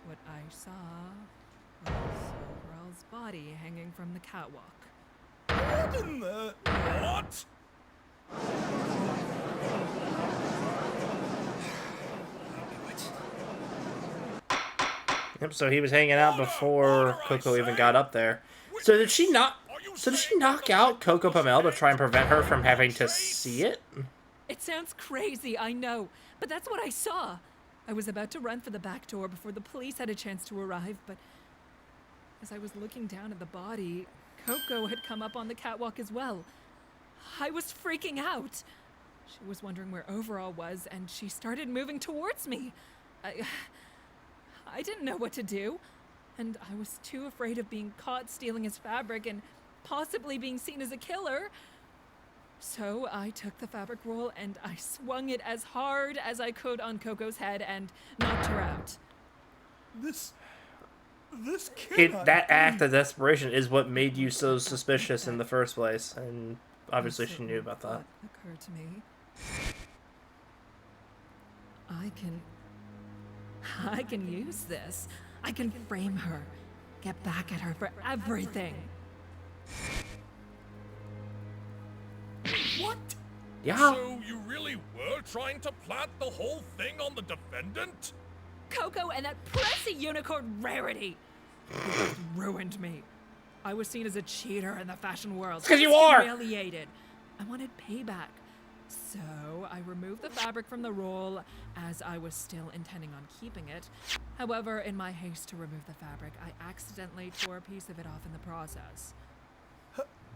what I saw was Overall's body hanging from the catwalk. What in the... What? Yep. So he was hanging out before Coco even got up there. So did she not? So did she knock out Coco Pamel to try and prevent her from having to see it? It sounds crazy, I know, but that's what I saw. I was about to run for the back door before the police had a chance to arrive, but as I was looking down at the body, Coco had come up on the catwalk as well. I was freaking out. She was wondering where Overall was, and she started moving towards me. I didn't know what to do, and I was too afraid of being caught stealing his fabric and possibly being seen as a killer. So I took the fabric roll and I swung it as hard as I could on Coco's head and knocked her out. This cannot That be. act of desperation is what made you so suspicious in the first place, and obviously she knew about that. What occurred to me? I can use this. I can frame her, get back at her for everything. What? Yeah. So you really were trying to plant the whole thing on the defendant? Coco and that prissy unicorn Rarity. They both ruined me. I was seen as a cheater in the fashion world. 'Cause you I was are. humiliated. I wanted payback. So I removed the fabric from the roll as I was still intending on keeping it. However, in my haste to remove the fabric, I accidentally tore a piece of it off in the process.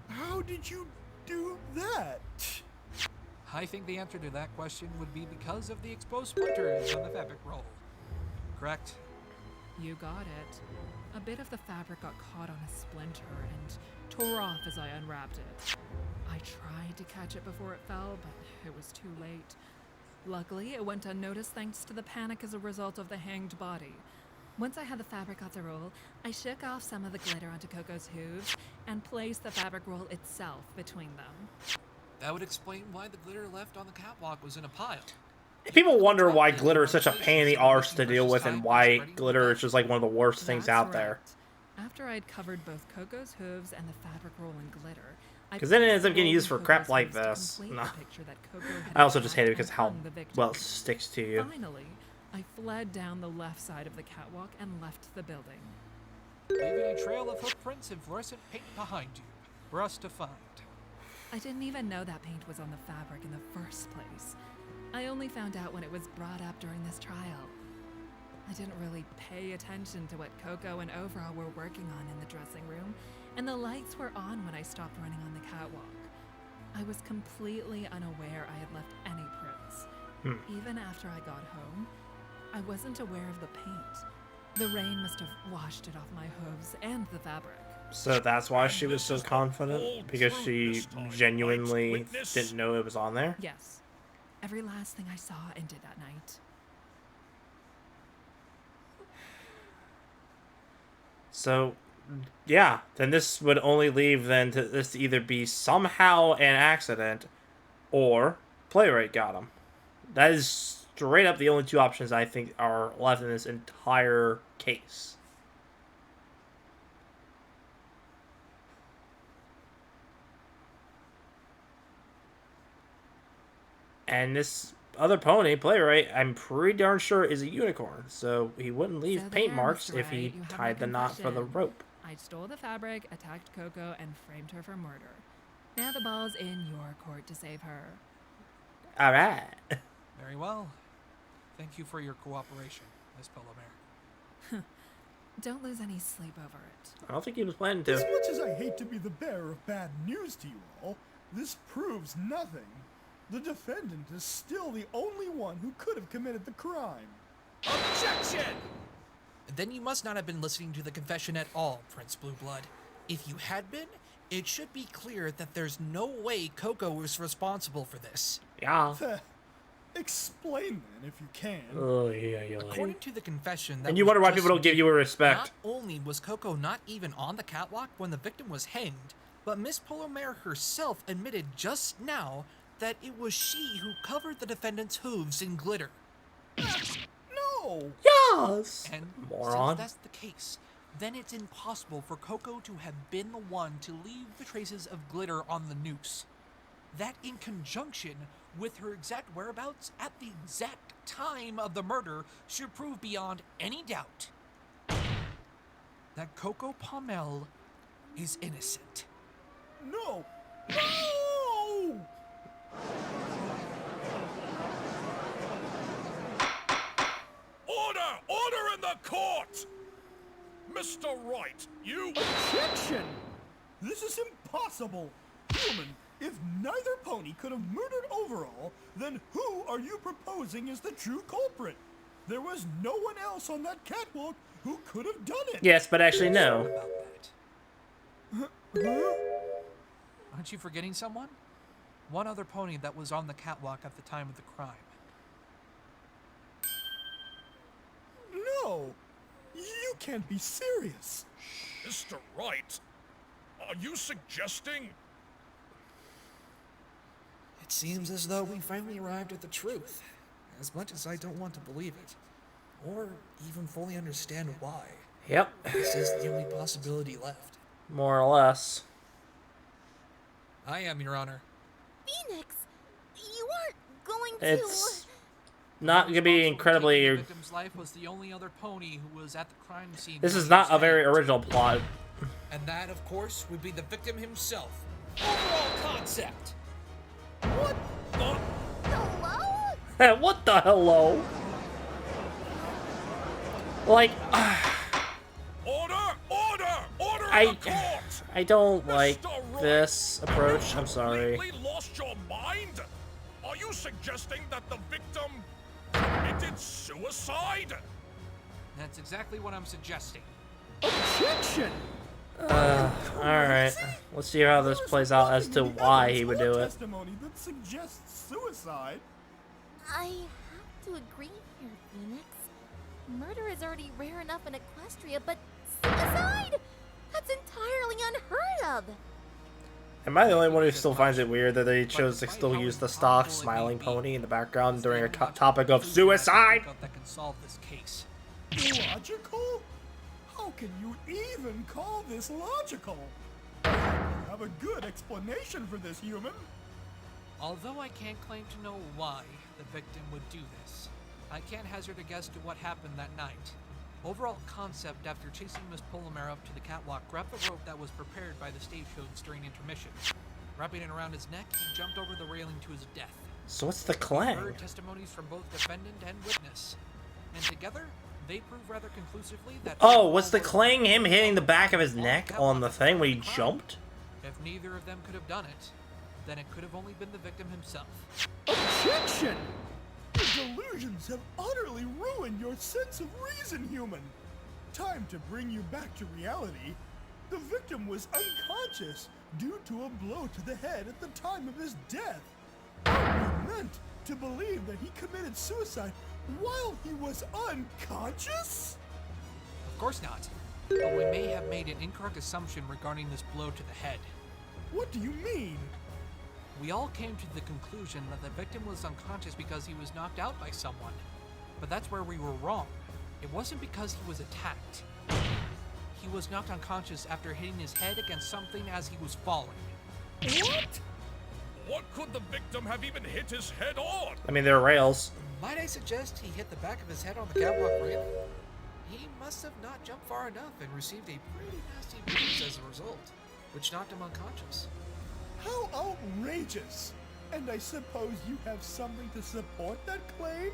How did you do that? I think the answer to that question would be because of the exposed splinters on the fabric roll. Correct? You got it. A bit of the fabric got caught on a splinter and tore off as I unwrapped it. I tried to catch it before it fell, but it was too late. Luckily, it went unnoticed thanks to the panic as a result of the hanged body. Once I had the fabric off the roll, I shook off some of the glitter onto Coco's hooves and placed the fabric roll itself between them. That would explain why the glitter left on the catwalk was in a pile. People wonder why glitter is such a pain in the arse to deal with and why glitter is just like one of the worst things That's out there. right. After I'd covered both Coco's hooves and the fabric roll in glitter, I 'Cause then it placed ends up the getting roll used in for Coco's crap like hooves to this. complete No. the picture that Coco had I also just hate it attacked because and how hung the victim. well it sticks to you. Finally, I fled down the left side of the catwalk and left the building. Leaving a trail of footprints and fluorescent paint behind you for us to find. I didn't even know that paint was on the fabric in the first place. I only found out when it was brought up during this trial. I didn't really pay attention to what Coco and Overall were working on in the dressing room, and the lights were on when I stopped running on the catwalk. I was completely unaware I had left any prints. Even after I got home, I wasn't aware of the paint. The rain must have washed it off my hooves and the fabric. So that's why she was so confident, because she genuinely didn't know it was on there. Yes. Every last thing I saw and did that night. So, yeah, then this would only leave then to this to either be somehow an accident or Playwright got him. That is straight up the only two options I think are left in this entire case. And this other pony, Playwright, I'm pretty darn sure is a unicorn, so he wouldn't leave So paint there, marks Mr. if he Wright, you have my tied the knot for the confession. rope. I stole the fabric, attacked Coco, and framed her for murder. Now the ball's in your court to save her. Alright. Very well. Thank you for your cooperation, Miss Palomar. Don't lose any sleep over it. I don't think he was planning As to. much as I hate to be the bearer of bad news to you all, this proves nothing. The defendant is still the only one who could have committed the crime. Objection! Then you must not have been listening to the confession at all, Prince Blueblood. If you had been, it should be clear that there's no way Coco was responsible for this. Yeah. Explain then, if you can. Oh, yeah, yeah. According to the confession that And you was wonder why just people don't give you a respect. Not only was Coco not even on the catwalk when the victim was hanged, but Miss Palomar herself admitted just now that it was she who covered the defendant's hooves in glitter. No! Yes! And Moron. since that's the case, then it's impossible for Coco to have been the one to leave the traces of glitter on the noose. That, in conjunction with her exact whereabouts at the exact time of the murder, should prove beyond any doubt that Coco Pommel is innocent. No! No! Order! Order in the court! Mr. Wright, you... Objection! This is impossible! Human, If neither pony could have murdered Overall, then who are you proposing is the true culprit? There was no one else on that catwalk who could have done it. Yes, but actually no. About that. Huh? Aren't you forgetting someone? One other pony that was on the catwalk at the time of the crime. No, you can't be serious. Mr. Wright, are you suggesting? It seems as though we finally arrived at the truth, as much as I don't want to believe it, or even fully understand why. Yep, This is the only possibility left. more or less. I am, Your Honor. Phoenix, you aren't going It's not gonna be Responsible for taking incredibly. The victim's life was the only other pony who was at the crime scene. This when is he not was a very hanged. original plot. And that, of course, would be the victim himself. Overall concept! What the? Hello? What the hello? Like, Order! Order! Order in I the court! I don't like Mr. Wright, this approach. have I'm you sorry. completely lost your mind? Are you suggesting that the victim committed suicide? That's exactly what I'm suggesting. Objection! Alright. Let's see how this plays out as to why he would do it. Testimony that suggests suicide. I have to agree here, Phoenix. Murder is already rare enough in Equestria, but suicide? That's entirely unheard of. Am I the only one who still finds it weird that they chose to still use the stock smiling pony in the background during a topic of suicide? That can solve this case. Logical? How can you even call this logical? I hope you have a good explanation for this, human. Although I can't claim to know why the victim would do this, I can hazard a guess to what happened that night. Overall concept, after chasing Miss Polomare up to the catwalk, grabbed the rope that was prepared by the stagecoach during intermission. Wrapping it around his neck, he jumped over the railing to his death. So what's the We clang? heard testimonies from both defendant and witness, and together, they prove rather conclusively that... Oh, was the clang him hitting the back of his neck on the thing when he jumped? If neither of them could have done it, then it could have only been the victim himself. Objection! Your delusions have utterly ruined your sense of reason, human. Time to bring you back to reality. The victim was unconscious due to a blow to the head at the time of his death. Are we meant to believe that he committed suicide while he was unconscious? Of course not. But we may have made an incorrect assumption regarding this blow to the head. What do you mean? We all came to the conclusion that the victim was unconscious because he was knocked out by someone. But that's where we were wrong. It wasn't because he was attacked. He was knocked unconscious after hitting his head against something as he was falling. What? What could the victim have even hit his head on? I mean, there are rails. Might I suggest he hit the back of his head on the catwalk railing? He must have not jumped far enough and received a pretty nasty bruise as a result, which knocked him unconscious. How outrageous! And I suppose you have something to support that claim?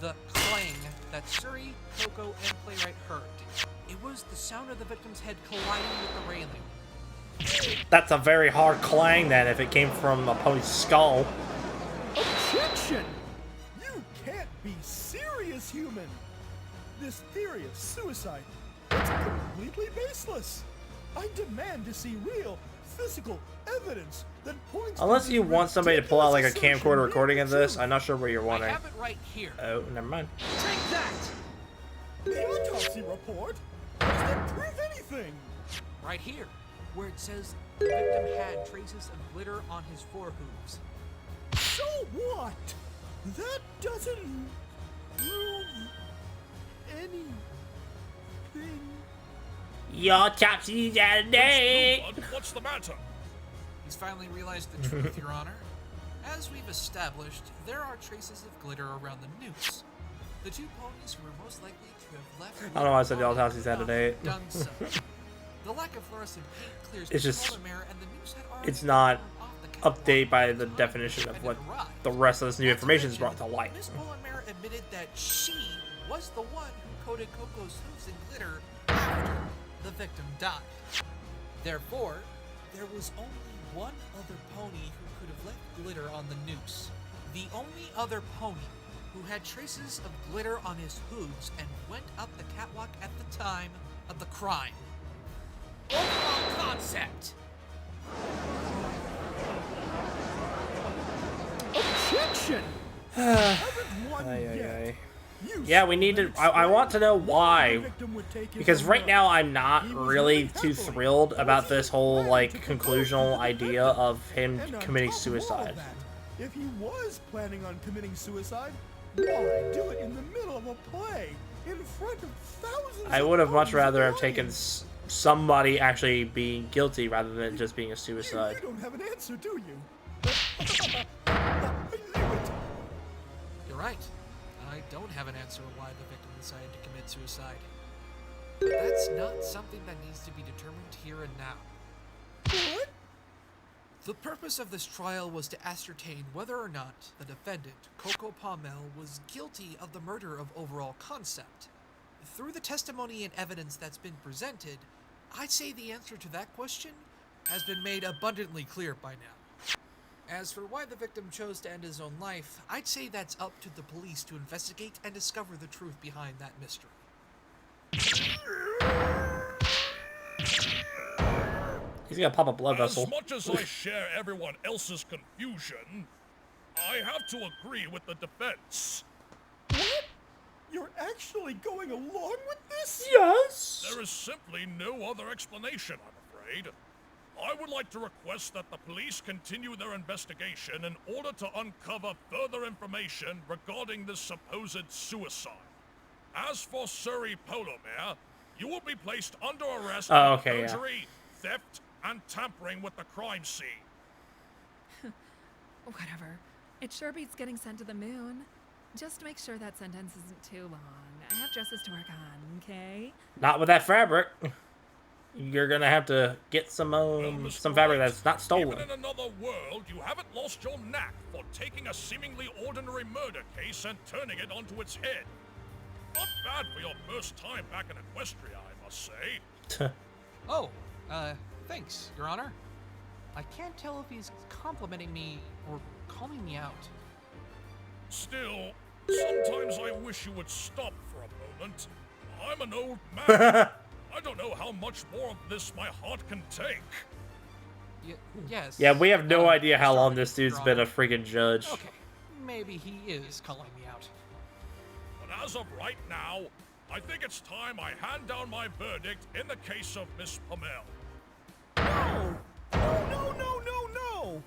The clang that Suri, Coco, and Playwright heard. It was the sound of the victim's head colliding with the railing. That's a very hard clang then if it came from a pony's skull. Objection! You can't be serious, human! This theory of suicide is completely baseless. I demand to see real, physical evidence that points to Unless this you want somebody to pull out like a ridiculous camcorder assertion recording of being this, true. I'm not sure what you're I wanting. have it right here. Oh, never mind. Take that! The autopsy report? Does that prove anything? Right here, where it says the victim had traces of glitter on his forehooves. So what? That doesn't prove anything. Your taxi's out of date. What's the matter? He's finally realized the truth, Your Honor. As we've established, there are traces of glitter around the noose. The two ponies who were most likely to have left. I don't know why I said the autopsy's out of date. Done so. The lack of fluorescent paint clears It's the just- polymer, and the noose had already It's not fallen off the catwalk update by at the time definition of what defendant arrived. the rest of this new Not to information is mention, brought to light. Miss Polymer admitted that she was the one who coated Coco's hooves in glitter after the victim died. Therefore, there was only one other pony who could have left glitter on the noose. The only other pony who had traces of glitter on his hooves and went up the catwalk at the time of the crime. Overall concept. Objection! Yeah, we need to. I want to know why, because right now I'm not really too thrilled about this whole like conclusional idea of him committing suicide. If he was planning on committing suicide, why do it in the middle of a play in front of thousands? I would have much rather have taken somebody actually being guilty rather than just being a suicide. You don't have an answer, do you? I knew it. You're right. I don't have an answer why the victim decided to commit suicide. But that's not something that needs to be determined here and now. What? The purpose of this trial was to ascertain whether or not the defendant, Coco Palmel, was guilty of the murder of Overall Concept. Through the testimony and evidence that's been presented, I'd say the answer to that question has been made abundantly clear by now. As for why the victim chose to end his own life, I'd say that's up to the police to investigate and discover the truth behind that mystery. He's gonna pop a blood vessel. As much as I share everyone else's confusion, I have to agree with the defense. What? You're actually going along with this? Yes. There is simply no other explanation, I'm afraid. I would like to request that the police continue their investigation in order to uncover further information regarding this supposed suicide. As for Surrey Polomere, you will be placed under arrest for perjury, theft, and tampering with the crime scene. Whatever. It sure beats getting sent to the moon. Just make sure that sentence isn't too long. I have dresses to work on, okay? Not with that fabric. You're gonna have to get some fabric that's not stolen. Even in another world, you haven't lost your knack for taking a seemingly ordinary murder case and turning it onto its head. Not bad for your first time back in Equestria, I must say. Oh, thanks, Your Honor. I can't tell if he's complimenting me or calling me out. Still, sometimes I wish you would stop for a moment. I'm an old man. I don't know how much more of this my heart can take. Yes. Yeah, we have no idea how long this dude's been a freaking judge. Okay, maybe he is calling me out. But as of right now, I think it's time I hand down my verdict in the case of Miss Palmel. No! No, no, no, no, no!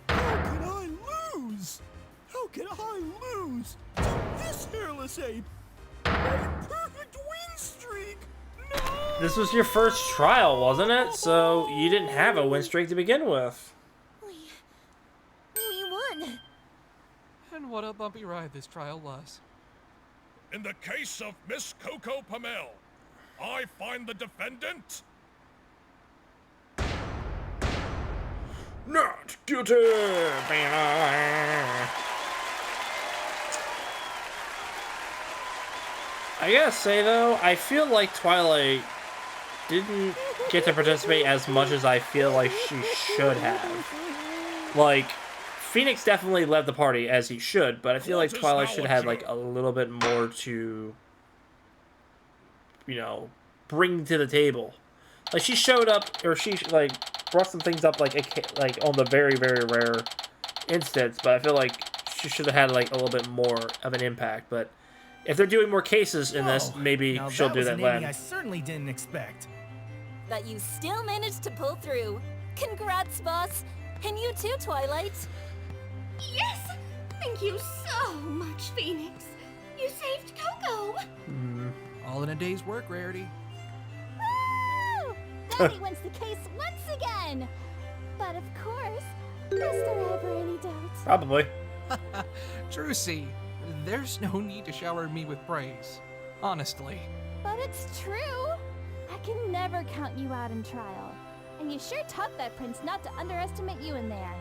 How can I lose? How can I lose to this hairless ape? A perfect win streak! No! This was your first trial, wasn't it? So you didn't have a win streak to begin with. We won. And what a bumpy ride this trial was. In the case of Miss Coco Palmel, I find the defendant not guilty. I gotta say though, I feel like Twilight didn't get to participate as much as I feel like she should have. Like, Phoenix definitely led the party as he should, but I feel like Twilight should have had like a little bit more to, you know, bring to the table. Like, she showed up, or she like brought some things up like on the very, very rare instance, but I feel like she should have had like a little bit more of an impact. But if they're doing more cases in this, maybe she'll do that then. I certainly didn't expect. But you still managed to pull through. Congrats, boss. And you too, Twilight. Yes! Thank you so much, Phoenix. You saved Coco. All in a day's work, Rarity. Woo! Daddy wins the case once again. But of course, is there ever any doubts? Probably. Trucy, there's no need to shower me with praise. Honestly. But it's true. I can never count you out in trial. And you sure taught that prince not to underestimate you in there.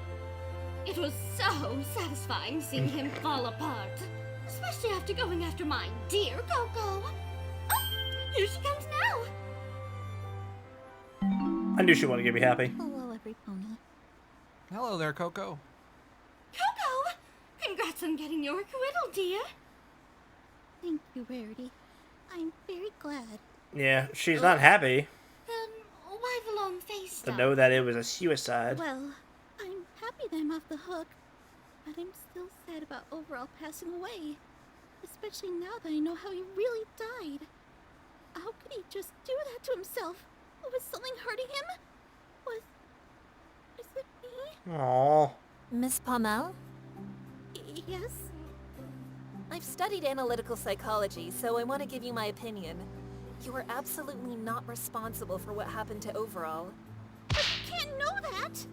It was so satisfying seeing him fall apart. Especially after going after my dear Coco. Oh, here she comes now. I knew she wanted to get me happy. Hello, every pony. Hello there, Coco. Coco! Congrats on getting your acquittal, dear. Thank you, Rarity. I'm very glad. Yeah, she's not happy Why the long face to stuff? know that it was a suicide. Well, I'm happy that I'm off the hook, but I'm still sad about Overall passing away. Especially now that I know how he really died. How could he just do that to himself? Was something hurting him? Is it me? Aww. Miss Pommel? Yes? I've studied analytical psychology, so I want to give you my opinion. You were absolutely not responsible for what happened to Overall. But you can't know that!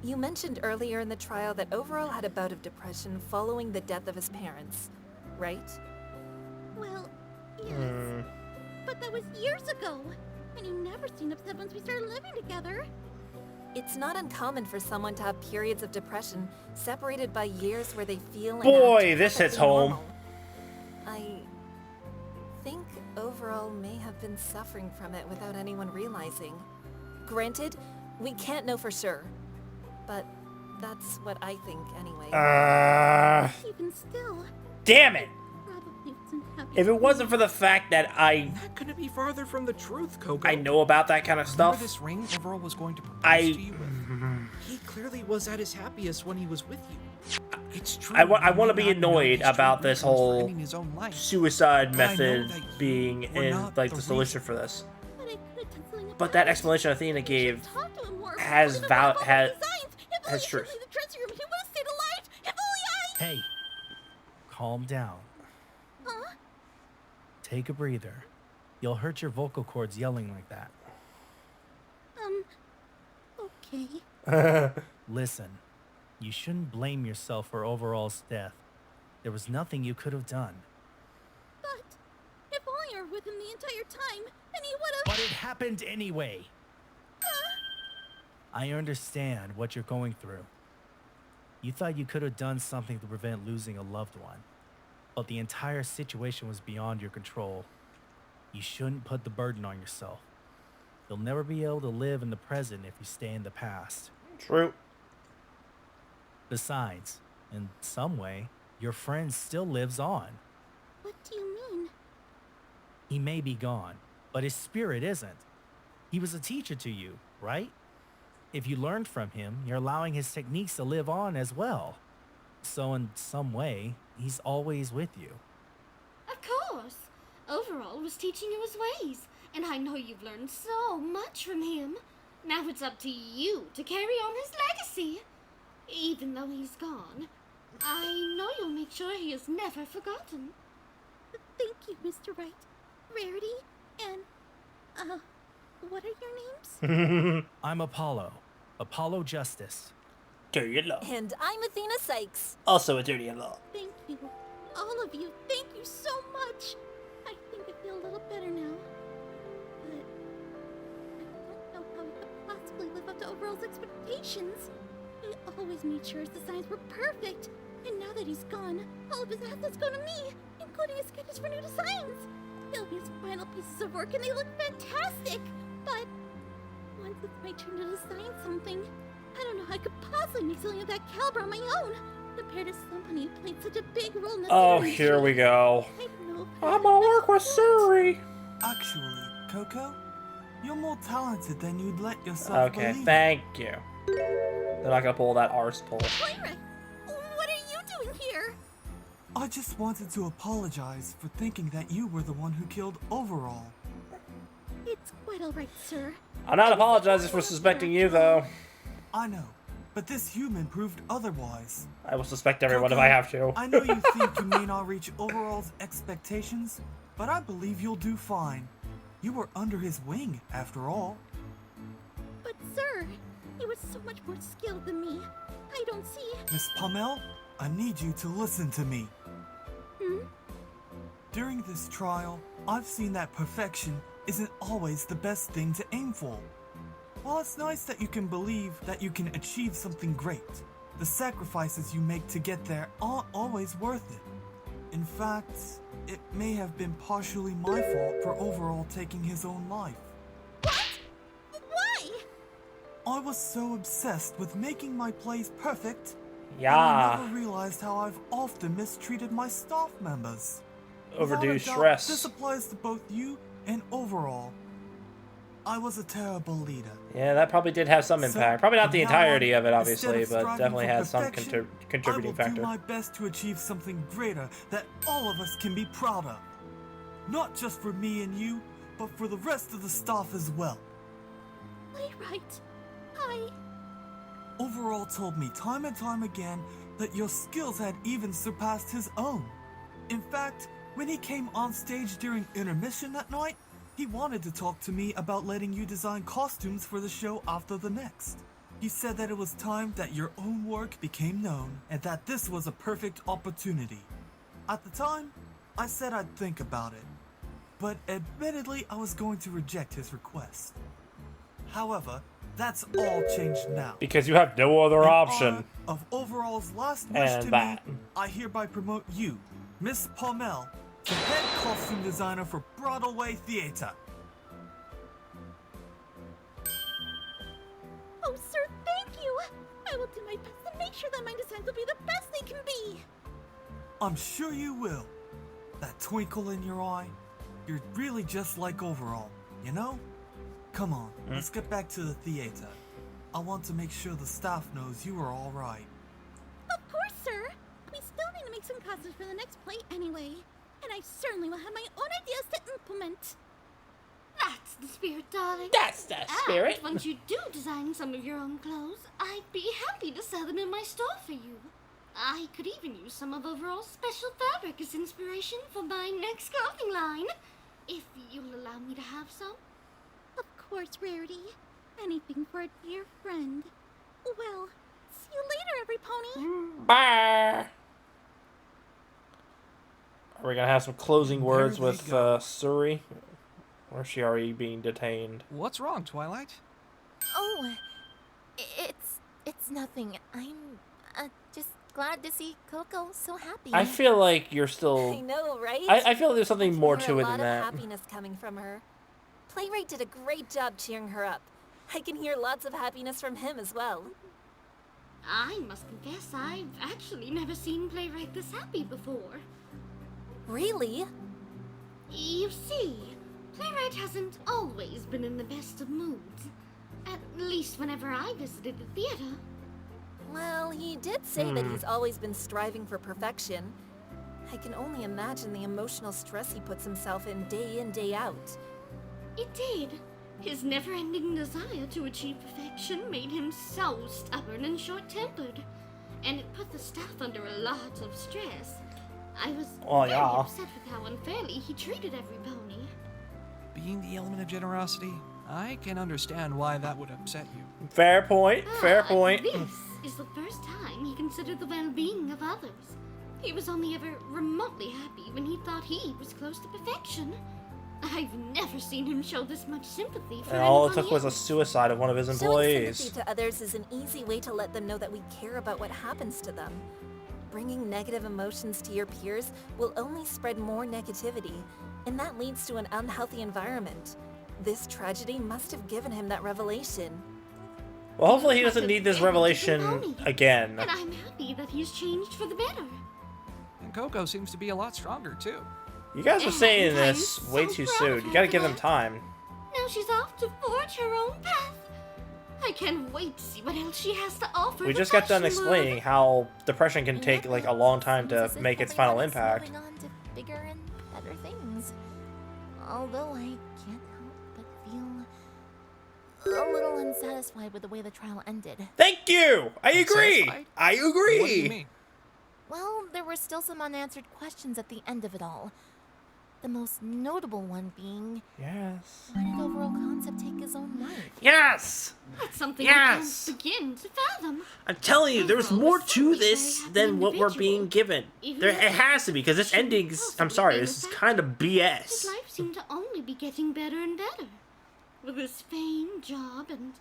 You mentioned earlier in the trial that Overall had a bout of depression following the death of his parents, right? Well, yes. But that was years ago. And he never seemed upset once we started living together. It's not uncommon for someone to have periods of depression separated by years where they feel and Boy, act this hits perfectly home. normal. I think Overall may have been suffering from it without anyone realizing. Granted, we can't know for sure, but that's what I think anyway. Even still, Damn it! probably wasn't happy. If it wasn't for the fact that That couldn't be farther from the truth, Coco. I know about that kind of Remember stuff, this ring Overall was going to propose I- to you with? He clearly was at his happiest when he was with you. It's true. I want he to may be not know annoyed his true about this reasons for whole ending his own life. suicide But I know method that you being were in not like the the solution for this. But I could have done something about But that it. explanation Athena gave Talk to him more. has Even val- about has- all the designs. If only has he truth. took me to the dressing room, he would have stayed alive. If only I. Hey, calm down. Huh? Take a breather. You'll hurt your vocal cords yelling like that. Okay. Listen, you shouldn't blame yourself for Overall's death. There was nothing you could have done. But if only I were with him the entire time, then he would have. But it happened anyway. I understand what you're going through. You thought you could have done something to prevent losing a loved one, but the entire situation was beyond your control. You shouldn't put the burden on yourself. You'll never be able to live in the present if you stay in the past. True. Besides, in some way, your friend still lives on. What do you mean? He may be gone, but his spirit isn't. He was a teacher to you, right? If you learned from him, you're allowing his techniques to live on as well. So in some way, he's always with you. Of course. Overall was teaching you his ways, and I know you've learned so much from him. Now it's up to you to carry on his legacy. Even though he's gone, I know you'll make sure he is never forgotten. Thank you, Mr. Wright, Rarity, and what are your names? I'm Apollo. Apollo Justice. Dirty-in-law. And I'm Athena Sykes. Also a dirty-in-law. Thank you, all of you. Thank you so much. I think I feel a little better now. But I don't know how we could possibly live up to Overall's expectations. He always made sure his designs were perfect. And now that he's gone, all of his assets go to me, including his sketches for new designs. They'll be his final pieces of work and they look fantastic. But once it's my turn to design something, I don't know how I could possibly make something of that caliber on my own. Compared to somebody who played such a big role in the Oh, series. here we go. I don't know if I'm gonna work with Suri. Actually, Coco, you're more talented than you'd let yourself Okay, believe. thank you. They're not gonna pull that arse pull. Moira, what are you doing here? I just wanted to apologize for thinking that you were the one who killed Overall. It's quite alright, sir. I'm not apologizing for suspecting you, though. I know, but this human proved otherwise. I will suspect everyone if Coco, I have to. I know you think you may not reach Overall's expectations, but I believe you'll do fine. You were under his wing, after all. But sir, he was so much more skilled than me. I don't see. Miss Pommel, I need you to listen to me. During this trial, I've seen that perfection isn't always the best thing to aim for. While it's nice that you can believe that you can achieve something great, the sacrifices you make to get there aren't always worth it. In fact, it may have been partially my fault for Overall taking his own life. What? Why? I was so obsessed with making my plays perfect, I Yeah. never realized how I've often mistreated my staff members. Overdue Without a doubt, stress. This applies to both you and overall. I was a terrible leader. Yeah, that probably did have some impact. Probably not the from now on, entirety of it, instead obviously, of but striving definitely for had some perfection, contributing I factor. will do my best to achieve something greater that all of us can be proud of. Not just for me and you, but for the rest of the staff as well. Playwright, Overall told me time and time again that your skills had even surpassed his own. In fact, when he came on stage during intermission that night, he wanted to talk to me about letting you design costumes for the show after the next. He said that it was time that your own work became known and that this was a perfect opportunity. At the time, I said I'd think about it, but admittedly I was going to reject his request. However, that's all changed now. Because you have no other In option. honor of Overall's last wish And to that. me, I hereby promote you, Miss Palmel, to head costume designer for Broadway Theater. Oh, sir, thank you! I will do my best to make sure that my designs will be the best they can be! I'm sure you will. That twinkle in your eye, you're really just like Overall, you know? Come on, let's get back to the theater. I want to make sure the staff knows you are all right. Of course, sir! We still need to make some costumes for the next play anyway. And I certainly will have my own ideas to implement. That's the spirit, darling. That's the spirit. And once you do design some of your own clothes, I'd be happy to sell them in my store for you. I could even use some of Overall's special fabric as inspiration for my next clothing line, if you'll allow me to have some. Of course, Rarity. Anything for a dear friend. Well, see you later, every pony. Bye. Are we gonna have some closing words There they with go. Suri? Or is she already being detained? What's wrong, Twilight? Oh, it's nothing. I'm just glad to see Coco so happy. I feel like you're I still... know, right? I feel like there's something more There's to it a lot than of that. happiness coming from her. Playwright did a great job cheering her up. I can hear lots of happiness from him as well. I must confess, I've actually never seen Playwright this happy before. Really? You see, Playwright hasn't always been in the best of moods. At least whenever I visited the theater. Well, he did say that he's always been striving for perfection. I can only imagine the emotional stress he puts himself in, day out. It did. His never-ending desire to achieve perfection made him so stubborn and short-tempered. And it put the staff under a lot of stress. I was very upset with how unfairly he treated every pony. Being the element of generosity, I can understand why that would upset you. Fair point. Fair point. This is the first time he considered the well-being of others. He was only ever remotely happy when he thought he was close to perfection. I've never seen him show this much sympathy for And all it anybody took was a else. suicide of one of his Showing employees. sympathy to others is an easy way to let them know that we care about what happens to them. Bringing negative emotions to your peers will only spread more negativity, and that leads to an unhealthy environment. This tragedy must have given him that revelation. Well, hopefully he doesn't need this revelation again. And I'm happy that he's changed for the better. And Coco seems to be a lot stronger, too. You guys are saying And this I'm way so too proud soon. of You her gotta for give them that. time. Now she's off to forge her own path. I can't wait to see what else she has to offer. We the just got done fashion explaining world. how depression can And take yet like it a long time seems to as if make its final everyone is impact. moving on to bigger and better things. Although I can't help but feel a little unsatisfied with the way the trial ended. Thank you! I agree! Unsatisfied? I agree! What do you mean? Well, there were still some unanswered questions at the end of it all. The most notable one being, Yes. why did Overall Concept take his own life? Yes! That's something Yes! I can't begin to fathom. I'm telling you, there's Overall, more was to certainly this very happy than what we're being individual. given. Even There, though it has to be, because this shouldn't ending's... I'm possibly sorry, be this the is fact. kind of His BS. life seemed to only be getting better and better. With his fame, job, and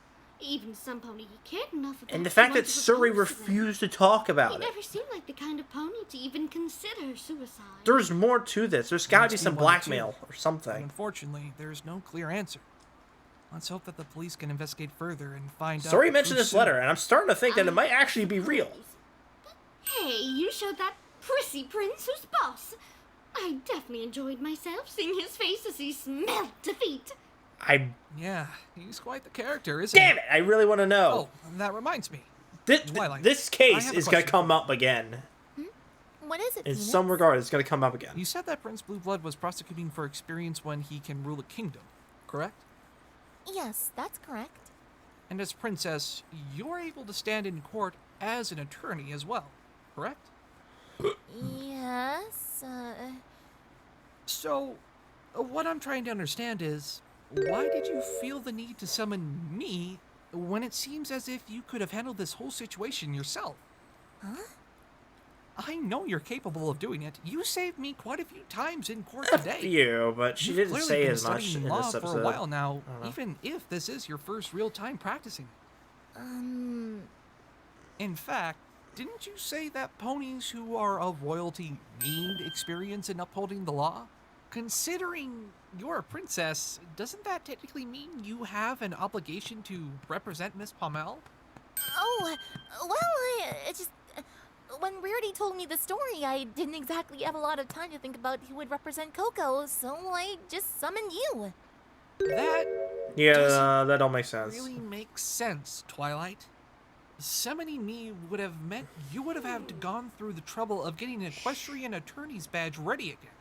even some pony he cared enough about And the to fact want that to Suri propose to them. refused to talk He about it. never seemed like the kind of pony to even consider suicide. There's more to this. There's gotta be Must be some one or two. blackmail or But something. unfortunately, there's no clear answer. Let's hope that the police can investigate further and find out. Suri mentioned who this sue- letter, and I'm starting to think that it might actually be real. Hey, you showed that prissy prince who's boss. I definitely enjoyed myself seeing his face as he smelled defeat. Yeah, he's quite the character, isn't he? Damn it! I really want to know. Oh, that reminds me. This I case have a is going question to come up again. What is it, In Phoenix? some regard, it's going to come up again. You said that Prince Blue Blood was prosecuting for experience when he can rule a kingdom, correct? Yes, that's correct. And as princess, you're able to stand in court as an attorney as well, correct? Yes, So, what I'm trying to understand is, why did you feel the need to summon me when it seems as if you could have handled this whole situation yourself? Huh? I know you're capable of doing it. You saved me quite a few times in court A today. few, but she You've didn't clearly say been as much studying in law this for episode. a while now, I don't know. even if this is your first real time practicing. In fact, didn't you say that ponies who are of royalty need experience in upholding the law? Considering you're a princess, doesn't that technically mean you have an obligation to represent Miss Pommel? Oh, well, it just... When Rarity told me the story, I didn't exactly have a lot of time to think about who would represent Coco, so I just summoned you. That Yeah, that don't make sense. really makes sense, Twilight. Summoning me would have meant you would have had to gone through the trouble of getting an equestrian attorney's badge ready again.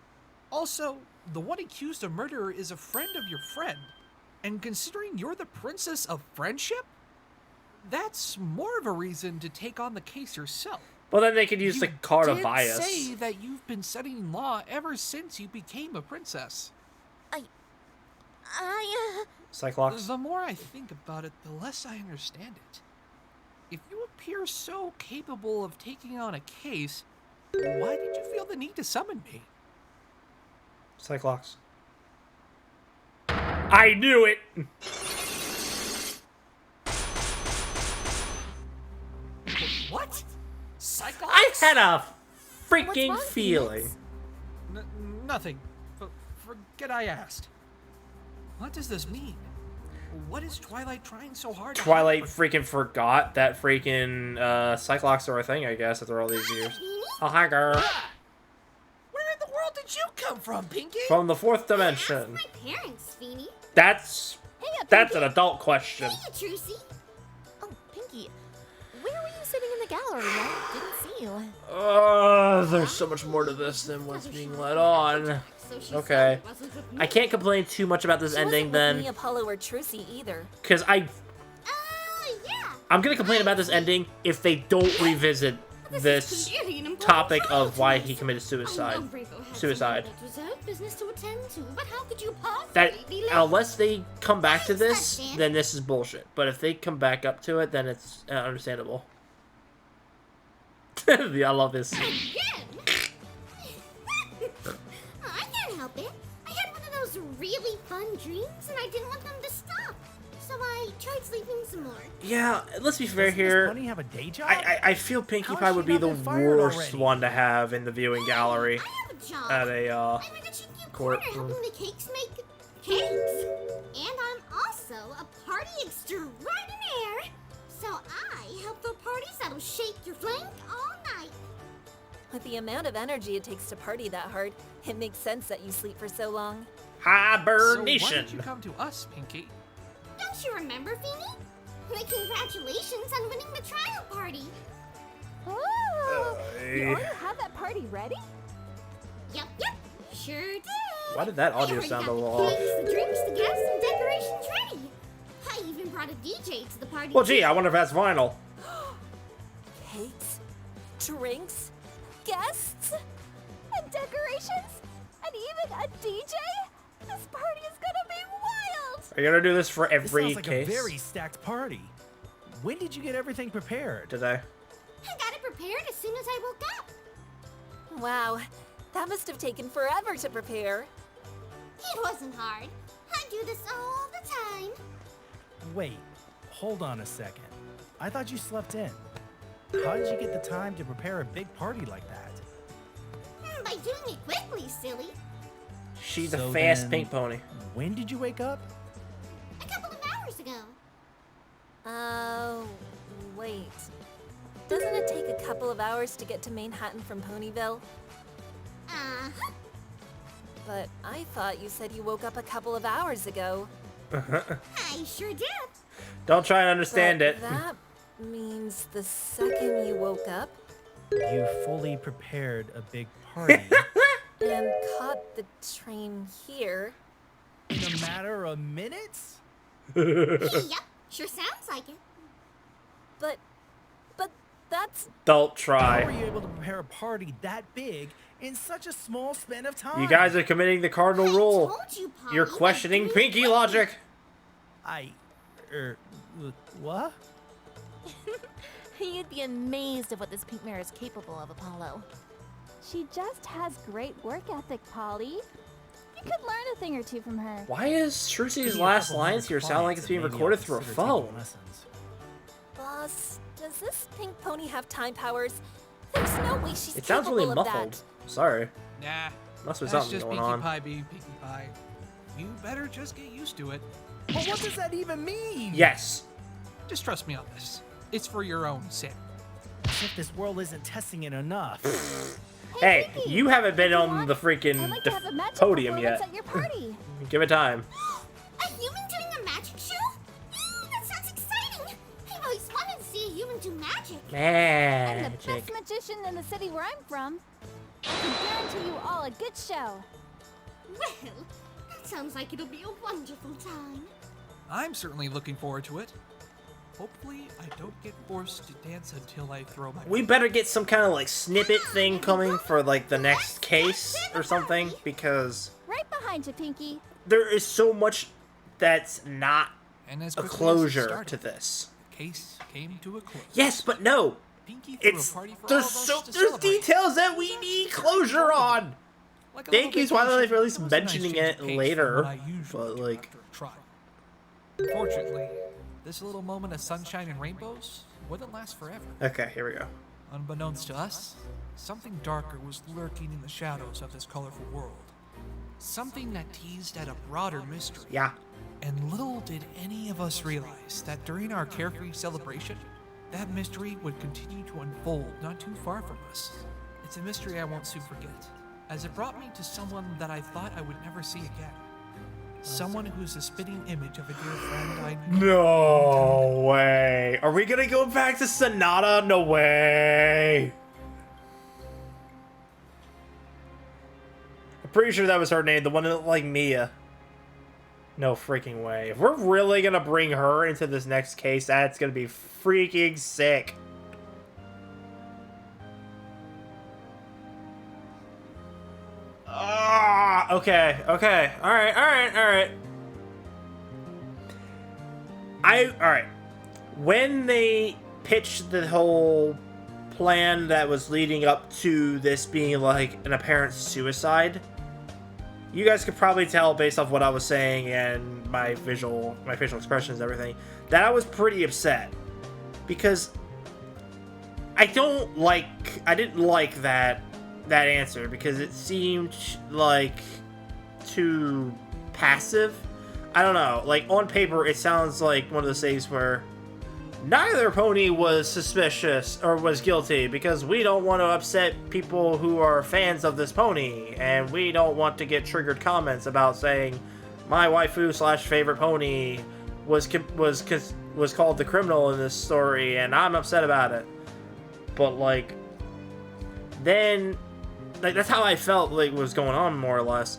Also, the one accused of murder is a friend of your friend. And considering you're the princess of friendship, that's more of a reason to take on the case yourself. Well, then they could use the card of did bias. say that you've been studying law ever since you became a princess. Cyclops. The more I think about it, the less I understand it. If you appear so capable of taking on a case, why did you feel the need to summon me? Cyclops. I knew it! What? Cyclops? I had a freaking What's wrong, feeling. Phoenix? Nothing. Forget I asked. What does this mean? What is Twilight trying so hard to Twilight hide from- freaking forgot that freaking Cyclops are a thing, I guess, after all these years. Oh, hi, girl. Where in the world did you come from, Pinky? From the fourth dimension. My parents, Feeny. That's an adult question. Hey, Trucy. Oh, Pinky, where were you sitting in the gallery? I didn't see you. There's so much more to this than what's being let on. Okay. I can't complain too much about this She ending wasn't then, with me, Apollo, or Trucy either. because Yeah. I'm gonna complain about this ending if they don't revisit this clearly an important topic trial of to why us. he committed suicide. I know Rainbow had Suicide. some unresolved business to attend to, but how could you possibly That be late? unless they come back to I this, understand. then this is bullshit. But if they come back up to it, then it's understandable. Yeah, I love this scene. Again? I can't help it. I had one of those really fun dreams, and I didn't want them to stop. So I tried sleeping some more. Yeah, let's be fair Doesn't Miss here. Bunny have a day job? I feel Pinkie How has Pie she would be not the been fired worst already? one to have in the viewing gallery I have a job. at a I'm in the cheeky corner courtroom. helping the cakes make cakes. And I'm also a party extraordinaire. So I help throw parties that'll shake your flank all night. With the amount of energy it takes to party that hard, it makes sense that you sleep for so long. So why hibernation. did you come to us, Pinky? Don't you remember, Feeny? My congratulations on winning the trial party. Oh, you already have that party ready? Yep, sure did. Why did that I audio already sound have a the little off? cakes, the drinks, the guests, and decorations ready. I even brought a DJ to the party. Well, gee, too. I wonder if that's vinyl. Cakes, drinks, guests, and decorations, and even a DJ? This party is gonna be wild! Are you gonna do this for This every sounds like case? a very stacked party. When did you get everything prepared? Today. I got it prepared as soon as I woke up. Wow, that must have taken forever to prepare. It wasn't hard. I do this all the time. Wait, hold on a second. I thought you slept in. How did you get the time to prepare a big party like that? By doing it quickly, silly. She's a So fast then- pink pony. When did you wake up? A couple of of hours to get to Manhattan from Ponyville? Uh-huh. But I thought you said you woke up a couple of hours ago. I sure did. Don't try and understand But it. That means the second you woke up You fully prepared a big party and caught the train here. in a matter of minutes? Yep, sure sounds like it. But that's Don't How try. were you able to prepare a party that big in such a small span of time? You guys are committing the cardinal rule. Told you, Polly, You're that questioning doing Pinky it- logic. What? You'd be amazed at what this pink mare is capable of, Apollo. She just has great work ethic, Polly. You could learn a thing or two from her. Why is Give Trucy's me a last couple lines here minutes sound like clients it's being and maybe I'll recorded through a consider taking phone? lessons. Boss, does this pink pony have time powers? There's no way she's It sounds capable really of muffled. that. Sorry. Nah, Must be that's something just going Pinkie on. Pie being Pinkie Pie. You better just get used to it. But what does that even mean? Yes. Just trust me on this. It's for your own sake. As if this world isn't testing it enough. Hey, Pinky, you haven't been if you on want, the I'd freaking like to have a magic podium performance yet. at your party. Give it time. A human doing a magic show? That sounds exciting. I've always wanted to see a human do magic. I'm the Magic. best magician in the city where I'm from. I can guarantee you all a good show. Well, that sounds like it'll be a wonderful time. I'm certainly looking forward to it. Hopefully, I don't get forced to dance until I throw my. We better get some kind of like snippet thing coming for like the next case or something, because Right behind you, Pinky. there is so much that's not And as a quickly as it closure started, to this. the case came to a close. Yes, but no. Pinky threw It's a party for all there's of us so to there's celebrate. details that we need closure on. Like a Thank little you, Twilight, vacation, for at least it was a nice mentioning change it of pace from later, what I usually but, do like- after a trial. Fortunately, this little moment of sunshine and rainbows wouldn't last forever. Okay, here we go. Unbeknownst to us, something darker was lurking in the shadows of this colorful world. Something that teased at a broader mystery. Yeah. And little did any of us realize that during our carefree celebration, that mystery would continue to unfold not too far from us. It's a mystery I won't soon forget, as it brought me to someone that I thought I would never see again. Someone who's the spitting image of a dear friend I knew. No way. Are we gonna go back to Sonata? No way. I'm pretty sure that was her name, the one that looked like Mia. No freaking way. If we're really gonna bring her into this next case, that's gonna be freaking sick. Ah, okay, okay. Alright. Alright. When they pitched the whole plan that was leading up to this being like an apparent suicide, you guys could probably tell based off what I was saying and my facial expressions and everything, that I was pretty upset. Because I didn't like that answer, because it seemed like too passive. I don't know, like on paper it sounds like one of those things where neither pony was suspicious or was guilty, because we don't want to upset people who are fans of this pony, and we don't want to get triggered comments about saying my waifu / favorite pony was called the criminal in this story, and I'm upset about it. But like, then like that's how I felt like was going on, more or less.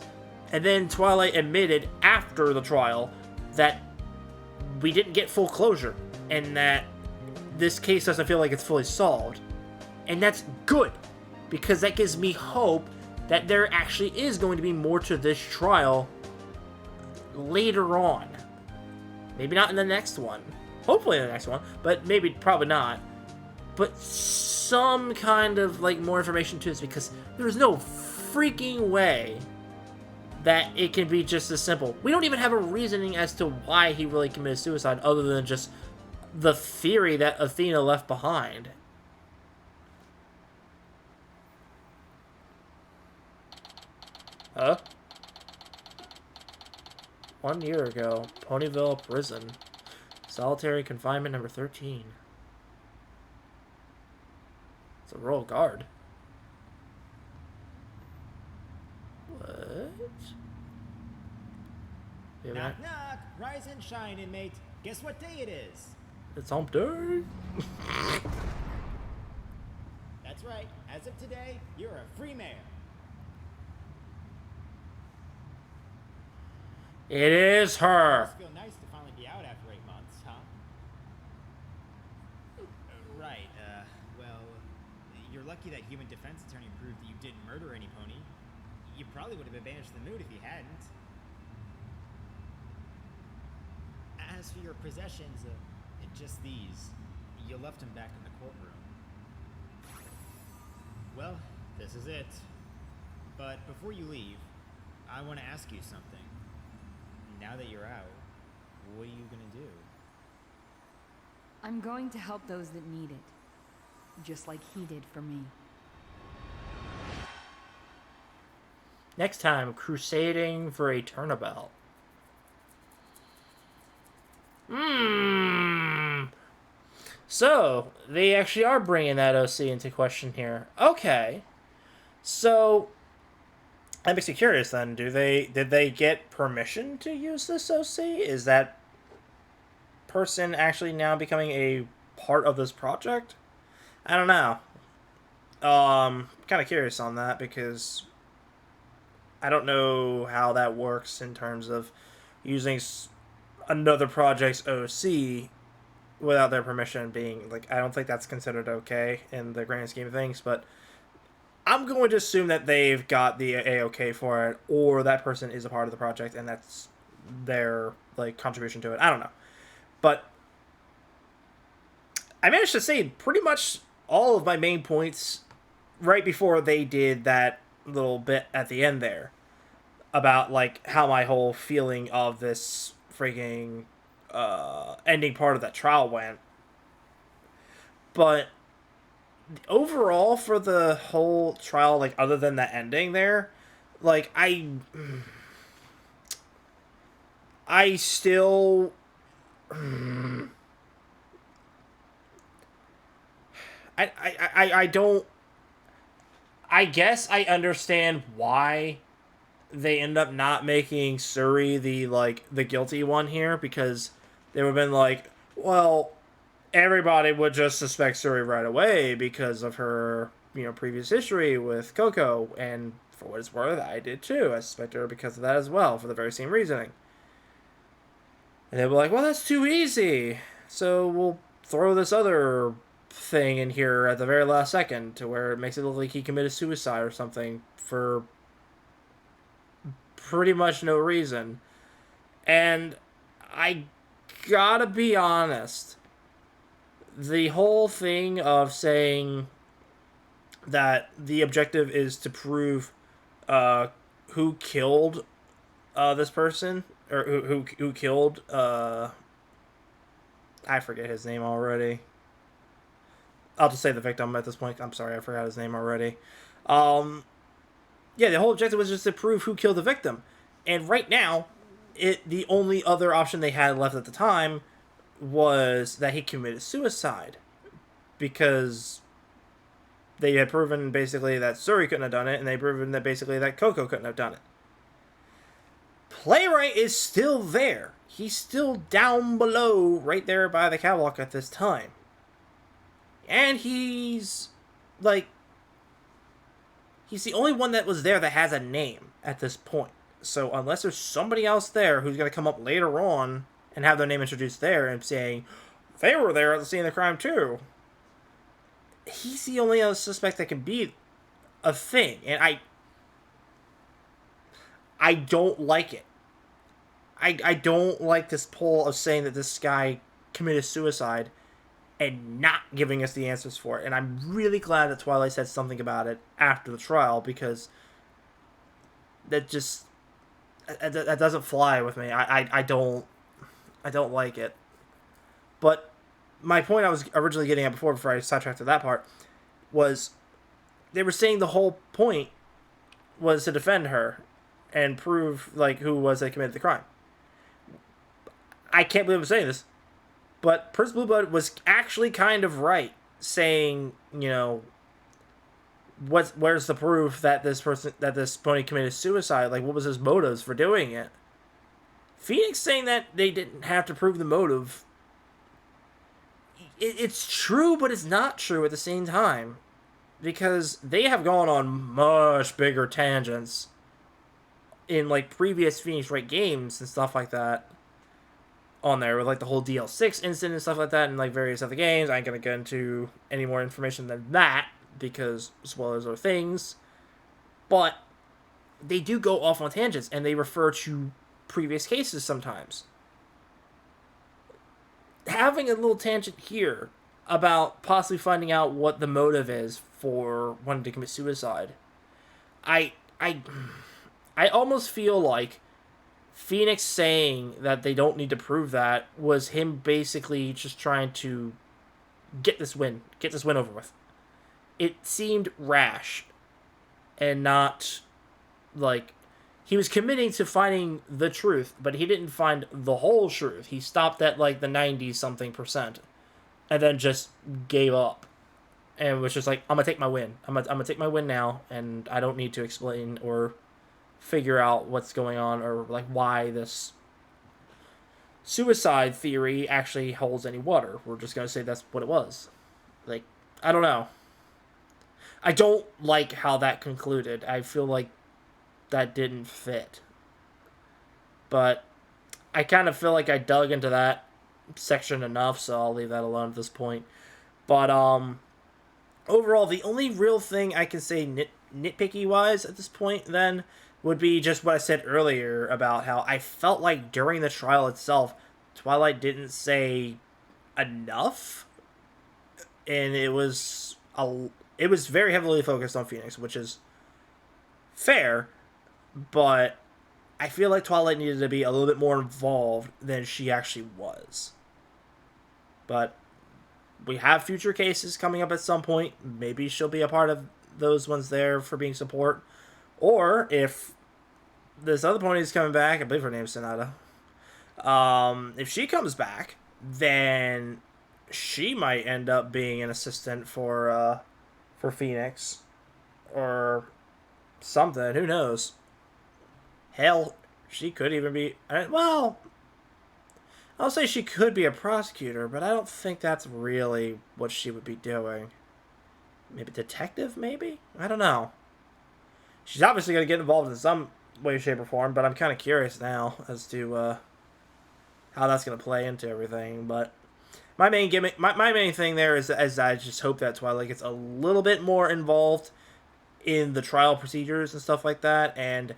And then Twilight admitted after the trial that we didn't get full closure, and that this case doesn't feel like it's fully solved. And that's good, because that gives me hope that there actually is going to be more to this trial later on. Maybe not in the next one. Hopefully in the next one, but probably not. But some kind of like more information to this, because there's no freaking way that it can be just as simple. We don't even have a reasoning as to why he really committed suicide, other than just the theory that Athena left behind. Huh? 1 year ago, Ponyville Prison. Solitary confinement number 13. It's a royal guard. What? Yeah, Knock, knock. Rise and shine, inmate. Guess what day it is? it's hump day. That's right. As of today, you're a free mayor. It is her. Must feel nice to finally be out after 8 months, huh? Right. Well, you're lucky that human defense attorney proved that you didn't murder any pony. You probably would have been banished the mood if you hadn't. As for your possessions, just these. You left them back in the courtroom. Well, this is it. But before you leave, I want to ask you something. Now that you're out, what are you gonna do? I'm going to help those that need it, just like he did for me. Next time, crusading for a turnabout. So, they actually are bringing that OC into question here. Okay. So, that makes me curious then. Did they get permission to use this OC? Is that person actually now becoming a part of this project? I don't know. Kind of curious on that because I don't know how that works in terms of using another project's OC without their permission being, like, I don't think that's considered okay in the grand scheme of things, but I'm going to assume that they've got the A-OK for it, or that person is a part of the project, and that's their, like, contribution to it. I don't know. But I managed to say pretty much all of my main points right before they did that little bit at the end there about, like, how my whole feeling of this freaking ending part of that trial went. But overall, for the whole trial, like, other than the ending there, like, I still I don't, I guess I understand why they end up not making Suri the guilty one here, because they would have been like, well, everybody would just suspect Suri right away because of her, previous history with Coco, and for what it's worth, I did too. I suspect her because of that as well, for the very same reasoning. And they were like, well, that's too easy, so we'll throw this other thing in here at the very last second to where it makes it look like he committed suicide or something for pretty much no reason. And I gotta be honest, the whole thing of saying that the objective is to prove who killed this person, or who killed I forget his name already. I'll just say the victim at this point. I'm sorry, I forgot his name already. Yeah, the whole objective was just to prove who killed the victim. And right now, the only other option they had left at the time was that he committed suicide. Because they had proven basically that Suri couldn't have done it, and they proven that basically that Coco couldn't have done it. Playwright is still there. He's still down below, right there by the catwalk at this time. And he's the only one that was there that has a name at this point. So unless there's somebody else there who's going to come up later on and have their name introduced there and saying, they were there at the scene of the crime too, he's the only other suspect that can be a thing. And I don't like it. I don't like this pull of saying that this guy committed suicide and not giving us the answers for it. And I'm really glad that Twilight said something about it after the trial, because that just, that doesn't fly with me. I don't like it. But my point I was originally getting at before I sidetracked to that part was they were saying the whole point was to defend her and prove who was that committed the crime. I can't believe I'm saying this, but Prince Blueblood was actually kind of right, saying, where's the proof that this pony committed suicide? Like, what was his motives for doing it? Phoenix saying that they didn't have to prove the motive. It's true, but it's not true at the same time. Because they have gone on much bigger tangents in, like, previous Phoenix Wright games and stuff like that on there, with, like, the whole DL6 incident and stuff like that, and, like, various other games. I ain't gonna get into any more information than that, because spoilers are things. But they do go off on tangents, and they refer to previous cases sometimes. Having a little tangent here about possibly finding out what the motive is for wanting to commit suicide, I almost feel like Phoenix saying that they don't need to prove that was him basically just trying to get this win over with. It seemed rash and not like he was committing to finding the truth, but he didn't find the whole truth. He stopped at like the 90-something% and then just gave up and was just like, I'm gonna take my win. I'm gonna take my win now, and I don't need to explain or figure out what's going on or like why this suicide theory actually holds any water. We're just gonna say that's what it was. Like, I don't know. I don't like how that concluded. I feel like that didn't fit. But I kind of feel like I dug into that section enough, so I'll leave that alone at this point. But overall, the only real thing I can say nitpicky-wise at this point then would be just what I said earlier about how I felt like during the trial itself, Twilight didn't say enough, and it was very heavily focused on Phoenix, which is fair, but I feel like Twilight needed to be a little bit more involved than she actually was. But we have future cases coming up at some point. Maybe she'll be a part of those ones there for being support. Or if this other pony is coming back, I believe her name's Sonata. If she comes back, then she might end up being an assistant for Phoenix. Or something. Who knows? Hell, she could even be... Well, I'll say she could be a prosecutor, but I don't think that's really what she would be doing. Maybe detective, maybe? I don't know. She's obviously going to get involved in some way, shape, or form, but I'm kind of curious now as to how that's going to play into everything. But my main gimmick, my main thing there is I just hope that Twilight gets a little bit more involved in the trial procedures and stuff like that, and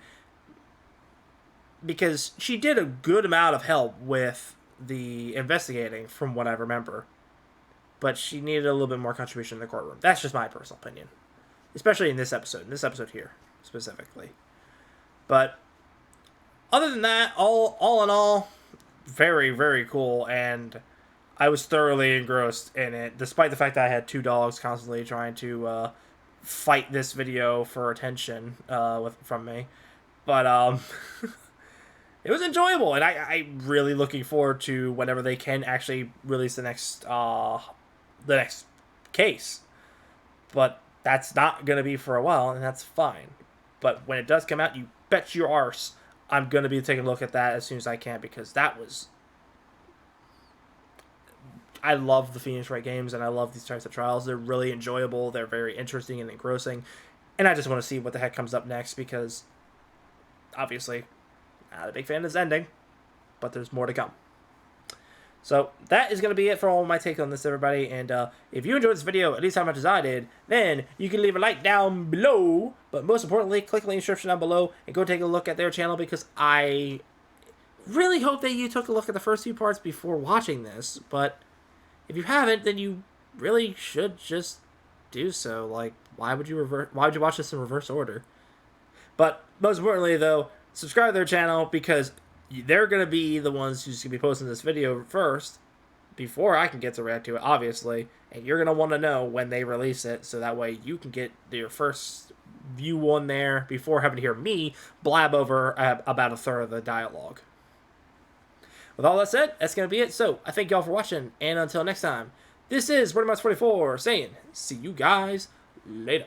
because she did a good amount of help with the investigating, from what I remember, but she needed a little bit more contribution in the courtroom. That's just my personal opinion, especially in this episode here specifically. But other than that, all in all, very, very cool, and I was thoroughly engrossed in it, despite the fact that I had two dogs constantly trying to fight this video for attention from me. But it was enjoyable, and I'm really looking forward to whenever they can actually release the next case. But that's not going to be for a while, and that's fine. But when it does come out, you bet your arse I'm going to be taking a look at that as soon as I can, because that was... I love the Phoenix Wright games, and I love these types of trials. They're really enjoyable, they're very interesting and engrossing, and I just want to see what the heck comes up next, because obviously, not a big fan of this ending, but there's more to come. So that is going to be it for all my take on this, everybody. And if you enjoyed this video at least as much as I did, then you can leave a like down below. But most importantly, click the link in the description down below and go take a look at their channel, because I really hope that you took a look at the first few parts before watching this. But if you haven't, then you really should just do so. Like, why would you watch this in reverse order? But most importantly, though, subscribe to their channel, because they're going to be the ones who's going to be posting this video first, before I can get to react to it, obviously. And you're going to want to know when they release it, so that way you can get your first view on there before having to hear me blab over about a third of the dialogue. With all that said, that's going to be it. So, I thank y'all for watching, and until next time, this is Brony 44 saying, see you guys later.